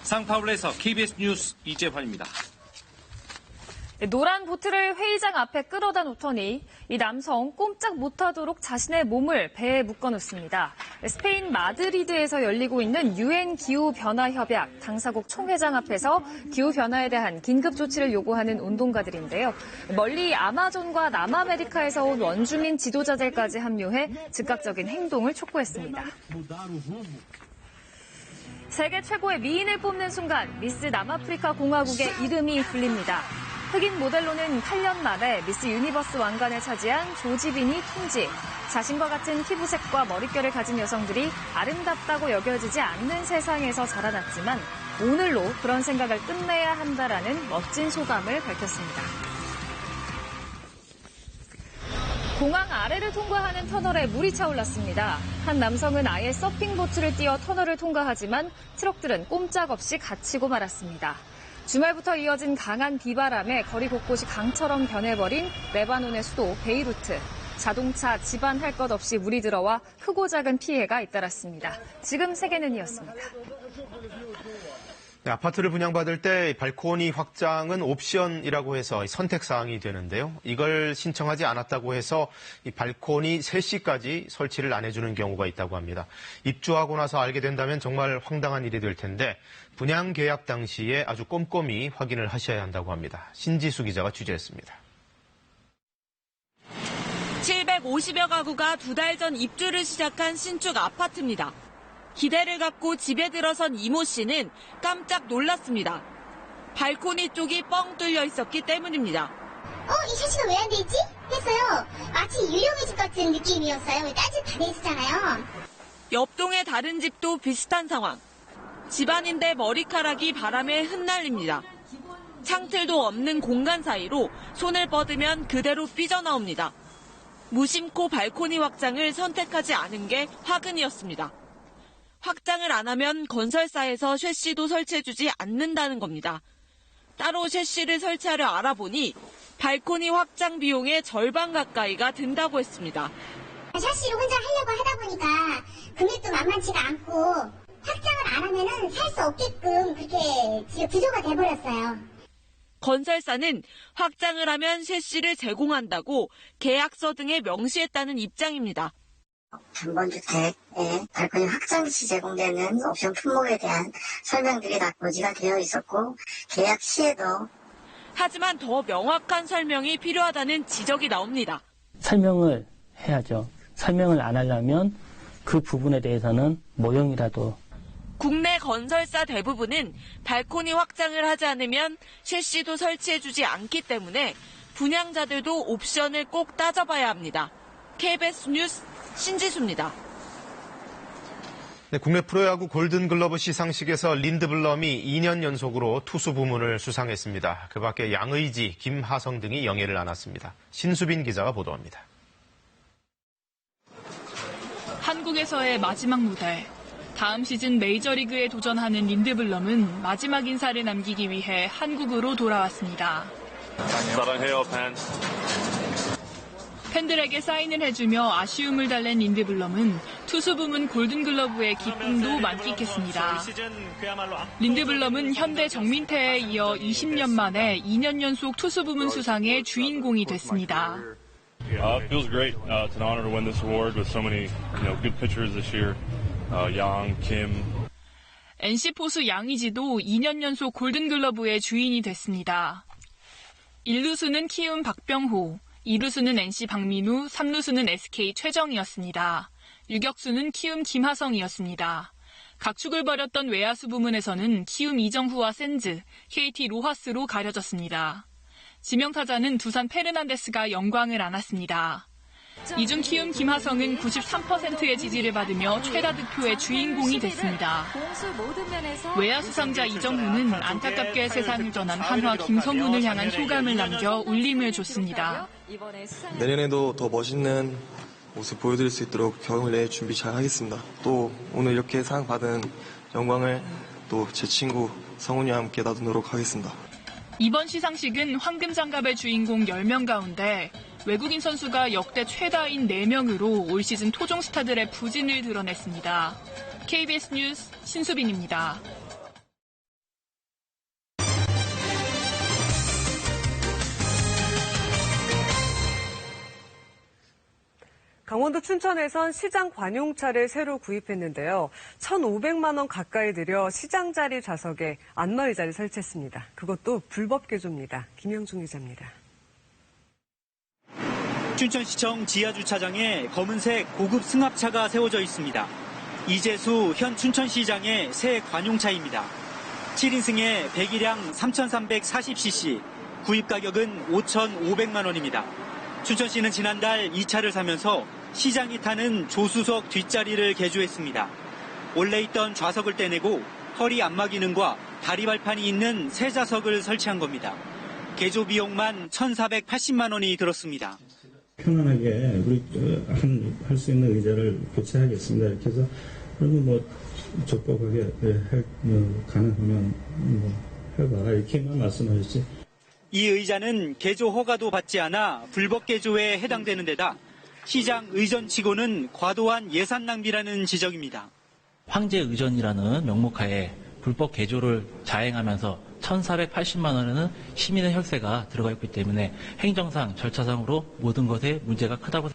상파울루에서 KBS 뉴스 이재환입니다. 노란 보트를 회의장 앞에 끌어다 놓더니 이 남성 꼼짝 못하도록 자신의 몸을 배에 묶어놓습니다. 스페인 마드리드에서 열리고 있는 유엔 기후변화협약 당사국 총회장 앞에서 기후변화에 대한 긴급 조치를 요구하는 운동가들인데요. 멀리 아마존과 남아메리카에서 온 원주민 지도자들까지 합류해 즉각적인 행동을 촉구했습니다. 세계 최고의 미인을 뽑는 순간 미스 남아프리카 공화국의 이름이 불립니다. 흑인 모델로는 8년 만에 미스 유니버스 왕관을 차지한 조지빈이 통지. 자신과 같은 피부색과 머릿결을 가진 여성들이 아름답다고 여겨지지 않는 세상에서 자라났지만 오늘로 그런 생각을 끝내야 한다라는 멋진 소감을 밝혔습니다. 공항 아래를 통과하는 터널에 물이 차올랐습니다. 한 남성은 아예 서핑보트를 띄어 터널을 통과하지만 트럭들은 꼼짝없이 갇히고 말았습니다. 주말부터 이어진 강한 비바람에 거리 곳곳이 강처럼 변해버린 레바논의 수도 베이루트. 자동차, 집안 할 것 없이 물이 들어와 크고 작은 피해가 잇따랐습니다. 지금 세계는 이었습니다. 네, 아파트를 분양받을 때 발코니 확장은 옵션이라고 해서 선택사항이 되는데요. 이걸 신청하지 않았다고 해서 이 발코니 3시까지 설치를 안 해주는 경우가 있다고 합니다. 입주하고 나서 알게 된다면 정말 황당한 일이 될 텐데 분양 계약 당시에 아주 꼼꼼히 확인을 하셔야 한다고 합니다. 신지수 기자가 취재했습니다. 750여 가구가 2달 전 입주를 시작한 신축 아파트입니다. 기대를 갖고 집에 들어선 이모 씨는 깜짝 놀랐습니다. 발코니 쪽이 뻥 뚫려 있었기 때문입니다. 이 샤시가 왜 안 돼 있지? 했어요. 마치 유령의 집 같은 느낌이었어요. 딴짓 다 돼 있었잖아요. 옆동의 다른 집도 비슷한 상황. 집안인데 머리카락이 바람에 흩날립니다. 창틀도 없는 공간 사이로 손을 뻗으면 그대로 삐져나옵니다. 무심코 발코니 확장을 선택하지 않은 게 화근이었습니다. 확장을 안 하면 건설사에서 셰시도 설치해주지 않는다는 겁니다. 따로 셰시를 설치하려 알아보니 발코니 확장 비용의 절반 가까이가 든다고 했습니다. 샤시를 혼자 하려고 하다 보니까 금액도 만만치가 않고 확장을 안 하면은 살 수 없게끔 그렇게 지금 구조가 돼버렸어요. 건설사는 확장을 하면 셰시를 제공한다고 계약서 등에 명시했다는 입장입니다. 단번주택에 발코니 확장 시 제공되는 옵션 품목에 대한 설명들이 다 고지가 되어 있었고 계약 시에도 하지만 더 명확한 설명이 필요하다는 지적이 나옵니다. 설명을 해야죠. 설명을 안 하려면 그 부분에 대해서는 모형이라도 국내 건설사 대부분은 발코니 확장을 하지 않으면 셰시도 설치해주지 않기 때문에 분양자들도 옵션을 꼭 따져봐야 합니다. KBS 뉴스 신지수입니다. 네, 국내 프로야구 골든글러브 시상식에서 린드블럼이 2년 연속으로 투수 부문을 수상했습니다. 그 밖에 양의지, 김하성 등이 영예를 안았습니다. 신수빈 기자가 보도합니다. 한국에서의 마지막 무대. 다음 시즌 메이저리그에 도전하는 린드블럼은 마지막 인사를 남기기 위해 한국으로 돌아왔습니다. 사랑해요, 팬. 팬들에게 사인을 해주며 아쉬움을 달랜 린드블럼은 투수 부문 골든글러브의 기쁨도 만끽했습니다. 린드블럼은 현대 정민태에 이어 20년 만에 2년 연속 투수 부문 수상의 주인공이 됐습니다. It feels great. It's an honor to win this award with so many, good pitchers this year. Yang, Kim. NC 포수 양의지도 2년 연속 골든글러브의 주인이 됐습니다. 1루수는 키움 박병호, 2루수는 NC 박민우, 3루수는 SK 최정이었습니다. 유격수는 키움 김하성이었습니다. 각축을 벌였던 외야수 부문에서는 키움 이정후와 센즈, KT 로하스로 가려졌습니다. 지명타자는 두산 페르난데스가 영광을 안았습니다. 이중 키움 김하성은 93%의 지지를 받으며 최다 득표의 주인공이 됐습니다. 외야수 상자 이정후는 안타깝게 세상을 떠난 한화 김성훈을 향한 소감을 남겨 울림을 줬습니다. 내년에도 더 멋있는 모습 보여드릴 수 있도록 경을 내 준비 잘 하겠습니다. 또 오늘 이렇게 상 받은 영광을 또 제 친구 성훈이와 함께 나누도록 하겠습니다. 이번 시상식은 황금장갑의 주인공 10명 가운데 외국인 선수가 역대 최다인 4명으로 올 시즌 토종 스타들의 부진을 드러냈습니다. KBS 뉴스 신수빈입니다. 강원도 춘천에선 시장 관용차를 새로 구입했는데요. 1,500만 원 가까이 들여 시장 자리 좌석에 안마의자를 설치했습니다. 그것도 불법 개조입니다. 김영중 기자입니다. 춘천시청 지하주차장에 검은색 고급 승합차가 세워져 있습니다. 이재수 현 춘천시장의 새 관용차입니다. 7인승에 배기량 3,340cc, 구입 가격은 5,500만 원입니다. 춘천시는 지난달 이 차를 사면서 시장이 타는 조수석 뒷자리를 개조했습니다. 원래 있던 좌석을 떼내고 허리 안마 기능과 다리 발판이 있는 새 좌석을 설치한 겁니다. 개조 비용만 1,480만 원이 들었습니다. 편안하게 우리 할 수 있는 의자를 교체하겠습니다. 이렇게 해서 그리고 적법하게 가능하면 해봐 이렇게만 말씀하셨지. 이 의자는 개조 허가도 받지 않아 불법 개조에 해당되는 데다 시장 의전치고는 과도한 예산 낭비라는 지적입니다. 황제 의전이라는 명목하에 불법 개조를 자행하면서 1,480만 원에는 시민의 혈세가 들어가 있기 때문에 행정상 절차상으로 모든 것에 문제가 크다고.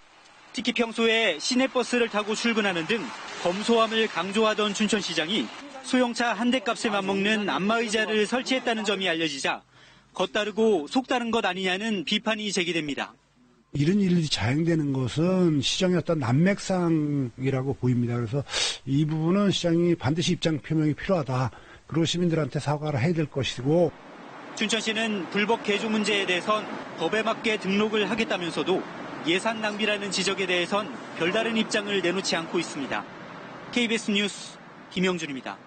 특히 평소에 시내버스를 타고 출근하는 등 검소함을 강조하던 춘천시장이 소형차 한 대 값에 맞먹는 안마의자를 설치했다는 점이 알려지자 겉다르고 속다른 것 아니냐는 비판이 제기됩니다. 이런 일이 자행되는 것은 시장의 어떤 난맥상이라고 보입니다. 그래서 이 부분은 시장이 반드시 입장 표명이 필요하다. 그리고 시민들한테 사과를 해야 될 것이고. 춘천시는 불법 개조 문제에 대해선 법에 맞게 등록을 하겠다면서도 예산 낭비라는 지적에 대해선 별다른 입장을 내놓지 않고 있습니다. KBS 뉴스 김영준입니다.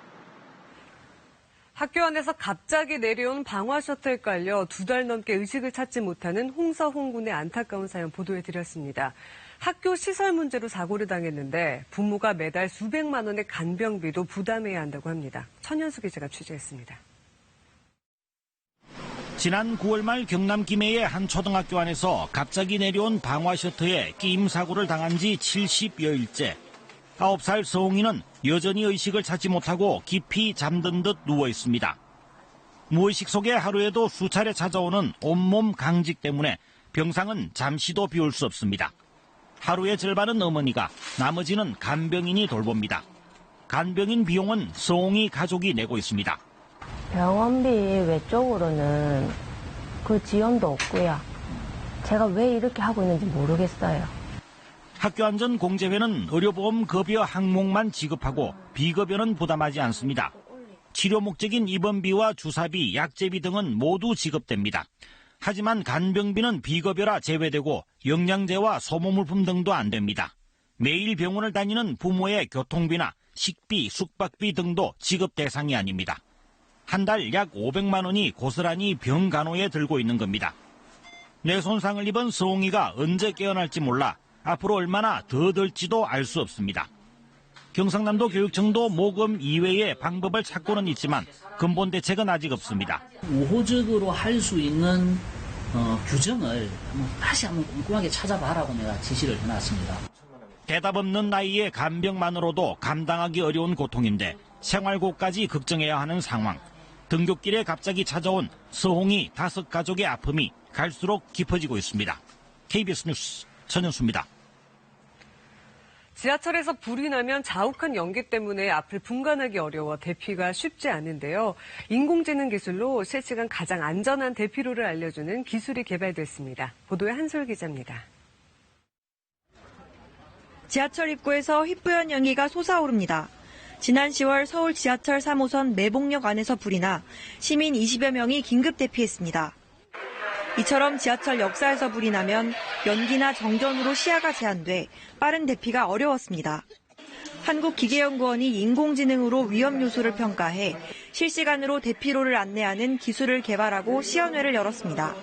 학교 안에서 갑자기 내려온 방화 셔틀에 깔려 2달 넘게 의식을 찾지 못하는 홍서홍 군의 안타까운 사연 보도해드렸습니다. 학교 시설 문제로 사고를 당했는데 부모가 매달 수백만 원의 간병비도 부담해야 한다고 합니다. 천연수 기자가 취재했습니다. 지난 9월 말 경남 김해의 한 초등학교 안에서 갑자기 내려온 방화 셔틀에 끼임 사고를 당한 지 70여일째. 9살 서홍이는 여전히 의식을 찾지 못하고 깊이 잠든 듯 누워 있습니다. 무의식 속에 하루에도 수차례 찾아오는 온몸 강직 때문에 병상은 잠시도 비울 수 없습니다. 하루의 절반은 어머니가, 나머지는 간병인이 돌봅니다. 간병인 비용은 서홍이 가족이 내고 있습니다. 병원비 외적으로는 그 지원도 없고요. 제가 왜 이렇게 하고 있는지 모르겠어요. 학교안전공제회는 의료보험 급여 항목만 지급하고 비급여는 부담하지 않습니다. 치료 목적인 입원비와 주사비, 약제비 등은 모두 지급됩니다. 하지만 간병비는 비급여라 제외되고 영양제와 소모물품 등도 안 됩니다. 매일 병원을 다니는 부모의 교통비나 식비, 숙박비 등도 지급 대상이 아닙니다. 한 달 약 500만 원이 고스란히 병간호에 들고 있는 겁니다. 뇌 손상을 입은 서홍이가 언제 깨어날지 몰라 앞으로 얼마나 더 들지도 알 수 없습니다. 경상남도 교육청도 모금 이외의 방법을 찾고는 있지만 근본 대책은 아직 없습니다. 우호적으로 할 수 있는 규정을 다시 한번 꼼꼼하게 찾아봐라고 내가 지시를 해놨습니다. 대답 없는 나이에 간병만으로도 감당하기 어려운 고통인데 생활고까지 걱정해야 하는 상황. 등굣길에 갑자기 찾아온 서홍이 5가족의 아픔이 갈수록 깊어지고 있습니다. KBS 뉴스 전현수입니다. 지하철에서 불이 나면 자욱한 연기 때문에 앞을 분간하기 어려워 대피가 쉽지 않은데요. 인공지능 기술로 실시간 가장 안전한 대피로를 알려주는 기술이 개발됐습니다. 보도에 한솔 기자입니다. 지하철 입구에서 희뿌연 연기가 솟아오릅니다. 지난 10월 서울 지하철 3호선 매봉역 안에서 불이 나 시민 20여 명이 긴급 대피했습니다. 이처럼 지하철 역사에서 불이 나면 연기나 정전으로 시야가 제한돼 빠른 대피가 어려웠습니다. 한국기계연구원이 인공지능으로 위험 요소를 평가해 실시간으로 대피로를 안내하는 기술을 개발하고 시연회를 열었습니다.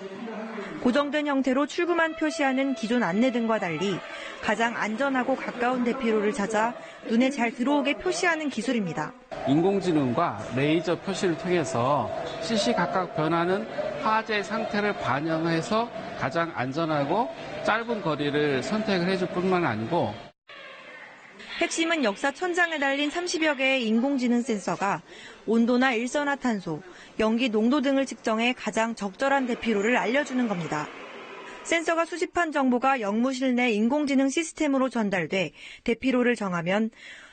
고정된 형태로 출구만 표시하는 기존 안내등과 달리 가장 안전하고 가까운 대피로를 찾아 눈에 잘 들어오게 표시하는 기술입니다. 인공지능과 레이저 표시를 통해서 시시각각 변하는 화재 상태를 반영해서 가장 안전하고 짧은 거리를 선택을 해줄 뿐만 아니고 핵심은 역사 천장에 달린 30여 개의 인공지능 센서가 온도나 일산화탄소, 연기 농도 등을 측정해 가장 적절한 대피로를 알려주는 겁니다. 센서가 수집한 정보가 영무실 내 인공지능 시스템으로 전달돼 대피로를 정하면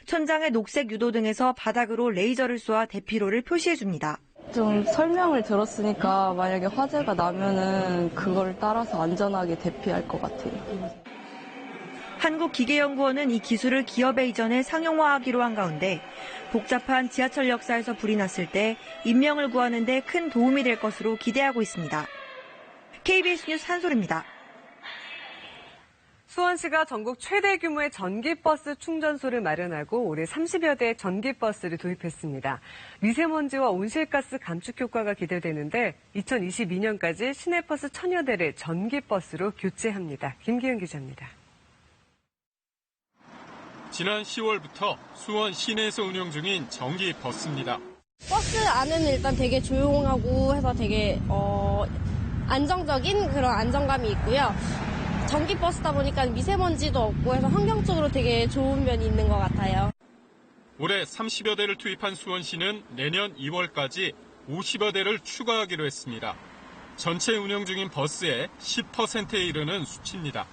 천장의 녹색 유도 등에서 바닥으로 레이저를 쏘아 대피로를 표시해줍니다. 좀 설명을 들었으니까 만약에 화재가 나면은 그걸 따라서 안전하게 대피할 것 같아요. 한국기계연구원은 이 기술을 기업에 이전해 상용화하기로 한 가운데 복잡한 지하철 역사에서 불이 났을 때 인명을 구하는 데 큰 도움이 될 것으로 기대하고 있습니다. KBS 뉴스 한솔입니다. 수원시가 전국 최대 규모의 전기버스 충전소를 마련하고 올해 30여 대의 전기버스를 도입했습니다. 미세먼지와 온실가스 감축 효과가 기대되는데 2022년까지 시내버스 1000여 대를 전기버스로 교체합니다. 김기훈 기자입니다. 지난 10월부터 수원 시내에서 운영 중인 전기버스입니다. 버스 안에는 일단 되게 조용하고 해서 되게 안정적인 그런 안정감이 있고요. 전기버스다 보니까 미세먼지도 없고 해서 환경적으로 되게 좋은 면이 있는 것 같아요. 올해 30여 대를 투입한 수원시는 내년 2월까지 50여 대를 추가하기로 했습니다. 전체 운영 중인 버스의 10%에 이르는 수치입니다.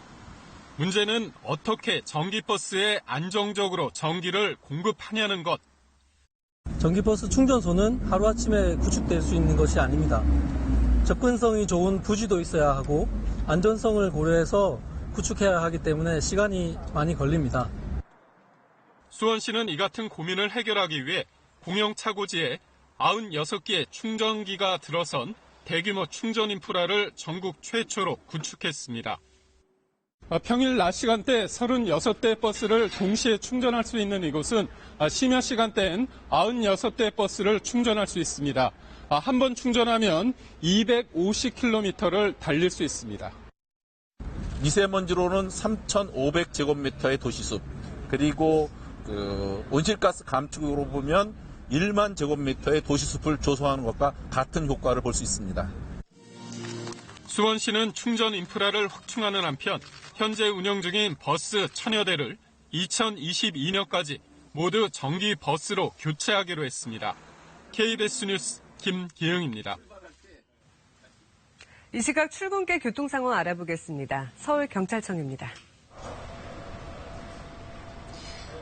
문제는 어떻게 전기버스에 안정적으로 전기를 공급하냐는 것. 전기버스 충전소는 하루아침에 구축될 수 있는 것이 아닙니다. 접근성이 좋은 부지도 있어야 하고 안전성을 고려해서 구축해야 하기 때문에 시간이 많이 걸립니다. 수원시는 이 같은 고민을 해결하기 위해 공영차고지에 96개의 충전기가 들어선 대규모 충전 인프라를 전국 최초로 구축했습니다. 평일 낮 시간대 36대 버스를 동시에 충전할 수 있는 이곳은 심야 시간대엔 96대 버스를 충전할 수 있습니다. 한 번 충전하면 250km를 달릴 수 있습니다. 미세먼지로는 3,500제곱미터의 도시숲, 그리고 온실가스 감축으로 보면 1만 제곱미터의 도시숲을 조성하는 것과 같은 효과를 볼 수 있습니다. 수원시는 충전 인프라를 확충하는 한편 현재 운영 중인 버스 1000여 대를 2022년까지 모두 전기 버스로 교체하기로 했습니다. KBS 뉴스 김기흥입니다. 이 시각 출근길 교통 상황 알아보겠습니다. 서울경찰청입니다.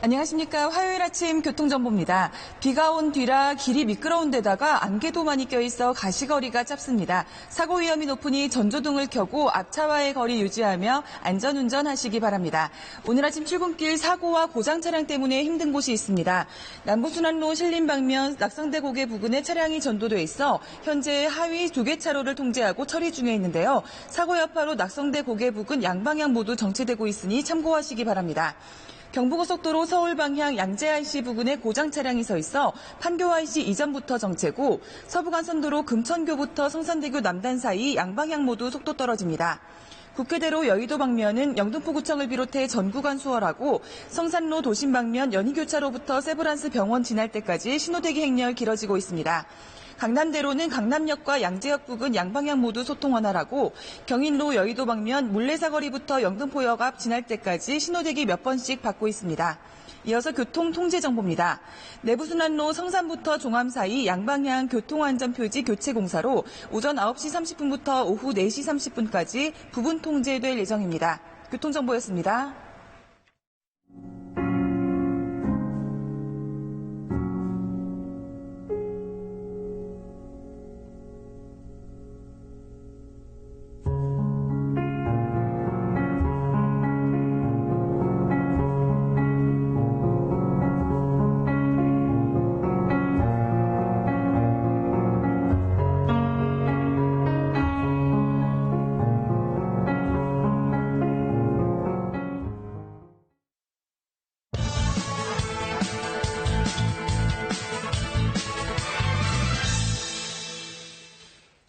안녕하십니까. 화요일 아침 교통정보입니다. 비가 온 뒤라 길이 미끄러운 데다가 안개도 많이 껴있어 가시거리가 짧습니다. 사고 위험이 높으니 전조등을 켜고 앞차와의 거리 유지하며 안전운전하시기 바랍니다. 오늘 아침 출근길 사고와 고장 차량 때문에 힘든 곳이 있습니다. 남부순환로 신림 방면 낙성대 고개 부근에 차량이 전도돼 있어 현재 하위 2개 차로를 통제하고 처리 중에 있는데요. 사고 여파로 낙성대 고개 부근 양방향 모두 정체되고 있으니 참고하시기 바랍니다. 경부고속도로 서울 방향 양재 IC 부근에 고장 차량이 서 있어 판교 IC 이전부터 정체고 서부간선도로 금천교부터 성산대교 남단 사이 양방향 모두 속도 떨어집니다. 국회대로 여의도 방면은 영등포구청을 비롯해 전 구간 수월하고 성산로 도심 방면 연희교차로부터 세브란스 병원 지날 때까지 신호대기 행렬 길어지고 있습니다. 강남대로는 강남역과 양재역 부근 양방향 모두 소통 원활하고 경인로 여의도 방면 물레사거리부터 영등포역 앞 지날 때까지 신호대기 몇 번씩 받고 있습니다. 이어서 교통 통제 정보입니다. 내부순환로 성산부터 종암 사이 양방향 교통안전표지 교체 공사로 오전 9시 30분부터 오후 4시 30분까지 부분 통제될 예정입니다. 교통정보였습니다.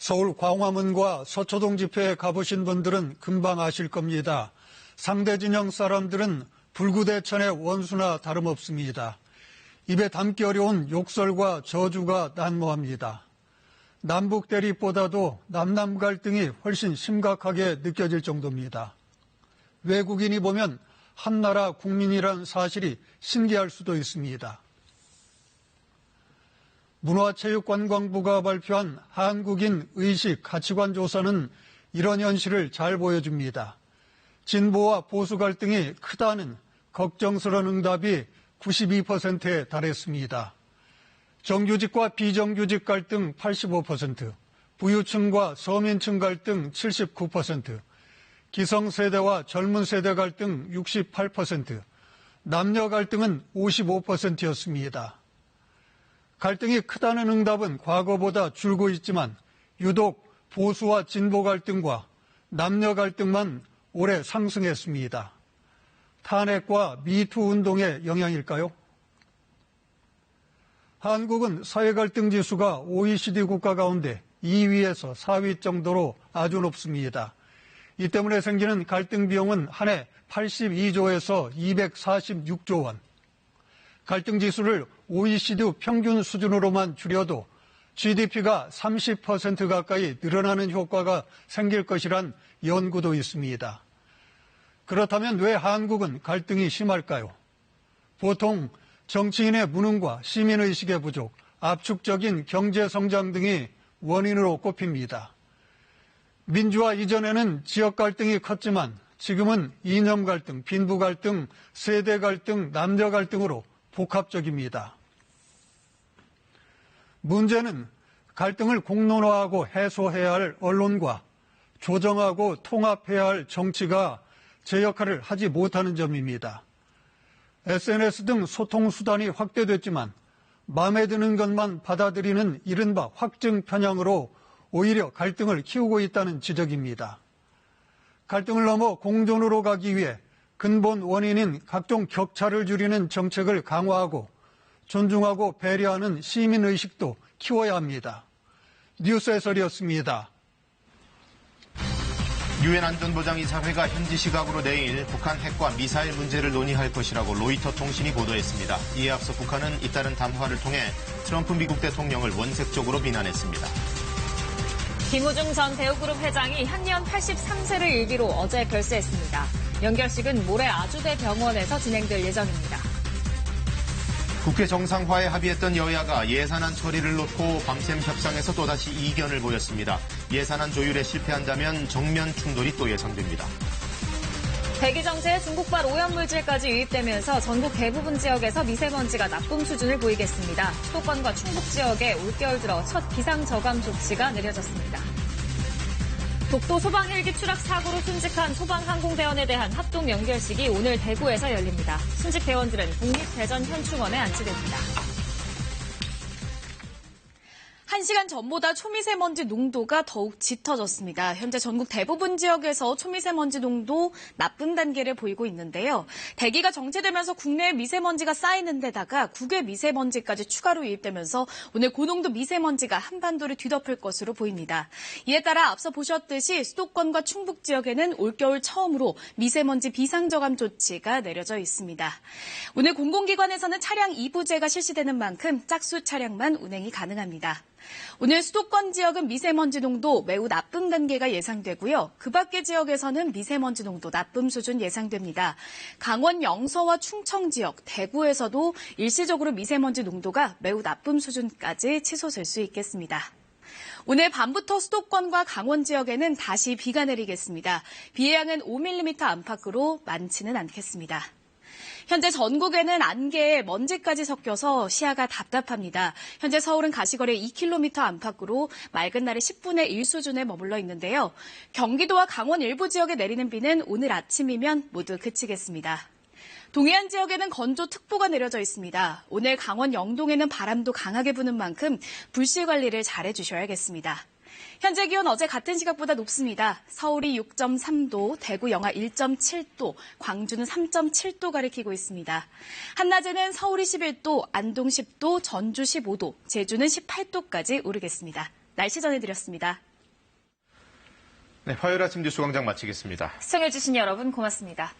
서울 광화문과 서초동 집회에 가보신 분들은 금방 아실 겁니다. 상대 진영 사람들은 불구대천의 원수나 다름없습니다. 입에 담기 어려운 욕설과 저주가 난무합니다. 남북 대립보다도 남남 갈등이 훨씬 심각하게 느껴질 정도입니다. 외국인이 보면 한나라 국민이란 사실이 신기할 수도 있습니다. 문화체육관광부가 발표한 한국인 의식 가치관 조사는 이런 현실을 잘 보여줍니다. 진보와 보수 갈등이 크다는 걱정스러운 응답이 92%에 달했습니다. 정규직과 비정규직 갈등 85%, 부유층과 서민층 갈등 79%, 기성세대와 젊은 세대 갈등 68%, 남녀 갈등은 55%였습니다. 갈등이 크다는 응답은 과거보다 줄고 있지만 유독 보수와 진보 갈등과 남녀 갈등만 올해 상승했습니다. 탄핵과 미투 운동의 영향일까요? 한국은 사회 갈등 지수가 OECD 국가 가운데 2위에서 4위 정도로 아주 높습니다. 이 때문에 생기는 갈등 비용은 한 해 82조에서 246조 원. 갈등 지수를 OECD 평균 수준으로만 줄여도 GDP가 30% 가까이 늘어나는 효과가 생길 것이란 연구도 있습니다. 그렇다면 왜 한국은 갈등이 심할까요? 보통 정치인의 무능과 시민의식의 부족, 압축적인 경제성장 등이 원인으로 꼽힙니다. 민주화 이전에는 지역 갈등이 컸지만 지금은 이념 갈등, 빈부 갈등, 세대 갈등, 남녀 갈등으로 복합적입니다. 문제는 갈등을 공론화하고 해소해야 할 언론과 조정하고 통합해야 할 정치가 제 역할을 하지 못하는 점입니다. SNS 등 소통 수단이 확대됐지만 마음에 드는 것만 받아들이는 이른바 확증 편향으로 오히려 갈등을 키우고 있다는 지적입니다. 갈등을 넘어 공존으로 가기 위해 근본 원인인 각종 격차를 줄이는 정책을 강화하고 존중하고 배려하는 시민의식도 키워야 합니다. 뉴스 해설이었습니다. 유엔 안전보장이사회가 현지 시각으로 내일 북한 핵과 미사일 문제를 논의할 것이라고 로이터 통신이 보도했습니다. 이에 앞서 북한은 잇따른 담화를 통해 트럼프 미국 대통령을 원색적으로 비난했습니다. 김우중 전 대우그룹 회장이 현년 83세를 일기로 어제 별세했습니다. 연결식은 모레 아주대 병원에서 진행될 예정입니다. 국회 정상화에 합의했던 여야가 예산안 처리를 놓고 밤샘 협상에서 또다시 이견을 보였습니다. 예산안 조율에 실패한다면 정면 충돌이 또 예상됩니다. 대기 정체에 중국발 오염물질까지 유입되면서 전국 대부분 지역에서 미세먼지가 나쁨 수준을 보이겠습니다. 수도권과 충북 지역에 올겨울 들어 첫 비상저감 조치가 내려졌습니다. 독도 소방 헬기 추락 사고로 순직한 소방항공대원에 대한 합동 연결식이 오늘 대구에서 열립니다. 순직 대원들은 국립대전현충원에 안치됩니다. 1시간 전보다 초미세먼지 농도가 더욱 짙어졌습니다. 현재 전국 대부분 지역에서 초미세먼지 농도 나쁨 단계를 보이고 있는데요. 대기가 정체되면서 국내에 미세먼지가 쌓이는 데다가 국외 미세먼지까지 추가로 유입되면서 오늘 고농도 미세먼지가 한반도를 뒤덮을 것으로 보입니다. 이에 따라 앞서 보셨듯이 수도권과 충북 지역에는 올겨울 처음으로 미세먼지 비상저감 조치가 내려져 있습니다. 오늘 공공기관에서는 차량 2부제가 실시되는 만큼 짝수 차량만 운행이 가능합니다. 오늘 수도권 지역은 미세먼지 농도 매우 나쁨 단계가 예상되고요. 그 밖의 지역에서는 미세먼지 농도 나쁨 수준 예상됩니다. 강원 영서와 충청 지역, 대구에서도 일시적으로 미세먼지 농도가 매우 나쁨 수준까지 치솟을 수 있겠습니다. 오늘 밤부터 수도권과 강원 지역에는 다시 비가 내리겠습니다. 비의 양은 5mm 안팎으로 많지는 않겠습니다. 현재 전국에는 안개에 먼지까지 섞여서 시야가 답답합니다. 현재 서울은 가시거리 2km 안팎으로 맑은 날의 10분의 1 수준에 머물러 있는데요. 경기도와 강원 일부 지역에 내리는 비는 오늘 아침이면 모두 그치겠습니다. 동해안 지역에는 건조특보가 내려져 있습니다. 오늘 강원 영동에는 바람도 강하게 부는 만큼 불씨 관리를 잘 해주셔야겠습니다. 현재 기온 어제 같은 시각보다 높습니다. 서울이 6.3도, 대구 영하 1.7도, 광주는 3.7도 가리키고 있습니다. 한낮에는 서울이 11도, 안동 10도, 전주 15도, 제주는 18도까지 오르겠습니다. 날씨 전해드렸습니다. 네, 화요일 아침 뉴스광장 마치겠습니다. 시청해주신 여러분 고맙습니다.